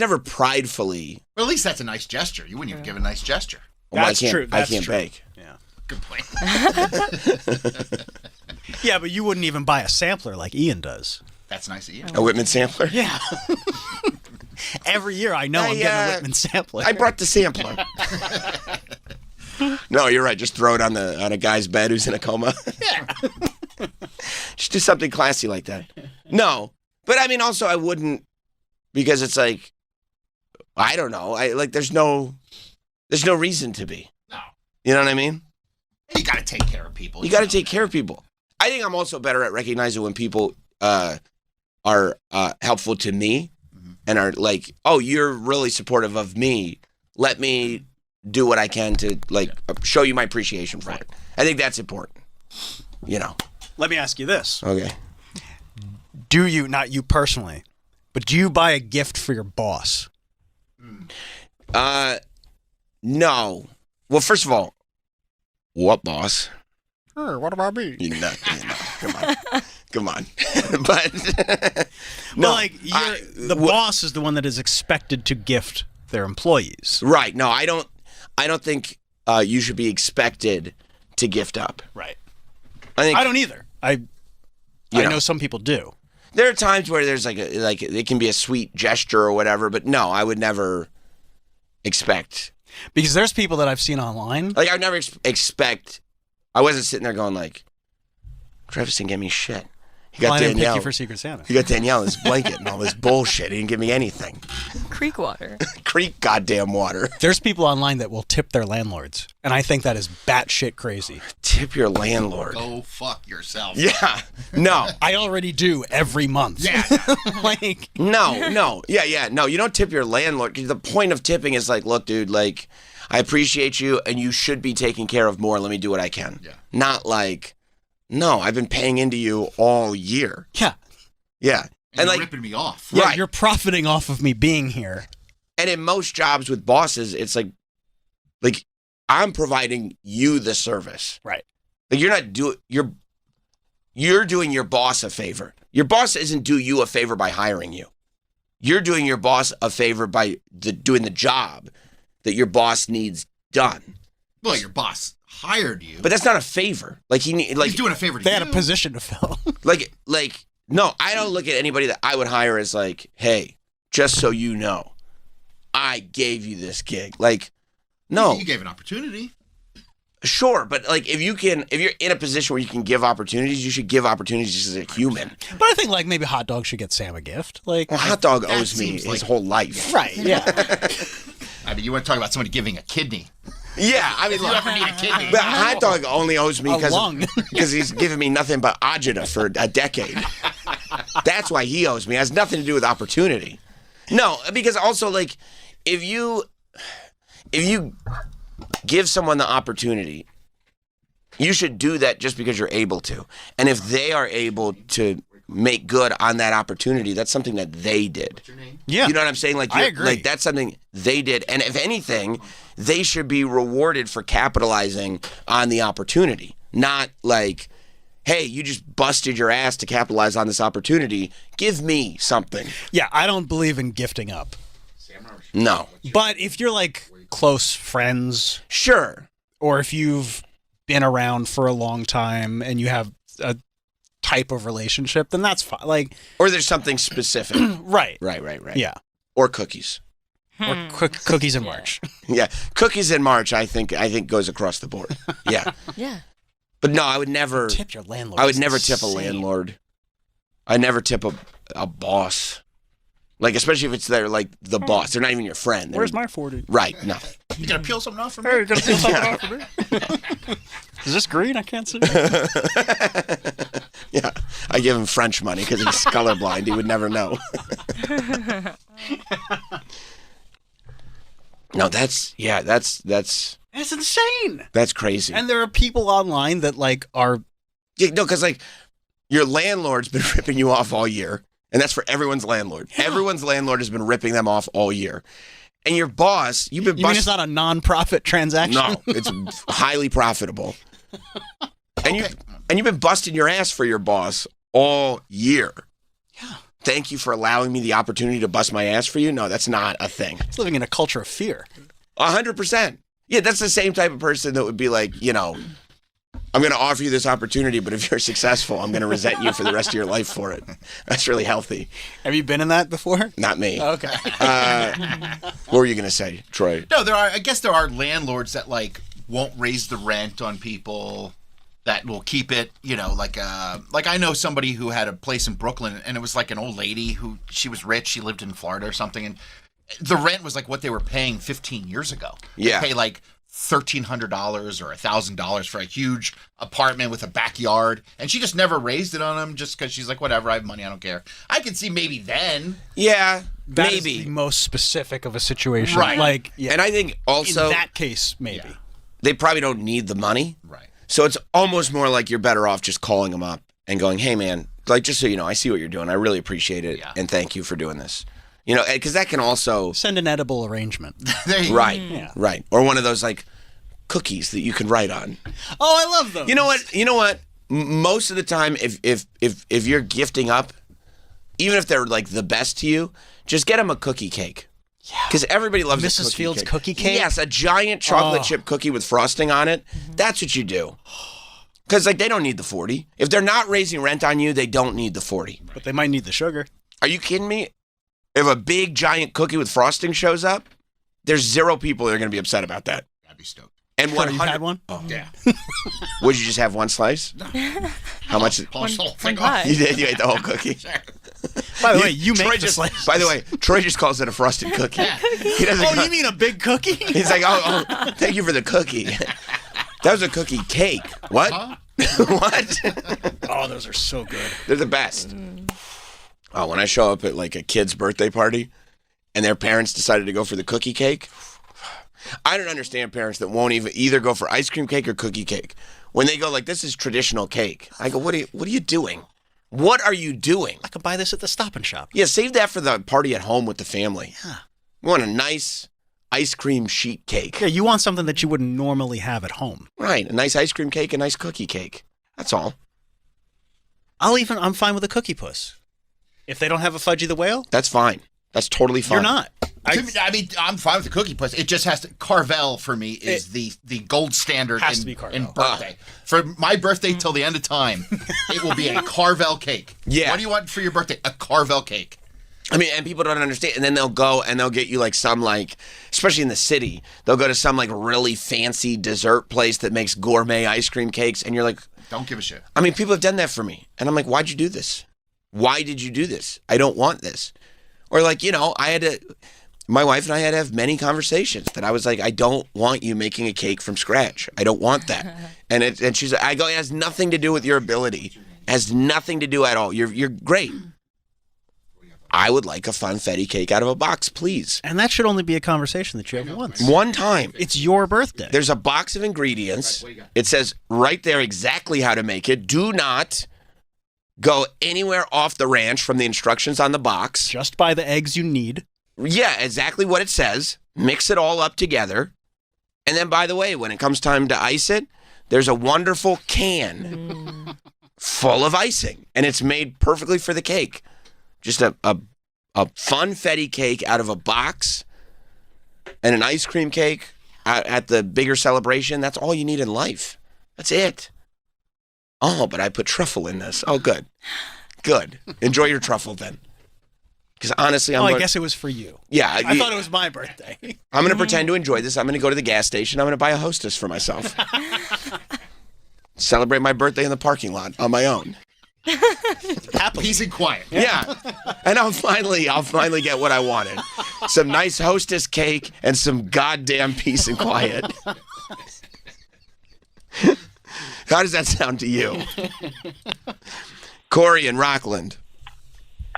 never pridefully. Well, at least that's a nice gesture. You wouldn't even give a nice gesture. Well, That's true. I That's can't true. bake. Yeah. Good point. Yeah, but you wouldn't even buy a sampler like Ian does. That's nice of you. A Whitman sampler? Yeah. Every year I know I'm getting a Whitman sampler. I brought the sampler. No, you're right. Just throw it on a guy's bed who's in a coma. Yeah. Just do something classy like that. No, but I mean, also I wouldn't, because it's like, I don't know. There's no reason to be. No. You know what I mean? You got to take care of people. You got to take care of people. I think I'm also better at recognizing when people are helpful to me and are like, oh, you're really supportive of me. Let me do what I can to show you my appreciation for it. I think that's important. You know. Let me ask you this. Okay. Do you, not you personally, but do you buy a gift for your boss? No. Well, first of all, What, boss? What about me? Come on. But no, like the boss is the one that is expected to gift their employees. Right. No, I don't think you should be expected to gift up. Right. I don't either. I know some people do. There are times where there's like it can be a sweet gesture or whatever, but no, I would never expect. Because there's people that I've seen online. Like I would never expect. I wasn't sitting there going like, Travis didn't give me shit. He got I didn't Danielle. pick you for Secret Santa. He got Danielle in his blanket and all this bullshit. He didn't give me anything. Creek water. Creek goddamn water. There's people online that will tip their landlords, and I think that is batshit crazy. Tip your landlord. Go fuck yourself. Yeah. No. I already do every month. Yeah. Like No. Yeah. No, you don't tip your landlord. The point of tipping is like, look, dude, like, I appreciate you, and you should be taken care of more. Let me do what I can. Yeah. Not like, no, I've been paying into you all year. Yeah. Yeah. And you're like ripping me off. Yeah, Right. you're profiting off of me being here. And in most jobs with bosses, it's like I'm providing you the service. Right. Like you're doing your boss a favor. Your boss isn't do you a favor by hiring you. You're doing your boss a favor by doing the job that your boss needs done. Well, your boss hired you. But that's not a favor. Like he's doing a favor to They you. had a position to fill. No, I don't look at anybody that I would hire as like, hey, just so you know, I gave you this gig. Like, no. You gave an opportunity. Sure, but like if you're in a position where you can give opportunities, you should give opportunities just as a human. But I think like maybe Hot Dog should get Sam a gift. Like Hot Dog owes me his whole life. Right, yeah. I mean, you want to talk about somebody giving a kidney. Yeah, I mean, If you ever need a kidney. But Hot Dog only owes me A lung. because he's given me nothing but agita for a decade. That's why he owes me. It has nothing to do with opportunity. No, because also like if you give someone the opportunity, you should do that just because you're able to. And if they are able to make good on that opportunity, that's something that they did. Yeah. You know what I'm saying? Like I agree. Like that's something they did. And if anything, they should be rewarded for capitalizing on the opportunity. Not like, hey, you just busted your ass to capitalize on this opportunity. Give me something. Yeah, I don't believe in gifting up. No. But if you're like close friends, sure. Or if you've been around for a long time and you have a type of relationship, then that's fine. Like, or there's something specific. Right. Right. Yeah. Or cookies. Or cookies in March. Yeah, cookies in March. I think goes across the board. Yeah. Yeah. But no, I would never tip your landlord. I would never tip a landlord. I never tip a boss. Like, especially if it's their like the boss. They're not even your friend. Where's my 40? Right. No. You gonna peel something off for me? Hey, you gonna peel something off for me? Is this green? I can't see. Yeah, I give him French money because he's colorblind. He would never know. No, that's It's insane. That's crazy. And there are people online that like are because like your landlord's been ripping you off all year, and that's for everyone's landlord. Yeah. Everyone's landlord has been ripping them off all year. And your boss, you've been. You mean it's not a non-profit transaction? No, it's highly profitable. And you've been busting your ass for your boss all year. Yeah. Thank you for allowing me the opportunity to bust my ass for you. No, that's not a thing. It's living in a culture of fear. 100%. Yeah, that's the same type of person that would be like, you know, I'm going to offer you this opportunity, but if you're successful, I'm going to resent you for the rest of your life for it. That's really healthy. Have you been in that before? Not me. Okay. What were you going to say, Troy? No, I guess there are landlords that like won't raise the rent on people, that will keep it, you know, like I know somebody who had a place in Brooklyn, and it was like an old lady who, she was rich, she lived in Florida or something, and the rent was like what they were paying 15 years ago. Yeah. They pay like $1,300 or $1,000 for a huge apartment with a backyard, and she just never raised it on them just because she's like, whatever, I have money, I don't care. I can see maybe then. Yeah, That maybe. is the most specific of a situation. Right. Like, yeah. And I think also in that case, maybe. they probably don't need the money. Right. So it's almost more like you're better off just calling them up and going, hey, man, like, just so you know, I see what you're doing. I really appreciate it. Yeah. And thank you for doing this. You know, because that can also. Send an edible arrangement. Right. Yeah. Right. Or one of those, like, cookies that you can write on. Oh, I love those. You know what? Most of the time, if you're gifting up, even if they're like the best to you, just get them a cookie cake. Yeah. Because everybody loves a Mrs. cookie Fields cake. cookie cake? Yes, a giant chocolate chip cookie with frosting on it. That's what you do. Because like they don't need the 40. If they're not raising rent on you, they don't need the 40. But they might need the sugar. Are you kidding me? If a big giant cookie with frosting shows up, there's 0 people that are going to be upset about that. I'd be stoked. And Sure, you've had one? Oh yeah. Would you just have one slice? How much? One You did. You ate the whole cookie. By the way, you make Troy the just, slices. By the way, Troy just calls it a frosted cookie. He doesn't. Oh, you mean a big cookie? He's like, oh, thank you for the cookie. That was a cookie cake. What? What? Oh, those are so good. They're the best. Oh, when I show up at like a kid's birthday party and their parents decided to go for the cookie cake, I don't understand parents that won't either go for ice cream cake or cookie cake. When they go like, this is traditional cake. I go, what are you doing? What are you doing? I could buy this at the Stop and Shop. Yeah, save that for the party at home with the family. Yeah. We want a nice ice cream sheet cake. Yeah, you want something that you wouldn't normally have at home. Right, a nice ice cream cake, a nice cookie cake. That's all. I'm fine with a cookie puss. If they don't have a Fudgy the Whale, that's fine. That's totally fine. You're not. I mean, I'm fine with the cookie puss. It just has to. Carvel for me is the gold standard has to be Carvel. in birthday. For my birthday till the end of time, it will be a Carvel cake. Yeah. What do you want for your birthday? A Carvel cake. I mean, and people don't understand. And then they'll go and they'll get you like some like, especially in the city, they'll go to some like really fancy dessert place that makes gourmet ice cream cakes. And you're like, don't give a shit. I mean, people have done that for me. And I'm like, why'd you do this? Why did you do this? I don't want this. Or like, my wife and I had to have many conversations that I was like, I don't want you making a cake from scratch. I don't want that. And she's like, I go, it has nothing to do with your ability. It has nothing to do at all. You're great. I would like a funfetti cake out of a box, please. And that should only be a conversation that you have once. One time. It's your birthday. There's a box of ingredients. It says right there exactly how to make it. Do not go anywhere off the ranch from the instructions on the box. Just buy the eggs you need. Yeah, exactly what it says. Mix it all up together. And then, by the way, when it comes time to ice it, there's a wonderful can full of icing. And it's made perfectly for the cake. Just a funfetti cake out of a box and an ice cream cake at the bigger celebration. That's all you need in life. That's it. Oh, but I put truffle in this. Oh, good. Good. Enjoy your truffle then. Because honestly, I guess it was for you. Yeah. I thought it was my birthday. I'm going to pretend to enjoy this. I'm going to go to the gas station. I'm going to buy a Hostess for myself. Celebrate my birthday in the parking lot on my own. Peace and quiet. Yeah. And I'll finally get what I wanted. Some nice Hostess cake and some goddamn peace and quiet. How does that sound to you? Corey in Rockland.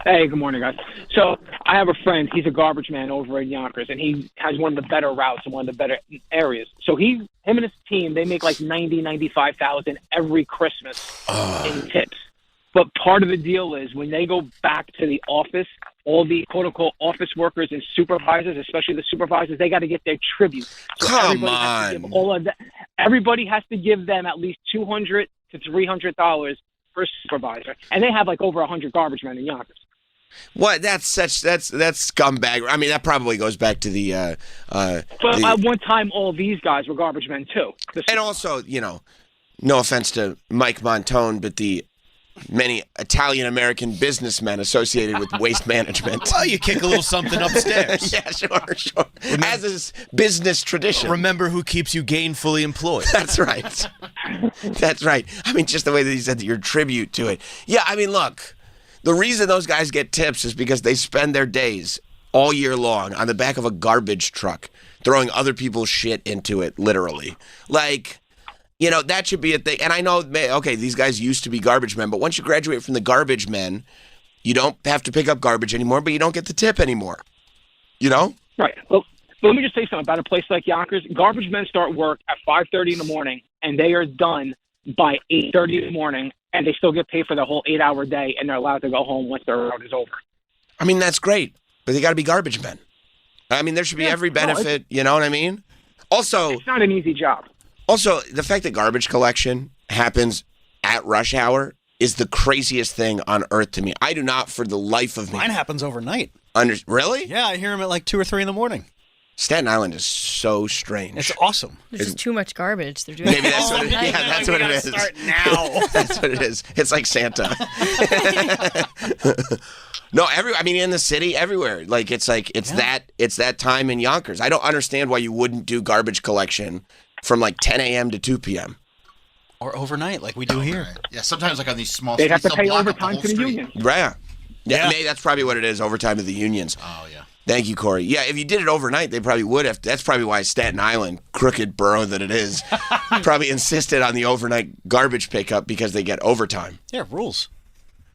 Hey, good morning, guys. So I have a friend. He's a garbage man over in Yonkers, and he has one of the better routes and one of the better areas. So him and his team, they make like $95,000 every Christmas in tips. But part of the deal is when they go back to the office, all the quote-unquote office workers and supervisors, especially the supervisors, they got to get their tribute. So Come everybody has to on. give all of that. Everybody has to give them at least $200 to $300 per supervisor, and they have like over 100 garbage men in Yonkers. What? That's scumbag. I mean, that probably goes back to the. But at one time, all these guys were garbage men too. And also, no offense to Mike Montone, but the many Italian-American businessmen associated with waste management. Well, you kick a little something upstairs. Yeah, sure. As is business tradition. Remember who keeps you gainfully employed. That's right. That's right. I mean, just the way that he said your tribute to it. Yeah, I mean, look, the reason those guys get tips is because they spend their days all year long on the back of a garbage truck throwing other people's shit into it, literally. Like, that should be a thing. And I know, okay, these guys used to be garbage men, but once you graduate from the garbage men, you don't have to pick up garbage anymore, but you don't get the tip anymore. Right. Well, let me just say something about a place like Yonkers. Garbage men start work at 5:30 in the morning, and they are done by 8:30 in the morning, and they still get paid for the whole 8-hour day, and they're allowed to go home once their route is over. I mean, that's great, but they got to be garbage men. I mean, there should be every benefit, you know what I mean? Also, it's not an easy job. Also, the fact that garbage collection happens at rush hour is the craziest thing on earth to me. I do not, for the life of me. Mine happens overnight. Really? Yeah, I hear them at like 2 or 3 in the morning. Staten Island is so strange. It's awesome. There's just too much garbage. They're doing Maybe that's what it is. Yeah, that's what it is. Start now. That's what it is. It's like Santa. No, I mean, in the city, everywhere. Like it's that time in Yonkers. I don't understand why you wouldn't do garbage collection from like 10 a.m. to 2 p.m. Or overnight, like we do here. Yeah, sometimes like on these small They'd have streets, to they'll pay block up the overtime whole to the street. union. Yeah, maybe that's probably what it is, overtime to the unions. Oh, yeah. Thank you, Corey. Yeah, if you did it overnight, they probably would have. That's probably why Staten Island, crooked borough that it is, probably insisted on the overnight garbage pickup because they get overtime. Yeah, rules.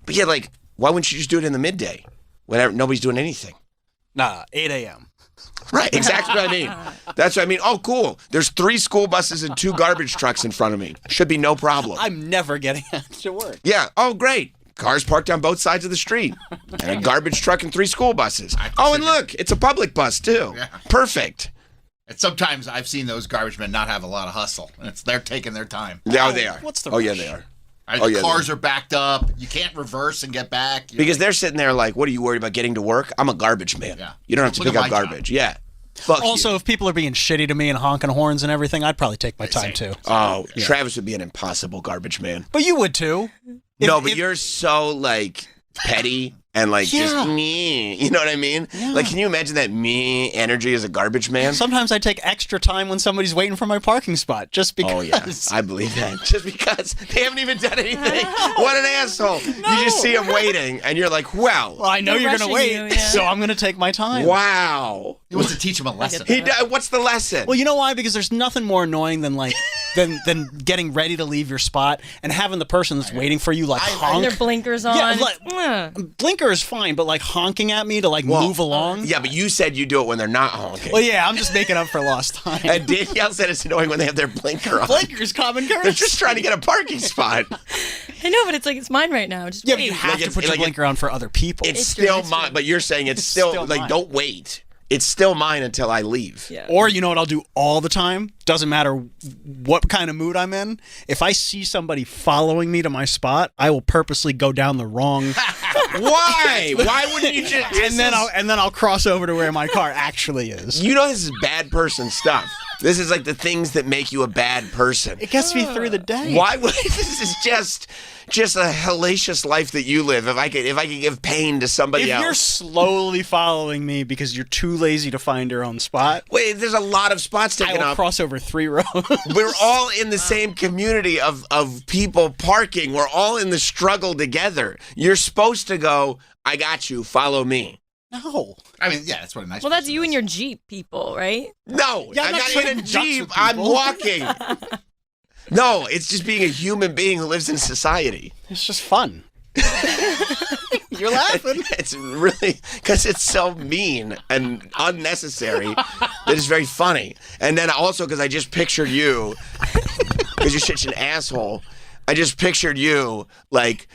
But yeah, like, why wouldn't you just do it in the midday whenever nobody's doing anything? Nah, 8 a.m. Right, exactly what I mean. That's what I mean. Oh, cool. There's 3 school buses and 2 garbage trucks in front of me. Should be no problem. I'm never getting to work. Yeah. Oh, great. Cars parked on both sides of the street. And a garbage truck and 3 school buses. Oh, and look, it's a public bus, too. Yeah. Perfect. And sometimes I've seen those garbage men not have a lot of hustle. And they're taking their time. Yeah, they are. What's the Oh, yeah, rush? they are. The cars are backed up. You can't reverse and get back. Because they're sitting there like, what are you worried about getting to work? I'm a garbage man. Yeah. You don't have to Look pick at up my job. garbage. Yeah. Fuck Also, you. if people are being shitty to me and honking horns and everything, I'd probably take my time too. Oh, Yeah. Travis would be an impossible garbage man. But you would too. No, but you're so like petty and like just Yeah. me. You know what I mean? Like, can you imagine that me energy as a garbage man? Sometimes I take extra time when somebody's waiting for my parking spot just because. Oh yeah, I believe that. Just because they haven't even done anything. What an asshole! You just see him waiting, and you're like, well, I know you're gonna wait, you, yeah. so I'm gonna take my time. Wow. He wants to teach him a lesson. What's the lesson? Well, you know why? Because there's nothing more annoying than like than getting ready to leave your spot and having the person that's waiting for you like honk. Their blinkers on. Yeah, like, Ugh. blinker is fine, but like honking at me to like move along. Yeah, but you said you do it when they're not honking. Well, yeah, I'm just making up for lost time. And Danielle said it's annoying when they have their blinker on. Blinker's common courtesy. They're just trying to get a parking spot. I know, but it's like it's mine right now. Just Yeah, wait. but you have Like to it's- put your like blinker on for other people. It's still mine, but you're saying it's still like, mine. don't wait. It's still mine until I leave. Yeah. Or you know what I'll do all the time? Doesn't matter what kind of mood I'm in. If I see somebody following me to my spot, I will purposely go down the wrong. Why? Why wouldn't you just? and then I'll cross over to where my car actually is. You know this is bad person stuff. This is like the things that make you a bad person. It gets me through the day. Why would this is just a hellacious life that you live? If I could give pain to somebody If else. you're slowly following me because you're too lazy to find your own spot, Wait, there's a lot of spots I taken will up. cross over 3 rows. We're all in the same community of people parking. We're all in the struggle together. You're supposed to go, I got you, follow me. No. I mean, yeah, that's what a nice Well, that's you and your Jeep people, right? No, Yeah, I'm I'm not not trading in a ducks Jeep. with I'm people. walking. No, it's just being a human being who lives in society. It's just fun. You're laughing. It's really because it's so mean and unnecessary that it's very funny. And then also because I just pictured you, because you're such an asshole, I just pictured you like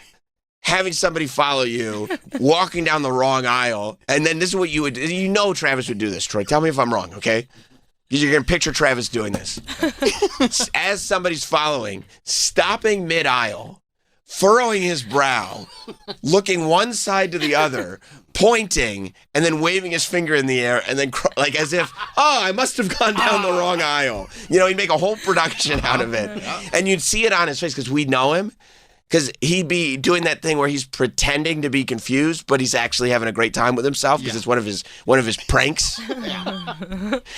having somebody follow you, walking down the wrong aisle, and then this is what you would. You know, Travis would do this. Troy, tell me if I'm wrong, okay? Because you're gonna picture Travis doing this as somebody's following, stopping mid-aisle, furrowing his brow, looking one side to the other, pointing, and then waving his finger in the air, and then like as if, oh, I must have gone down the wrong aisle. You know, he'd make a whole production out of it, and you'd see it on his face because we know him. Because he'd be doing that thing where he's pretending to be confused, but he's actually having a great time with himself because it's one of his pranks.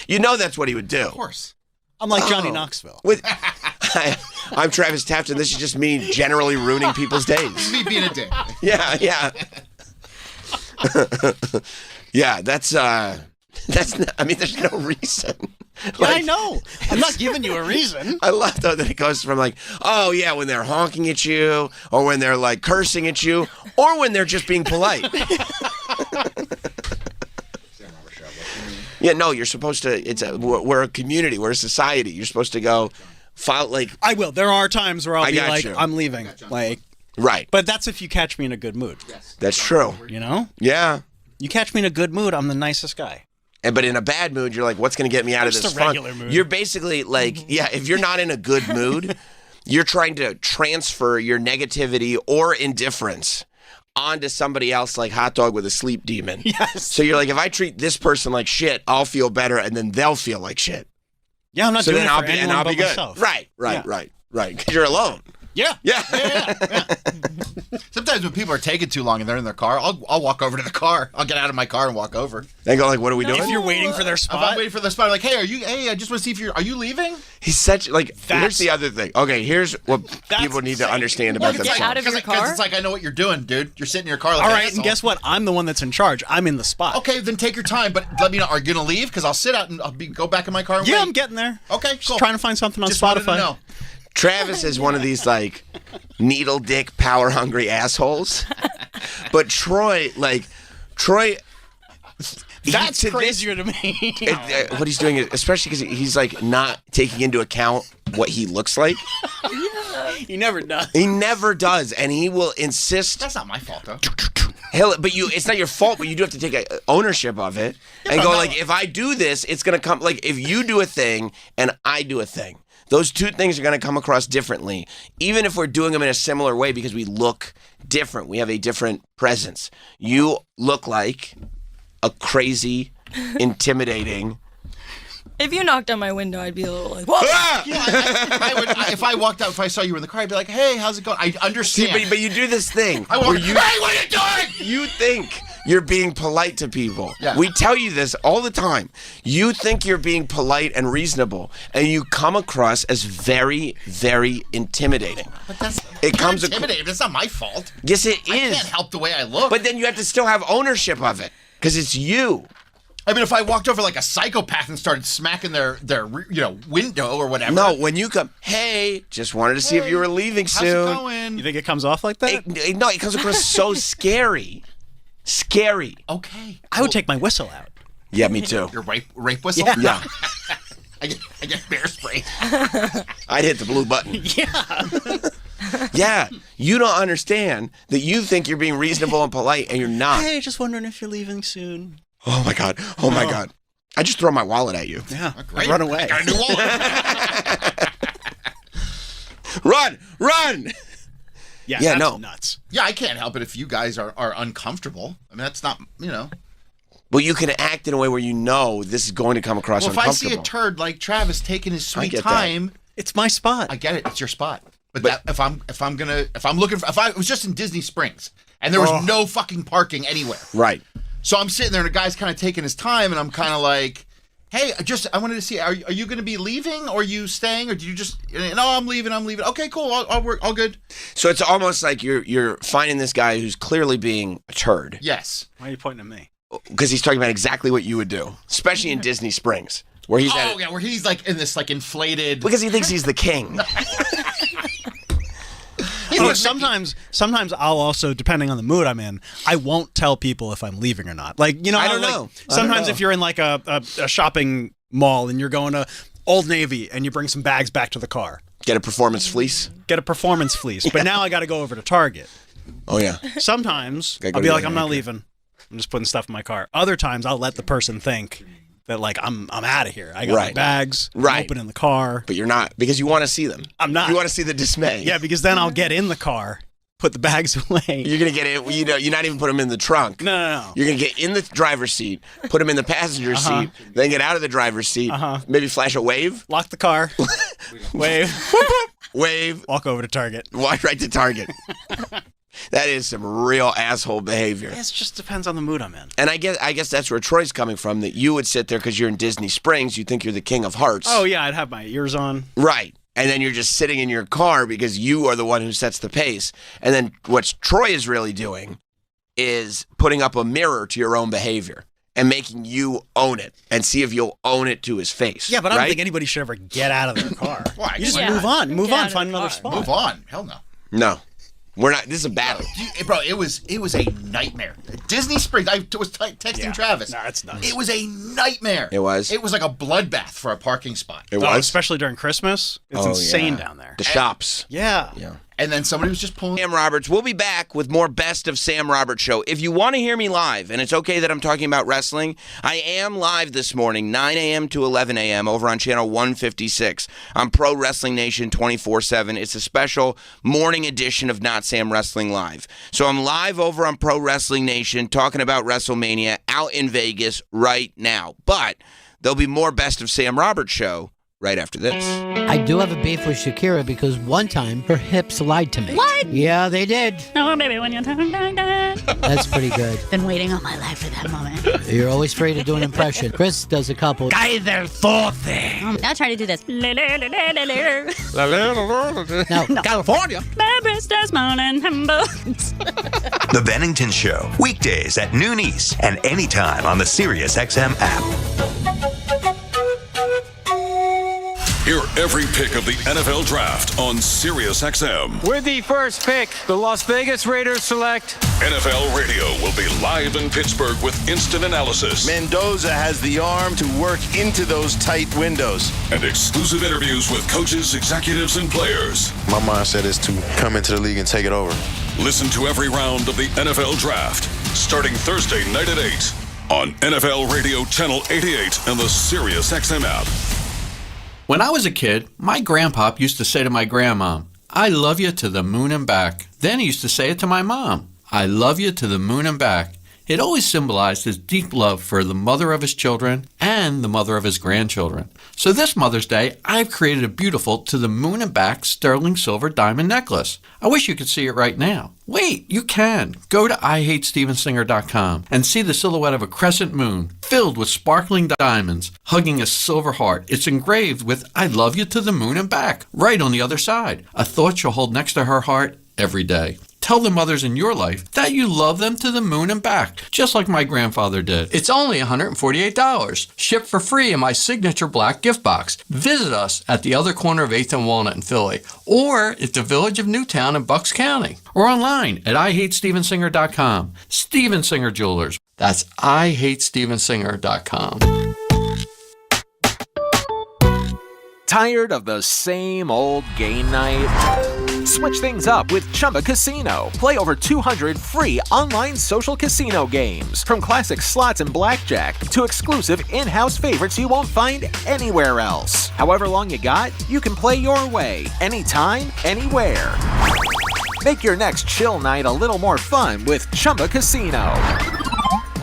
You know that's what he would do. Of course. I'm like Johnny Knoxville. I'm Travis Taft, and this is just me generally ruining people's days. Me being a dick. Yeah, yeah. Yeah, that's not, I mean, there's no reason. Yeah, I know. I'm not giving you a reason. I love though that it goes from like, oh yeah, when they're honking at you, or when they're like cursing at you, or when they're just being polite. Yeah, no, you're supposed to. We're a community. We're a society. You're supposed to go, file like. I will. There are times where I'll I be got like, you. I'm leaving. Like, right. But that's if you catch me in a good mood. That's true. You know? Yeah. You catch me in a good mood, I'm the nicest guy. But in a bad mood, you're like, what's going to get me out of Just this a funk? regular mood. You're basically like, yeah, if you're not in a good mood, you're trying to transfer your negativity or indifference onto somebody else like Hot Dog with a sleep demon. Yes. So you're like, if I treat this person like shit, I'll feel better, and then they'll feel like shit. Yeah, I'm not So doing then it I'll for be, anyone and I'll but be good. myself. Right. Yeah. Because you're alone. Yeah. Yeah. Sometimes when people are taking too long and they're in their car, I'll walk over to the car. I'll get out of my car and walk over. They go like, what are we doing? If you're waiting for their If spot. I'm waiting for the spot, I'm like, hey, I just want to see if are you leaving? He's such like. Here's the other thing. Okay, here's what people need to understand about Get themselves. out of your car? Because it's like, I know what you're doing, dude. You're sitting in your car like All an right, asshole. and guess what? I'm the one that's in charge. I'm in the spot. Okay, then take your time, but let me know. Are you going to leave? Because I'll sit out and go back in my car and Yeah, wait. I'm getting there. Okay, cool. Trying to find something on Just wanted to Spotify. know. Travis is one of these like needle dick power hungry assholes, but Troy. That's to crazier to me. What he's doing, especially because he's like not taking into account what he looks like. He never does. He never does, and he will insist. That's not my fault, though. It's not your fault, but you do have to take ownership of it and go like, if I do this, it's gonna come. Like if you do a thing and I do a thing, those two things are gonna come across differently, even if we're doing them in a similar way because we look different. We have a different presence. You look like a crazy, intimidating. If you knocked on my window, I'd be a little like, what? If I walked out, if I saw you in the car, I'd be like, hey, how's it going? I understand. See, but you do this thing. I walk, where you, hey, what are you doing? You think you're being polite to people. Yeah. We tell you this all the time. You think you're being polite and reasonable, and you come across as very, very intimidating. But that's comes intimidating. That's not my fault. Yes, it is. I can't help the way I look. But then you have to still have ownership of it because it's you. I mean, if I walked over like a psychopath and started smacking their window or whatever. No, when you come, hey, just wanted to see if you were leaving how's soon. it going? You think it comes off like that? No, it comes across so scary. Scary. Okay. I would take my whistle out. Yeah, me too. Your rape whistle? Yeah. I get bear spray. I'd hit the blue button. Yeah. Yeah, you don't understand that you think you're being reasonable and polite, and you're not. Hey, just wondering if you're leaving soon. Oh my god! Oh my god! I just throw my wallet at you. Yeah, Great. run away. I got a new wallet. Run! Yeah, Yeah, that's no. nuts. Yeah, I can't help it if you guys are uncomfortable. I mean, that's not, Well, you can act in a way where you know this is going to come across Well, if I see uncomfortable. a turd like Travis taking his sweet get that. time, It's my spot. I get it. It's your spot. But that, if I was just in Disney Springs and there was no fucking parking anywhere, Right. so I'm sitting there and the guy's kind of taking his time, and I'm kind of like, hey, I wanted to see, are you going to be leaving or are you staying, or do you just? No, I'm leaving. Okay, cool. I'll work. All good. So it's almost like you're finding this guy who's clearly being a turd Yes. Why are you pointing at me? because he's talking about exactly what you would do, especially in Disney Springs, where he's at. Yeah, where he's like in this like inflated. Because he thinks he's the king. Sometimes I'll also, depending on the mood I'm in, I won't tell people if I'm leaving or not. Like, I don't know. Sometimes if you're in like a shopping mall and you're going to Old Navy and you bring some bags back to the car. Get a performance fleece. But now I got to go over to Target. Oh, yeah. Sometimes Gotta go I'll be to like, the I'm not anchor. leaving. I'm just putting stuff in my car. Other times I'll let the person think that like I'm out of here. I got my Right. bags. I'm Right. open in the car. But you're not, because you want to see them. I'm not. You want to see the dismay. Yeah, because then I'll get in the car, put the bags away. You're going to get it, you're not even put them in the trunk. No. You're going to get in the driver's seat, put them in the passenger seat, then get out of the driver's seat, maybe flash a wave. Lock the car. Wave. Wave. Walk over to Target. Walk right to Target. That is some real asshole behavior. It just depends on the mood I'm in. And I guess that's where Troy's coming from, that you would sit there because you're in Disney Springs, you think you're the king of hearts. Oh, yeah, I'd have my ears on. Right. And then you're just sitting in your car because you are the one who sets the pace. And then what Troy is really doing is putting up a mirror to your own behavior and making you own it and see if you'll own it to his face. Yeah, but I don't right? think anybody should ever get out of their car. Why? You just Yeah. move on. Move Get out on. of Find the another car. spot. Move on. Hell no. No. We're not. This is a battle. Bro, it was a nightmare. Disney Springs. I was texting Travis. No, it's nuts. It was a nightmare. It was? It was like a bloodbath for a parking spot. It Oh, was? especially during Christmas. It's Oh, insane yeah. down there. The shops. Yeah. Yeah. And then somebody was just pulling. Sam Roberts. We'll be back with more Best of Sam Roberts show. If you want to hear me live, and it's okay that I'm talking about wrestling, I am live this morning, 9 a.m. to 11 a.m. over on channel 156 on Pro Wrestling Nation 24/7. It's a special morning edition of Not Sam Wrestling Live. So I'm live over on Pro Wrestling Nation talking about WrestleMania out in Vegas right now. But there'll be more Best of Sam Roberts show right after this. I do have a beef with Shakira because one time her hips lied to me. What? Yeah, they did. Oh, baby, when you're talking like that. That's pretty good. Been waiting all my life for that moment. You're always free to do an impression. Chris does a couple. Guy del Forte. I'll try to do this. Now, No. California. Barbara Star's morning humble. The Bennington Show, weekdays at noon East and anytime on the SiriusXM app. Hear every pick of the NFL Draft on SiriusXM. With the first pick, the Las Vegas Raiders select. NFL Radio will be live in Pittsburgh with instant analysis. Mendoza has the arm to work into those tight windows. And exclusive interviews with coaches, executives, and players. My mindset is to come into the league and take it over. Listen to every round of the NFL Draft, starting Thursday night at 8 on NFL Radio Channel 88 and the SiriusXM app. When I was a kid, my grandpop used to say to my grandma, "I love you to the moon and back." Then he used to say it to my mom, "I love you to the moon and back." It always symbolized his deep love for the mother of his children and the mother of his grandchildren. So this Mother's Day, I've created a beautiful to the moon and back sterling silver diamond necklace. I wish you could see it right now. Wait, you can. Go to IHateStevensinger.com and see the silhouette of a crescent moon filled with sparkling diamonds hugging a silver heart. It's engraved with "I love you to the moon and back" right on the other side. A thought she'll hold next to her heart every day. Tell the mothers in your life that you love them to the moon and back, just like my grandfather did. It's only $148, shipped for free in my signature black gift box. Visit us at the other corner of 8th and Walnut in Philly, or at the Village of Newtown in Bucks County, or online at IHateStevensinger.com. Steven Singer Jewelers. That's IHateStevensinger.com. Tired of the same old game night? Switch things up with Chumba Casino. Play over 200 free online social casino games. From classic slots and blackjack to exclusive in-house favorites you won't find anywhere else. However long you got, you can play your way, anytime, anywhere. Make your next chill night a little more fun with Chumba Casino.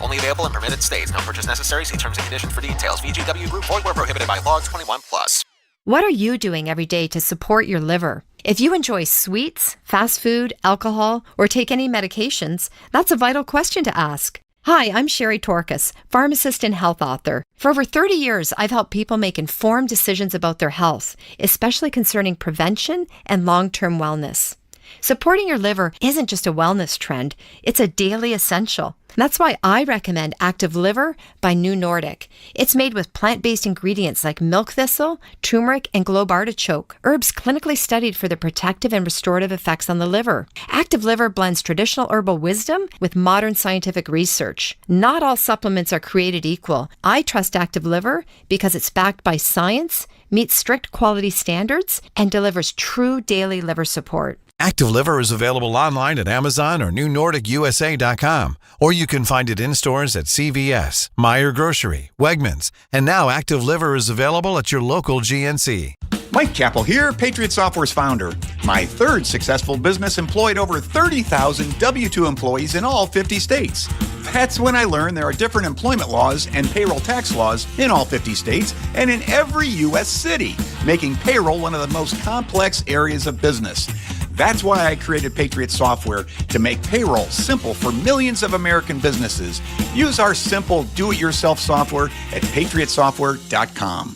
Only available in permitted states. No purchase necessary. See terms and conditions for details. VGW Group. Void where prohibited by law. 21+. What are you doing every day to support your liver? If you enjoy sweets, fast food, alcohol, or take any medications, that's a vital question to ask. Hi, I'm Sherry Torkas, pharmacist and health author. For over 30 years, I've helped people make informed decisions about their health, especially concerning prevention and long-term wellness. Supporting your liver isn't just a wellness trend, it's a daily essential. That's why I recommend Active Liver by New Nordic. It's made with plant-based ingredients like milk thistle, turmeric, and globe artichoke, herbs clinically studied for their protective and restorative effects on the liver. Active Liver blends traditional herbal wisdom with modern scientific research. Not all supplements are created equal. I trust Active Liver because it's backed by science, meets strict quality standards, and delivers true daily liver support. Active Liver is available online at Amazon or NewNordicUSA.com, or you can find it in stores at CVS, Meijer Grocery, Wegmans, and now Active Liver is available at your local GNC. Mike Chappell here, Patriot Software's founder. My third successful business employed over 30,000 W-2 employees in all 50 states. That's when I learned there are different employment laws and payroll tax laws in all 50 states and in every U.S. city, making payroll one of the most complex areas of business. That's why I created Patriot Software, to make payroll simple for millions of American businesses. Use our simple do-it-yourself software at patriotsoftware.com.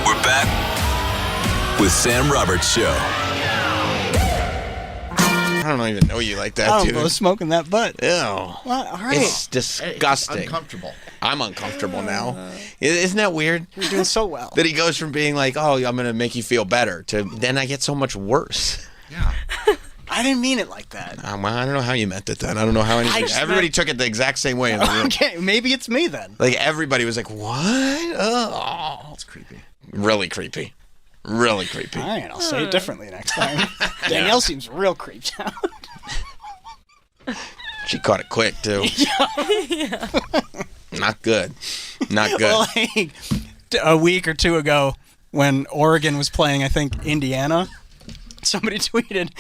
We're back with Sam Roberts Show. I don't even know you like that, I don't dude. know, smoking that butt. Ew. What? All right. It's disgusting. It's uncomfortable. I'm uncomfortable now. Isn't that weird? You're doing so well. That he goes from being like, "Oh, I'm going to make you feel better," to then I get so much worse. Yeah. I didn't mean it like that. Well, I don't know how you meant it then. I don't know how everybody took it the exact same way in the room. Okay, maybe it's me then. Like everybody was like, "What? Oh, it's creepy. Really creepy. Really creepy." All right, I'll say it differently next time. Danielle seems real creeped out. She caught it quick too. Yeah. Not good. Not good. Well, like, a week or two ago, when Oregon was playing, I think, Indiana, somebody tweeted,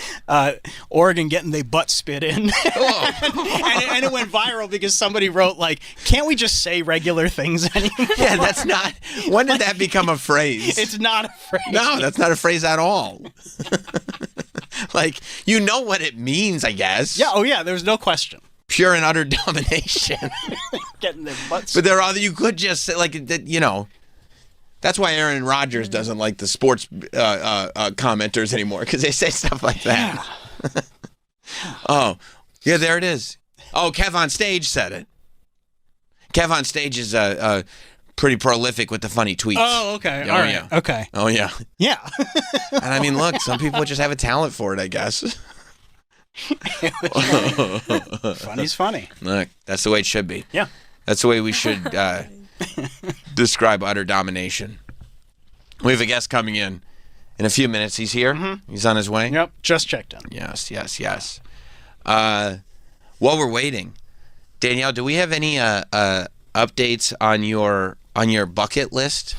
Oregon getting their butt spit in. and it went viral because somebody wrote, like, can't we just say regular things anymore? Yeah, that's not... When did that become a phrase? It's not a phrase. No, that's not a phrase at all. Like, you know what it means, I guess. Yeah, oh yeah, there's no question. Pure and utter domination. Getting their butts. But there are other, you could just say, like, you know, that's why Aaron Rodgers doesn't like the sports commenters anymore, because they say stuff like that. Yeah. Oh, yeah, there it is. Oh, Kev on Stage said it. Kev on Stage is pretty prolific with the funny tweets. Oh, okay. Oh, All right. yeah. Okay. Oh, yeah. Yeah. And I mean, look, some people just have a talent for it, I guess. Funny's funny. Look, that's the way it should be. Yeah. That's the way we should describe utter domination. We have a guest coming in a few minutes. He's here. Mm-hmm. He's on his way. Yep, just checked in. Yes. While we're waiting, Danielle, do we have any updates on your bucket list?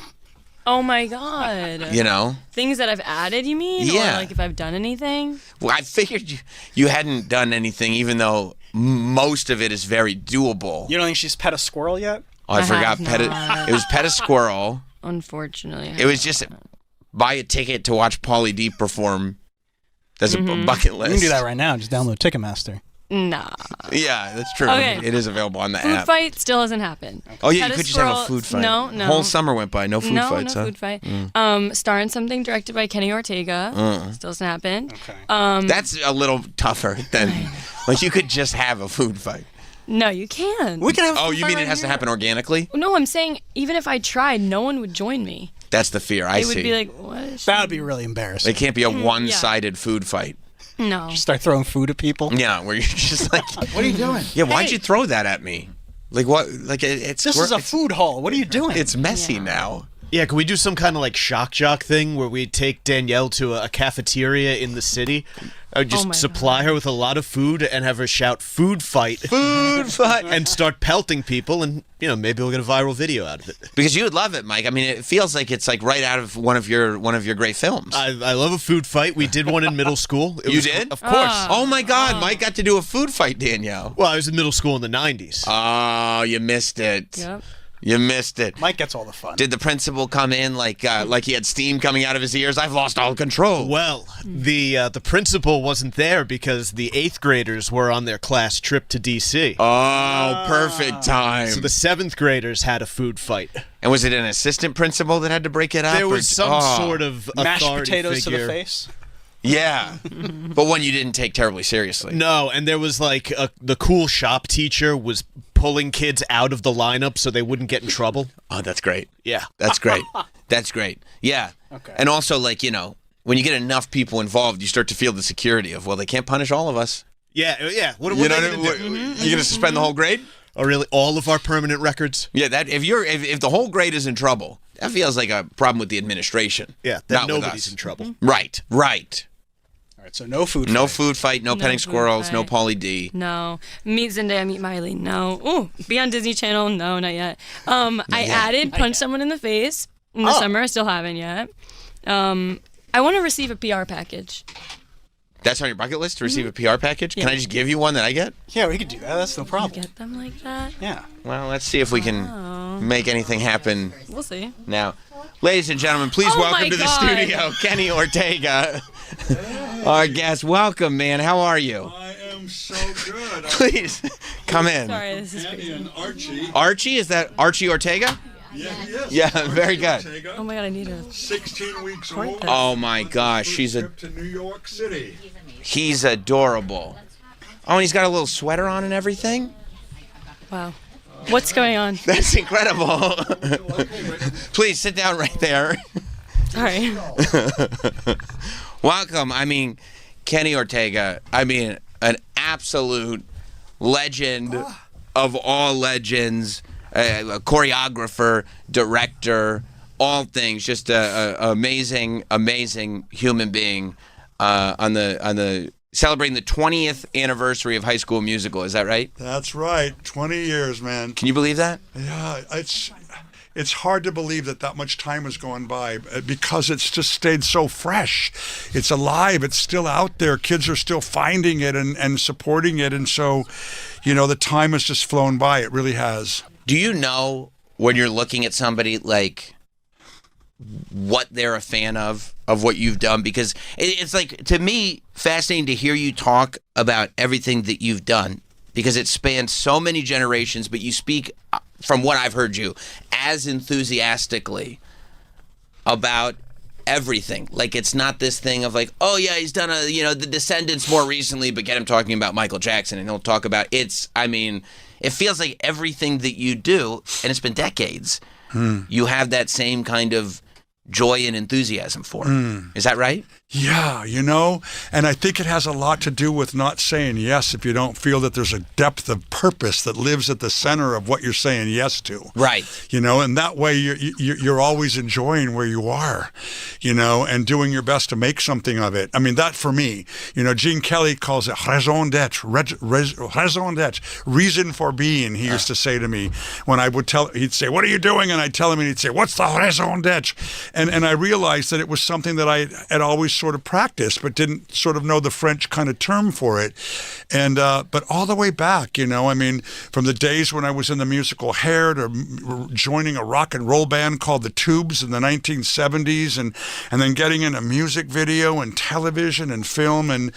Oh my God. You know? Things that I've added, you mean? Yeah. Or like if I've done anything? Well, I figured you hadn't done anything, even though most of it is very doable. You don't think she's pet a squirrel yet? Oh, I forgot. It was pet a squirrel. Unfortunately. It was just buy a ticket to watch Pauly D perform. That's a bucket list. You can do that right now. Just download Ticketmaster. Nah. Yeah, that's true. Okay. It is available on the Food app. fight still hasn't happened. Oh, yeah, Pet you a could just have a squirrel- food fight. No. Whole summer went by. No food fights, No huh? food fight. Star in something directed by Kenny Ortega. Still hasn't happened. Okay. That's a little tougher than, like, you could just have a food fight. No, you can. We can have. Oh, you mean it has to happen organically? No, I'm saying even if I tried, no one would join me. That's the fear. I They see. would be like, what is she? That would be really embarrassing. It can't be a one-sided food fight. No. Just start throwing food at people. Yeah, where you're just like, what are you doing? Yeah, why'd you throw that at me? Like what? Like it's This is a food hall. What are you doing? It's messy now. Yeah, can we do some kind of like shock jock thing where we take Danielle to a cafeteria in the city? I would just supply her with a lot of food and have her shout "food fight," and start pelting people, and maybe we'll get a viral video out of it. Because you would love it, Mike. I mean, it feels like it's like right out of one of your great films. I love a food fight. We did one in middle school. You did? Of course. Oh my God, Mike got to do a food fight, Danielle. Well, I was in middle school in the 90s. Oh, you missed it. Yep. You missed it. Mike gets all the fun. Did the principal come in like he had steam coming out of his ears? I've lost all control. Well, the principal wasn't there because the 8th graders were on their class trip to D.C. Oh, perfect time. So the 7th graders had a food fight. And was it an assistant principal that had to break it up? There was some sort of mashed authority potatoes figure. to the face. Yeah, but one you didn't take terribly seriously. No, and there was like the cool shop teacher was pulling kids out of the lineup so they wouldn't get in trouble. Oh, that's great. Yeah. That's great. That's great. Yeah. Okay. And also, like, when you get enough people involved, you start to feel the security of, well, they can't punish all of us. Yeah. What are You they know going to do? You're going to suspend the whole grade? Oh, really? All of our permanent records? Yeah, that if the whole grade is in trouble, that feels like a problem with the administration. Yeah, not then with nobody's us. in trouble. Right. All right, so no food fight. No food fight, no petting food squirrels, fight. no Pauly D. No. Meet Zendaya, meet Miley. No. Ooh, be on Disney Channel. No, not yet. I added punch someone in the face in the summer. I still haven't yet. I want to receive a PR package. That's on your bucket list, to receive a PR package? Can I just give you one that I get? Yeah, we could do that. That's no problem. Get them like that? Yeah. Well, let's see if we can make anything happen We'll see. now. Ladies and gentlemen, please Oh welcome my to the God. studio, Kenny Ortega. Our guest. Welcome, man. How are you? I am so good. Please, come in. Sorry, this is Andy crazy. and Archie. Archie? Is that Archie Ortega? Yeah, he is. Yeah, Archie very good. Ortega, Oh my God, I need a 16 weeks old. Oh my gosh, she's Trip to New York City. he's adorable. Oh, and he's got a little sweater on and everything? Wow. What's going on? That's incredible. Please sit down right there. Sorry. Welcome. I mean, Kenny Ortega, I mean, an absolute legend of all legends, a choreographer, director, all things, just a amazing human being on the celebrating the 20th anniversary of High School Musical. Is that right? That's right. 20 years, man. Can you believe that? Yeah, it's hard to believe that much time has gone by because it's just stayed so fresh. It's alive. It's still out there. Kids are still finding it and supporting it. And so, the time has just flown by. It really has. Do you know when you're looking at somebody, like, what they're a fan of what you've done? Because it's, like, to me, fascinating to hear you talk about everything that you've done, because it spans so many generations, but you speak, from what I've heard you, as enthusiastically about everything. Like, it's not this thing of like, oh yeah, he's done The Descendants more recently, but get him talking about Michael Jackson and he'll talk about it feels like everything that you do, and it's been decades, you have that same kind of joy and enthusiasm for. Is that right? Yeah, and I think it has a lot to do with not saying yes if you don't feel that there's a depth of purpose that lives at the center of what you're saying yes to. Right. And that way you're always enjoying where you are, and doing your best to make something of it. I mean, that for me, Gene Kelly calls it raison d'être, raison d'être, reason for being, he used to say to me when I would he'd say, what are you doing? And I'd tell him and he'd say, what's the raison d'être? And I realized that it was something that I had always sort of practiced, but didn't sort of know the French kind of term for it. And but all the way back, from the days when I was in the musical Hair to joining a rock and roll band called the Tubes in the 1970s, and then getting into music video and television and film, and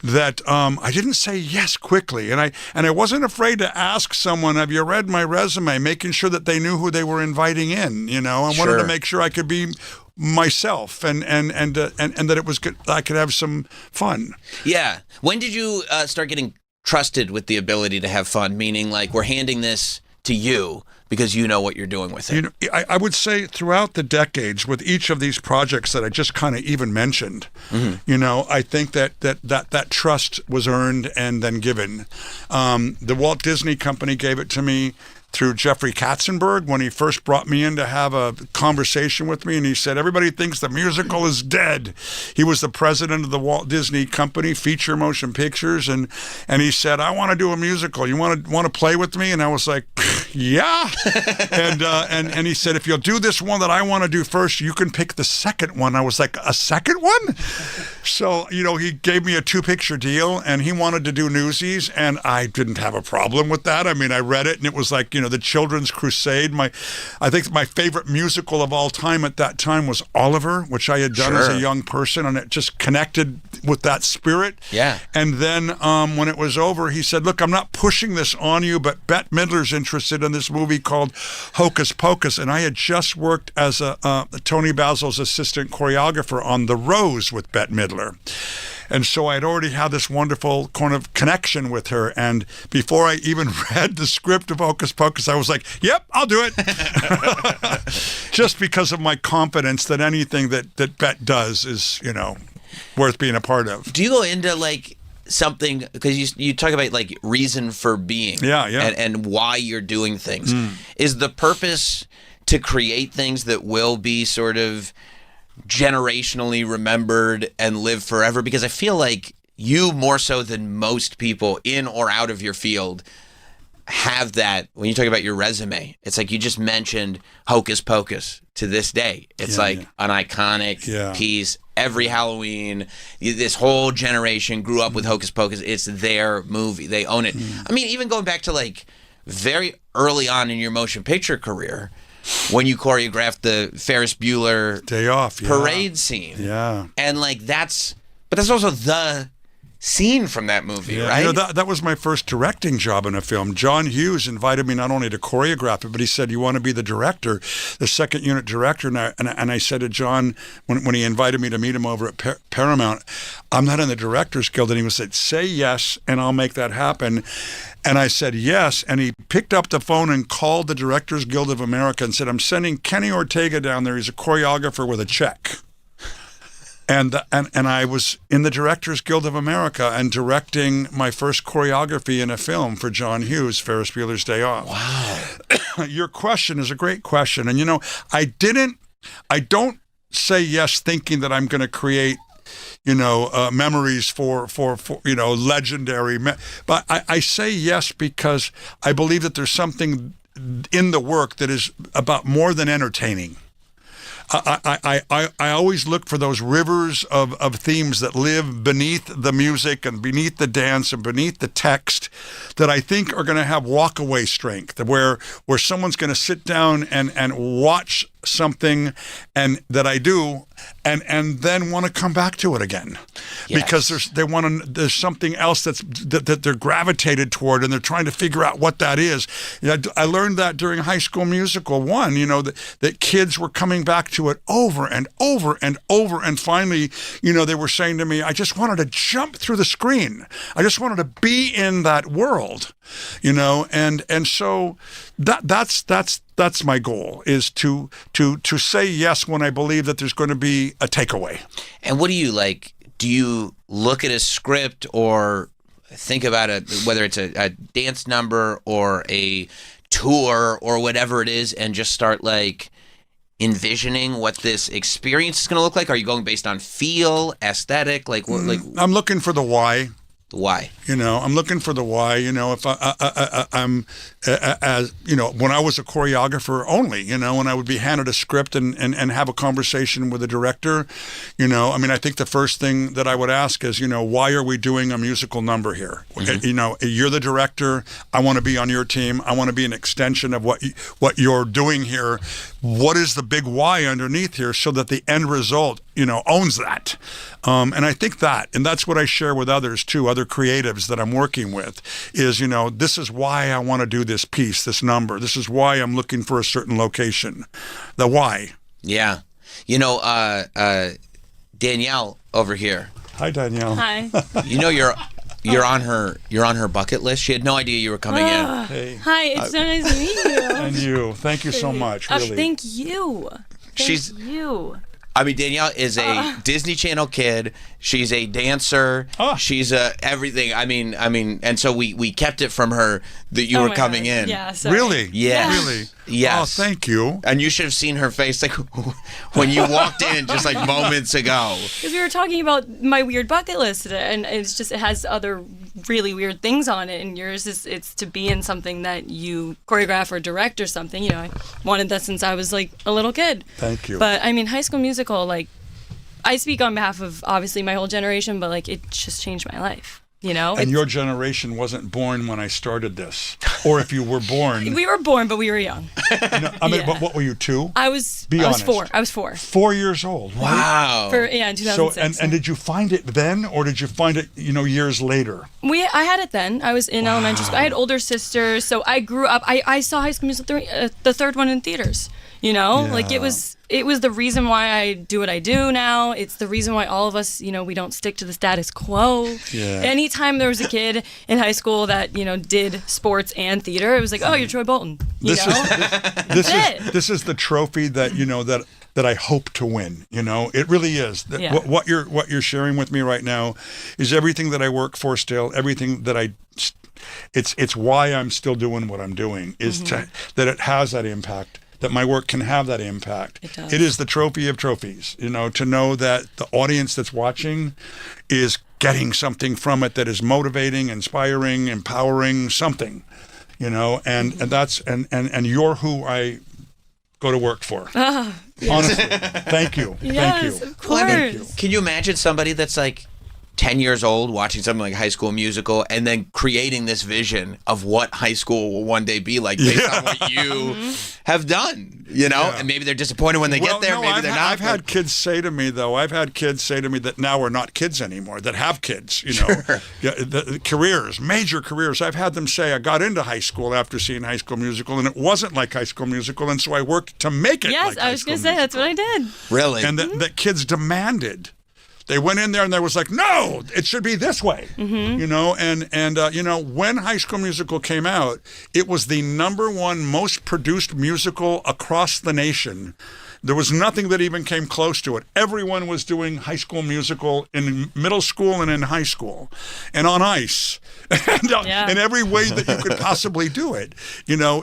that I didn't say yes quickly, and I wasn't afraid to ask someone, have you read my resume, making sure that they knew who they were inviting in. I wanted to make sure I could be myself and that it was good, I could have some fun. Yeah. When did you start getting trusted with the ability to have fun? Meaning, like, we're handing this to you because you know what you're doing with it. I would say throughout the decades with each of these projects that I just kind of even mentioned, I think that trust was earned and then given. The Walt Disney Company gave it to me through Jeffrey Katzenberg when he first brought me in to have a conversation with me, and he said, everybody thinks the musical is dead. He was the president of the Walt Disney Company, Feature Motion Pictures, and he said, I want to do a musical. You want to play with me? And I was like, yeah. and he said, if you'll do this one that I want to do first, you can pick the second one. I was like, a second one? So, he gave me a 2-picture deal, and he wanted to do Newsies, and I didn't have a problem with that. I mean, I read it, and it was like, the Children's Crusade. I think my favorite musical of all time at that time was Oliver, which I had done as a young person, and it just connected with that spirit. Yeah. And then when it was over, he said, look, I'm not pushing this on you, but Bette Midler's interested in this movie called Hocus Pocus, and I had just worked as Tony Basil's assistant choreographer on The Rose with Bette Midler. And so I'd already had this wonderful kind of connection with her. And before I even read the script of Hocus Pocus, I was like, yep, I'll do it. Just because of my confidence that anything that Bette does is, worth being a part of. Do you go into like something, because you talk about like reason for being, and why you're doing things. Is the purpose to create things that will be sort of generationally remembered and live forever? Because I feel like you, more so than most people in or out of your field, have that. When you talk about your resume, it's like you just mentioned Hocus Pocus. To this day, it's an iconic piece. Every Halloween, this whole generation grew up with Hocus Pocus. It's their movie. They own it. I mean, even going back to like very early on in your motion picture career, when you choreographed the Ferris Bueller Day Off parade scene. Yeah. And like that's also the scene from that movie, right? That was my first directing job in a film. John Hughes invited me not only to choreograph it, but he said, you want to be the director, the second unit director? And I said to John, when he invited me to meet him over at Paramount, I'm not in the Directors Guild. And he said, say yes, and I'll make that happen. And I said yes, and he picked up the phone and called the Directors Guild of America and said, I'm sending Kenny Ortega down there. He's a choreographer with a check. And I was in the Directors Guild of America and directing my first choreography in a film for John Hughes, Ferris Bueller's Day Off. Wow. Your question is a great question. And, I don't say yes thinking that I'm going to create, memories for legendary. But I say yes because I believe that there's something in the work that is about more than entertaining. I always look for those rivers of themes that live beneath the music and beneath the dance and beneath the text that I think are going to have walk-away strength, where someone's going to sit down and watch something and that I do and then want to come back to it again. Yes. Because there's something else that they're gravitated toward and they're trying to figure out what that is. I learned that during High School Musical 1, that kids were coming back to it over and over and over, and finally, they were saying to me, I just wanted to jump through the screen. I just wanted to be in that world, and so that's my goal, is to say yes when I believe that there's going to be a takeaway. And what do you like? Do you look at a script or think about whether it's a dance number or a tour or whatever it is, and just start envisioning what this experience is going to look like? Are you going based on feel, aesthetic, I'm looking for the why. The why. I'm looking for the why. If I'm, when I was a choreographer only, when I would be handed a script and have a conversation with the director, I think the first thing that I would ask is, why are we doing a musical number here? Mm-hmm. You're the director. I want to be on your team. I want to be an extension of what you're doing here. What is the big why underneath here, so that the end result, owns that. And I think and that's what I share with others too, other creatives that I'm working with, is, this is why I want to do this piece, this number. This is why I'm looking for a certain location. The why. Yeah. Danielle over here. Hi, Danielle. Hi. You're on her bucket list. She had no idea you were coming in. Hey. Hi, it's so nice to meet you. And you. Thank you so much, really. Thank you. Thank you. Danielle is a Disney Channel kid. She's a dancer. Oh. She's everything. And so we kept it from her that you were coming in. Yeah, sorry. Really? Yes. Really? Yes. Oh, thank you. And you should have seen her face when you walked in just moments ago. Because we were talking about my weird bucket list, and it has other really weird things on it, and yours it's to be in something that you choreograph or direct or something. I wanted that since I was a little kid. Thank you. But High School Musical, I speak on behalf of obviously my whole generation, but it just changed my life. And your generation wasn't born when I started this, or if you were born. We were born, but we were young. But what were you, 2? I was 4. I was 4. 4 years old. Right? Wow. In 2006. So, and did you find it then, or did you find it, years later? I had it then. I was in elementary school. I had older sisters, so I grew up. I saw High School Musical 3, the third one in theaters. It was the reason why I do what I do now. It's the reason why all of us, we don't stick to the status quo. Yeah. Anytime there was a kid in high school that, did sports and theater, it was oh, you're Troy Bolton. This is the trophy that, that I hope to win. It really is. Yeah. What you're sharing with me right now is everything that I work for still, everything that it's why I'm still doing what I'm doing, is that it has that impact, that my work can have that impact. It does. It is the trophy of trophies, to know that the audience that's watching is getting something from it that is motivating, inspiring, empowering, something, and that's, and you're who I go to work for. Honestly, thank you. Yes, thank you. Of course. Thank you. Can you imagine somebody that's 10 years old watching something like High School Musical and then creating this vision of what high school will one day be like based on what you have done, and maybe they're disappointed when they get there, maybe they're not. I've had kids say to me that now are not kids anymore, that have kids, the careers, major careers. I've had them say, I got into high school after seeing High School Musical, and it wasn't like High School Musical, and so I worked to make it Yes, like I was going to say, that's what I did. Really? And that kids demanded. They went in there and they was no, it should be this way, when High School Musical came out, it was the #1 most produced musical across the nation There was nothing that even came close to it. Everyone was doing High School Musical in middle school and in high school, and on ice, and in every way that you could possibly do it. You know,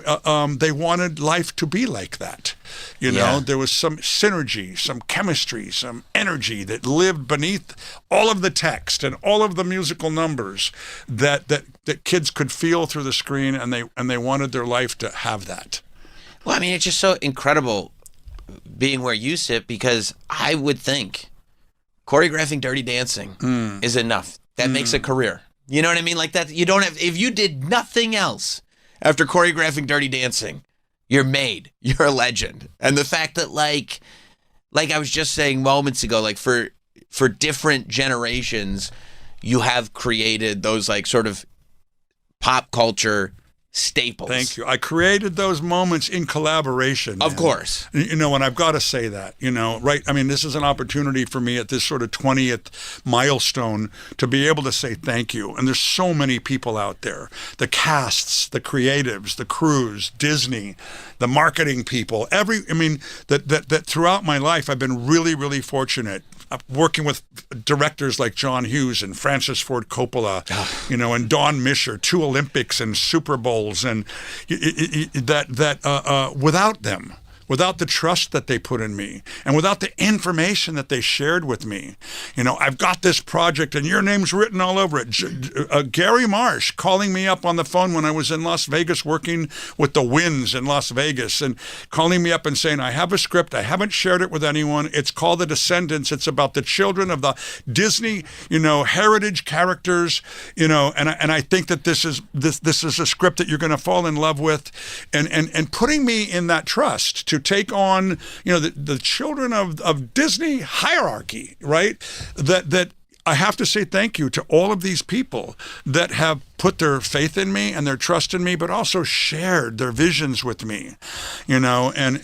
they wanted life to be like that. You know, there was some synergy, some chemistry, some energy that lived beneath all of the text and all of the musical numbers that kids could feel through the screen, and they wanted their life to have that. Well, I mean, it's just so incredible being where you sit, because I would think choreographing Dirty Dancing is enough. That makes a career. You know what I mean? Like that, you don't have, if you did nothing else after choreographing Dirty Dancing, you're made. You're a legend. And the fact that like I was just saying moments ago, like for different generations, you have created those like sort of pop culture staples. Thank you. I created those moments in collaboration. Of course. You know, and I've got to say that, you know, right? I mean, this is an opportunity for me at this sort of 20th milestone to be able to say thank you. And there's so many people out there, the casts, the creatives, the crews, Disney, the marketing people, that throughout my life, I've been really, really fortunate. Working with directors like John Hughes and Francis Ford Coppola, you know, and Don Mischer, 2 Olympics and Super Bowls, and without them, without the trust that they put in me, and without the information that they shared with me, you know, I've got this project and your name's written all over it. Gary Marsh calling me up on the phone when I was in Las Vegas working with the Winds in Las Vegas, and calling me up and saying, I have a script, I haven't shared it with anyone, it's called The Descendants, it's about the children of the Disney, you know, heritage characters, you know, and I think that this is a script that you're going to fall in love with, and putting me in that trust to take on, you know, the children of Disney hierarchy, right? That I have to say thank you to all of these people that have put their faith in me and their trust in me, but also shared their visions with me, you know, and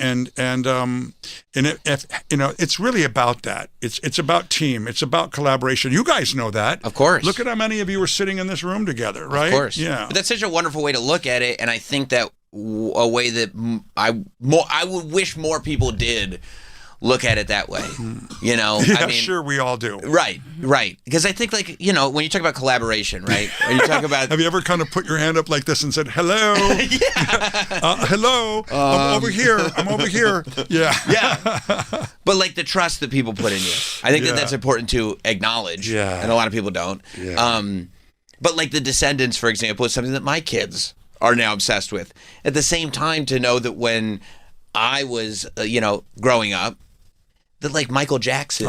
if you know, it's really about that. It's about team. It's about collaboration. You guys know that, of course. Look at how many of you are sitting in this room together, right? Of course, yeah. But that's such a wonderful way to look at it, and I think that a way that I would wish more people did look at it that way. You know, yeah, I mean, sure, we all do. Right. Because I think, like, you know, when you talk about collaboration, right? When you talk about, have you ever kind of put your hand up like this and said, "Hello, hello, I'm over here. I'm over here." Yeah, yeah. But like the trust that people put in you, I think that's important to acknowledge. Yeah, and a lot of people don't. Yeah. But like The Descendants, for example, is something that my kids are now obsessed with. At the same time, to know that when I was, you know, growing up, that like Michael Jackson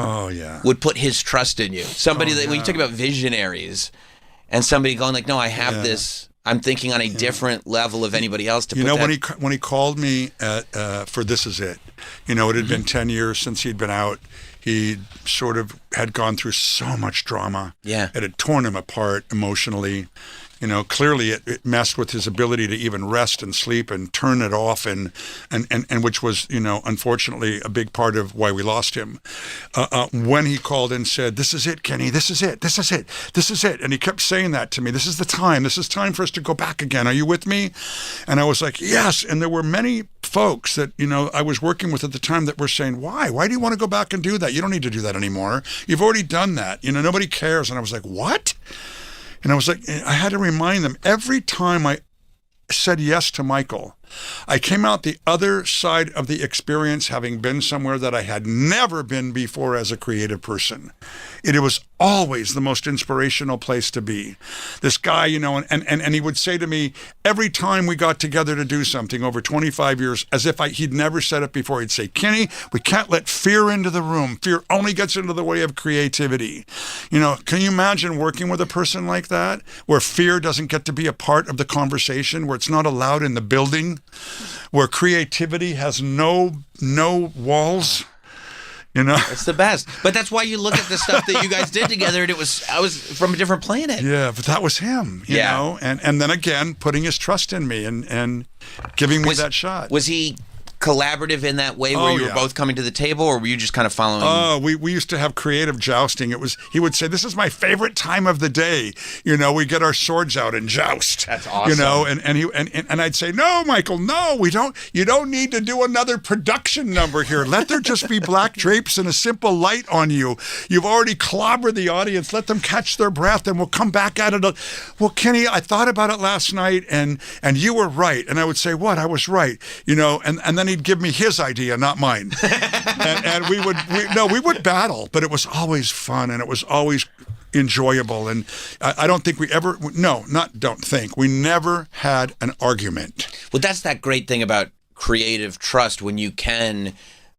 would put his trust in you. Somebody that, when you talk about visionaries, and somebody going like, no, I have this, I'm thinking on a different level of anybody else. To you put know, that... when he called me for This Is It, you know, it had been 10 years since he'd been out. He sort of had gone through so much drama. Yeah. It had torn him apart emotionally. You know, clearly it messed with his ability to even rest and sleep and turn it off, and which was, you know, unfortunately a big part of why we lost him. When he called and said, "This is it, Kenny, this is it, this is it, this is it," and he kept saying that to me, "This is the time, this is time for us to go back again. Are you with me?" And I was like, yes. And there were many folks that, you know, I was working with at the time that were saying, why do you want to go back and do that? You don't need to do that anymore. You've already done that. You know, nobody cares. And I was like, what? And I was like, I had to remind them, every time I said yes to Michael, I came out the other side of the experience having been somewhere that I had never been before as a creative person. It was always the most inspirational place to be. This guy, you know, and he would say to me every time we got together to do something over 25 years, as if he'd never said it before, he'd say, "Kenny, we can't let fear into the room. Fear only gets into the way of creativity." You know, can you imagine working with a person like that, where fear doesn't get to be a part of the conversation, where it's not allowed in the building, where creativity has no walls? You know, it's the best. But that's why you look at the stuff that you guys did together, and I was from a different planet. Yeah, but that was him. You know, and then again, putting his trust in me and giving me that shot. Was he collaborative in that way where you were both coming to the table, or were you just kind of following? Oh, we used to have creative jousting. He would say, "This is my favorite time of the day." You know, we get our swords out and joust. That's awesome. You know, and I'd say, "No, Michael, no, we don't. You don't need to do another production number here. Let there just be black drapes and a simple light on you. You've already clobbered the audience. Let them catch their breath, and we'll come back at it." Well, Kenny, I thought about it last night, and you were right. And I would say, "What? I was right." You know, and then he'd give me his idea, not mine. and we would battle, but it was always fun, and it was always enjoyable. And I don't think we ever, we never had an argument. Well, that's that great thing about creative trust, when you can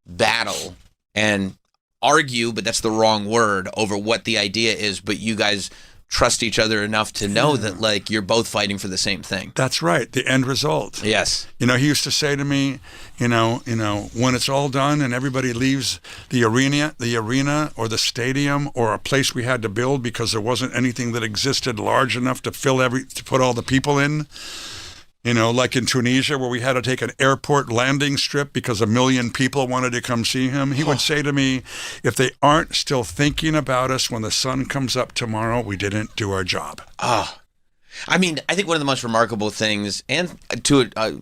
battle and argue, but that's the wrong word, over what the idea is, but you guys trust each other enough to know that, like, you're both fighting for the same thing. That's right, the end result. Yes. You know, he used to say to me, you know, when it's all done and everybody leaves the arena or the stadium or a place we had to build because there wasn't anything that existed large enough to put all the people in. You know, like in Tunisia, where we had to take an airport landing strip because 1 million people wanted to come see him. He would say to me, "If they aren't still thinking about us when the sun comes up tomorrow, we didn't do our job." Oh, I mean, I think one of the most remarkable things, and to an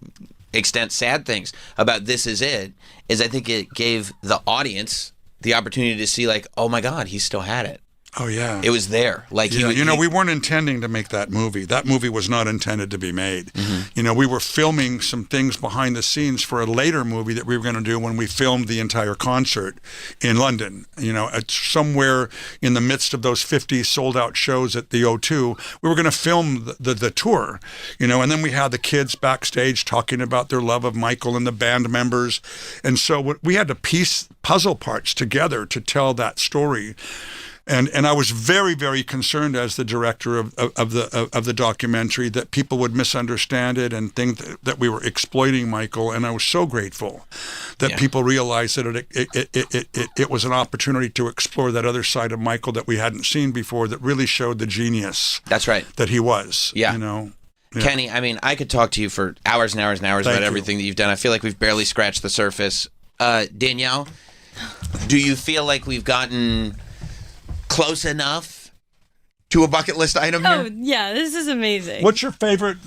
extent sad things, about This Is It, is I think it gave the audience the opportunity to see, like, oh my God, he still had it. Oh, yeah. It was there. Like, we weren't intending to make that movie. That movie was not intended to be made. Mm-hmm. You know, we were filming some things behind the scenes for a later movie that we were going to do when we filmed the entire concert in London. You know, somewhere in the midst of those 50 sold-out shows at the O2, we were going to film the tour, you know, and then we had the kids backstage talking about their love of Michael and the band members. And so we had to piece puzzle parts together to tell that story. And I was very, very concerned as the director of the documentary that people would misunderstand it and think that we were exploiting Michael. And I was so grateful that people realized that it was an opportunity to explore that other side of Michael that we hadn't seen before, that really showed the genius. That's right. That he was. Yeah. You know. Yeah. Kenny, I mean, I could talk to you for hours and hours and hours about everything that you've done. I feel like we've barely scratched the surface. Danielle, do you feel like we've gotten close enough to a bucket list item here? Oh, yeah, this is amazing. What's your favorite?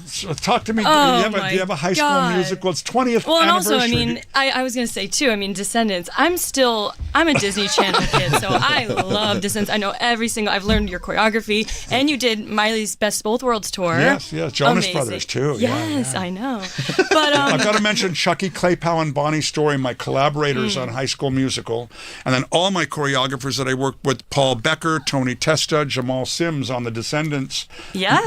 Talk to me. Oh, do you have a high school musical? It's 20th well, and anniversary. also, I mean, I was going to say, too, I mean, Descendants. I'm a Disney Channel kid, so I love Descendants. I know I've learned your choreography, and you did Miley's Best of Both Worlds tour. Yes, Jonas Amazing. Brothers, too. Yes, yeah. I know. But I've got to mention Chucky Claypow and Bonnie Story, my collaborators on High School Musical, and then all my choreographers that I worked with, Paul Becker, Tony Testa, Jamal Sims on the Descendants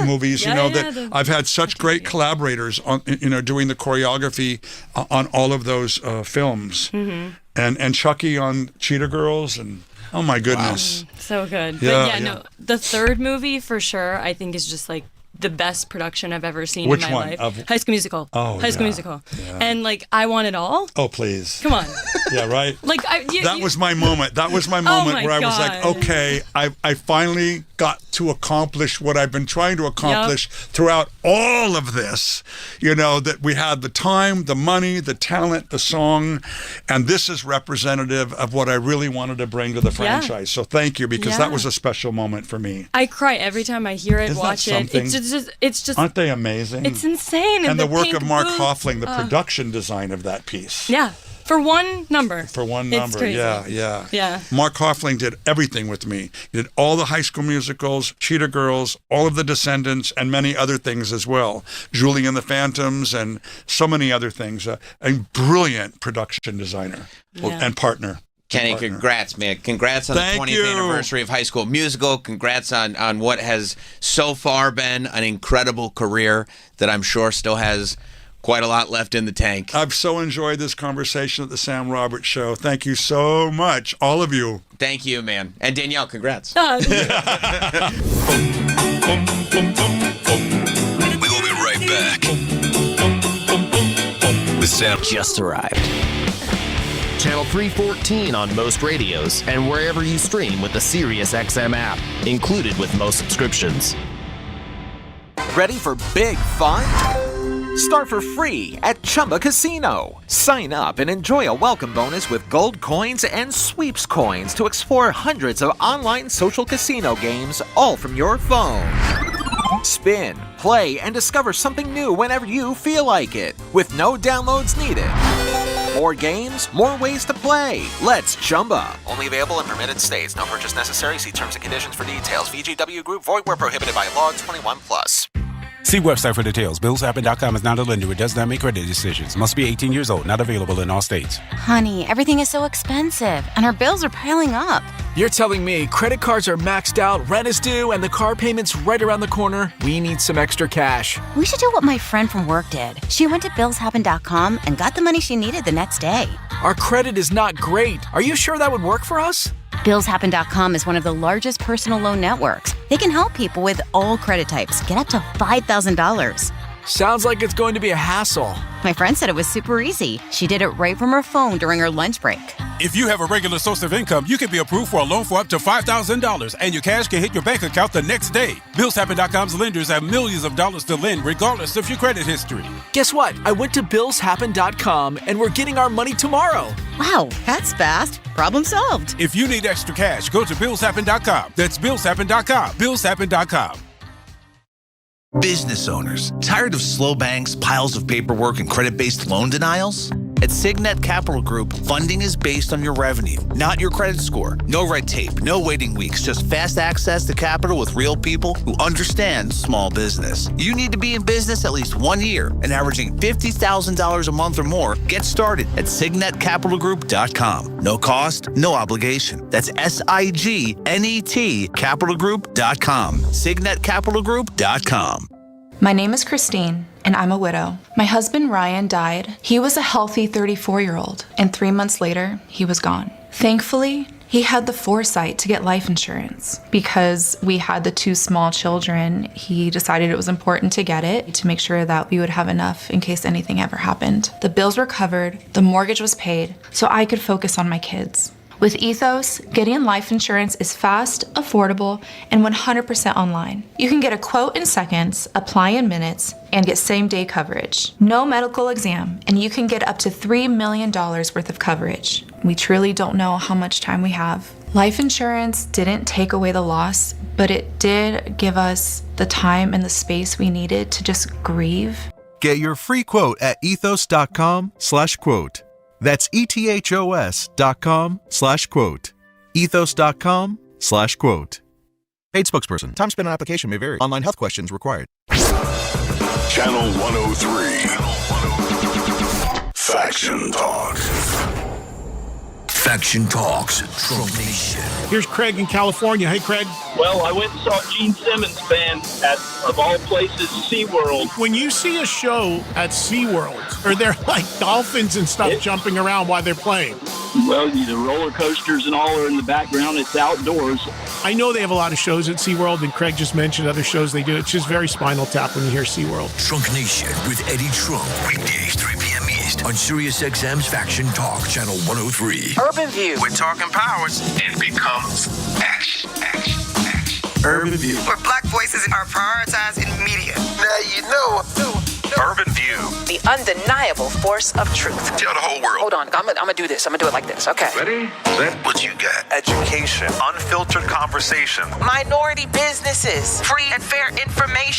movies. I've had such great collaborators on, doing the choreography on all of those films, and Chucky on Cheetah Girls, and oh my goodness, so good. Yeah, but no, the third movie for sure, I think, is just like the best production I've ever seen Which in my one? life. High School Musical. Oh, High School Musical. Yeah. And like, I Want It All. Oh, please. Come on. Yeah, right. Like, that was my moment. That was my moment my where I was God. like, okay, I finally got to accomplish what I've been trying to accomplish throughout all of this. That we had the time, the money, the talent, the song, and this is representative of what I really wanted to bring to the franchise. So thank you, because that was a special moment for me. I cry every time I hear it, Isn't watch that it. It's just. Aren't they amazing? It's insane. And the work pink of Mark boots. Hoffling, the production design of that piece. Yeah. For one number. For one It's number, crazy. yeah. Mark Hoffling did everything with me. He did all the High School Musicals, Cheetah Girls, all of the Descendants, and many other things as well. Julie and the Phantoms, and so many other things. A brilliant production designer and partner. Kenny, congrats, man. Congrats on the 20th anniversary of High School Musical. Congrats on what has so far been an incredible career that I'm sure still has quite a lot left in the tank. I've so enjoyed this conversation at the Sam Roberts Show. Thank you so much, all of you. Thank you, man. And Danielle, congrats. We will be right back. With Sam just arrived. Channel 314 on most radios and wherever you stream with the SiriusXM app, included with most subscriptions. Ready for big fun? Start for free at Chumba Casino. Sign up and enjoy a welcome bonus with gold coins and sweeps coins to explore hundreds of online social casino games, all from your phone. Spin, play, and discover something new whenever you feel like it, with no downloads needed. More games, more ways to play. Let's Chumba. Only available in permitted states. No purchase necessary. See terms and conditions for details. VGW Group. Void where prohibited by law. 21+. See website for details. BillsHappen.com is not a lender. It does not make credit decisions. Must be 18 years old. Not available in all states. Honey, everything is so expensive, and our bills are piling up. You're telling me credit cards are maxed out, rent is due, and the car payment's right around the corner? We need some extra cash. We should do what my friend from work did. She went to BillsHappen.com and got the money she needed the next day. Our credit is not great. Are you sure that would work for us? BillsHappen.com is one of the largest personal loan networks. They can help people with all credit types get up to $5,000. Sounds like it's going to be a hassle. My friend said it was super easy. She did it right from her phone during her lunch break. If you have a regular source of income, you can be approved for a loan for up to $5,000, and your cash can hit your bank account the next day. BillsHappen.com's lenders have millions of dollars to lend, regardless of your credit history. Guess what? I went to BillsHappen.com, and we're getting our money tomorrow. Wow, that's fast. Problem solved. If you need extra cash, go to BillsHappen.com. That's BillsHappen.com. BillsHappen.com. Business owners, tired of slow banks, piles of paperwork, and credit-based loan denials? At Signet Capital Group, funding is based on your revenue, not your credit score. No red tape, no waiting weeks, just fast access to capital with real people who understand small business. You need to be in business at least 1 year and averaging $50,000 a month or more. Get started at signetcapitalgroup.com. No cost, no obligation. That's SIGNET capitalgroup.com. signetcapitalgroup.com. My name is Christine, and I'm a widow. My husband Ryan died. He was a healthy 34-year-old, and 3 months later, he was gone. Thankfully, he had the foresight to get life insurance. Because we had the 2 small children, he decided it was important to get it to make sure that we would have enough in case anything ever happened. The bills were covered, the mortgage was paid, so I could focus on my kids. With Ethos, getting life insurance is fast, affordable, and 100% online. You can get a quote in seconds, apply in minutes, and get same-day coverage. No medical exam, and you can get up to $3 million worth of coverage. We truly don't know how much time we have. Life insurance didn't take away the loss, but it did give us the time and the space we needed to just grieve. Get your free quote at ethos.com/quote. That's ethos.com/quote. Ethos.com/quote. Paid spokesperson. Time spent on application may vary. Online health questions required. Channel 103. Faction Talk. Faction Talks, Trump Nation. Here's Craig in California. Hey, Craig. Well, I went and saw Gene Simmons band at, of all places, SeaWorld. When you see a show at SeaWorld, are there like dolphins and stuff jumping around while they're playing? Well, the roller coasters and all are in the background. It's outdoors. I know they have a lot of shows at SeaWorld, and Craig just mentioned other shows they do. It's just very Spinal Tap when you hear SeaWorld. Trunk Nation with Eddie Trunk. Weekdays, 3 p.m. East on SiriusXM's Faction Talk, Channel 103. Urban View. We're talking powers. It becomes action. Urban View. Where black voices are prioritized in media. Now you know. Urban View. The undeniable force of truth. Tell the whole world. Hold on. I'm gonna do this. I'm gonna do it like this. Okay. Ready? Set. What you got? Education. Unfiltered conversation. Minority businesses. Free and fair information.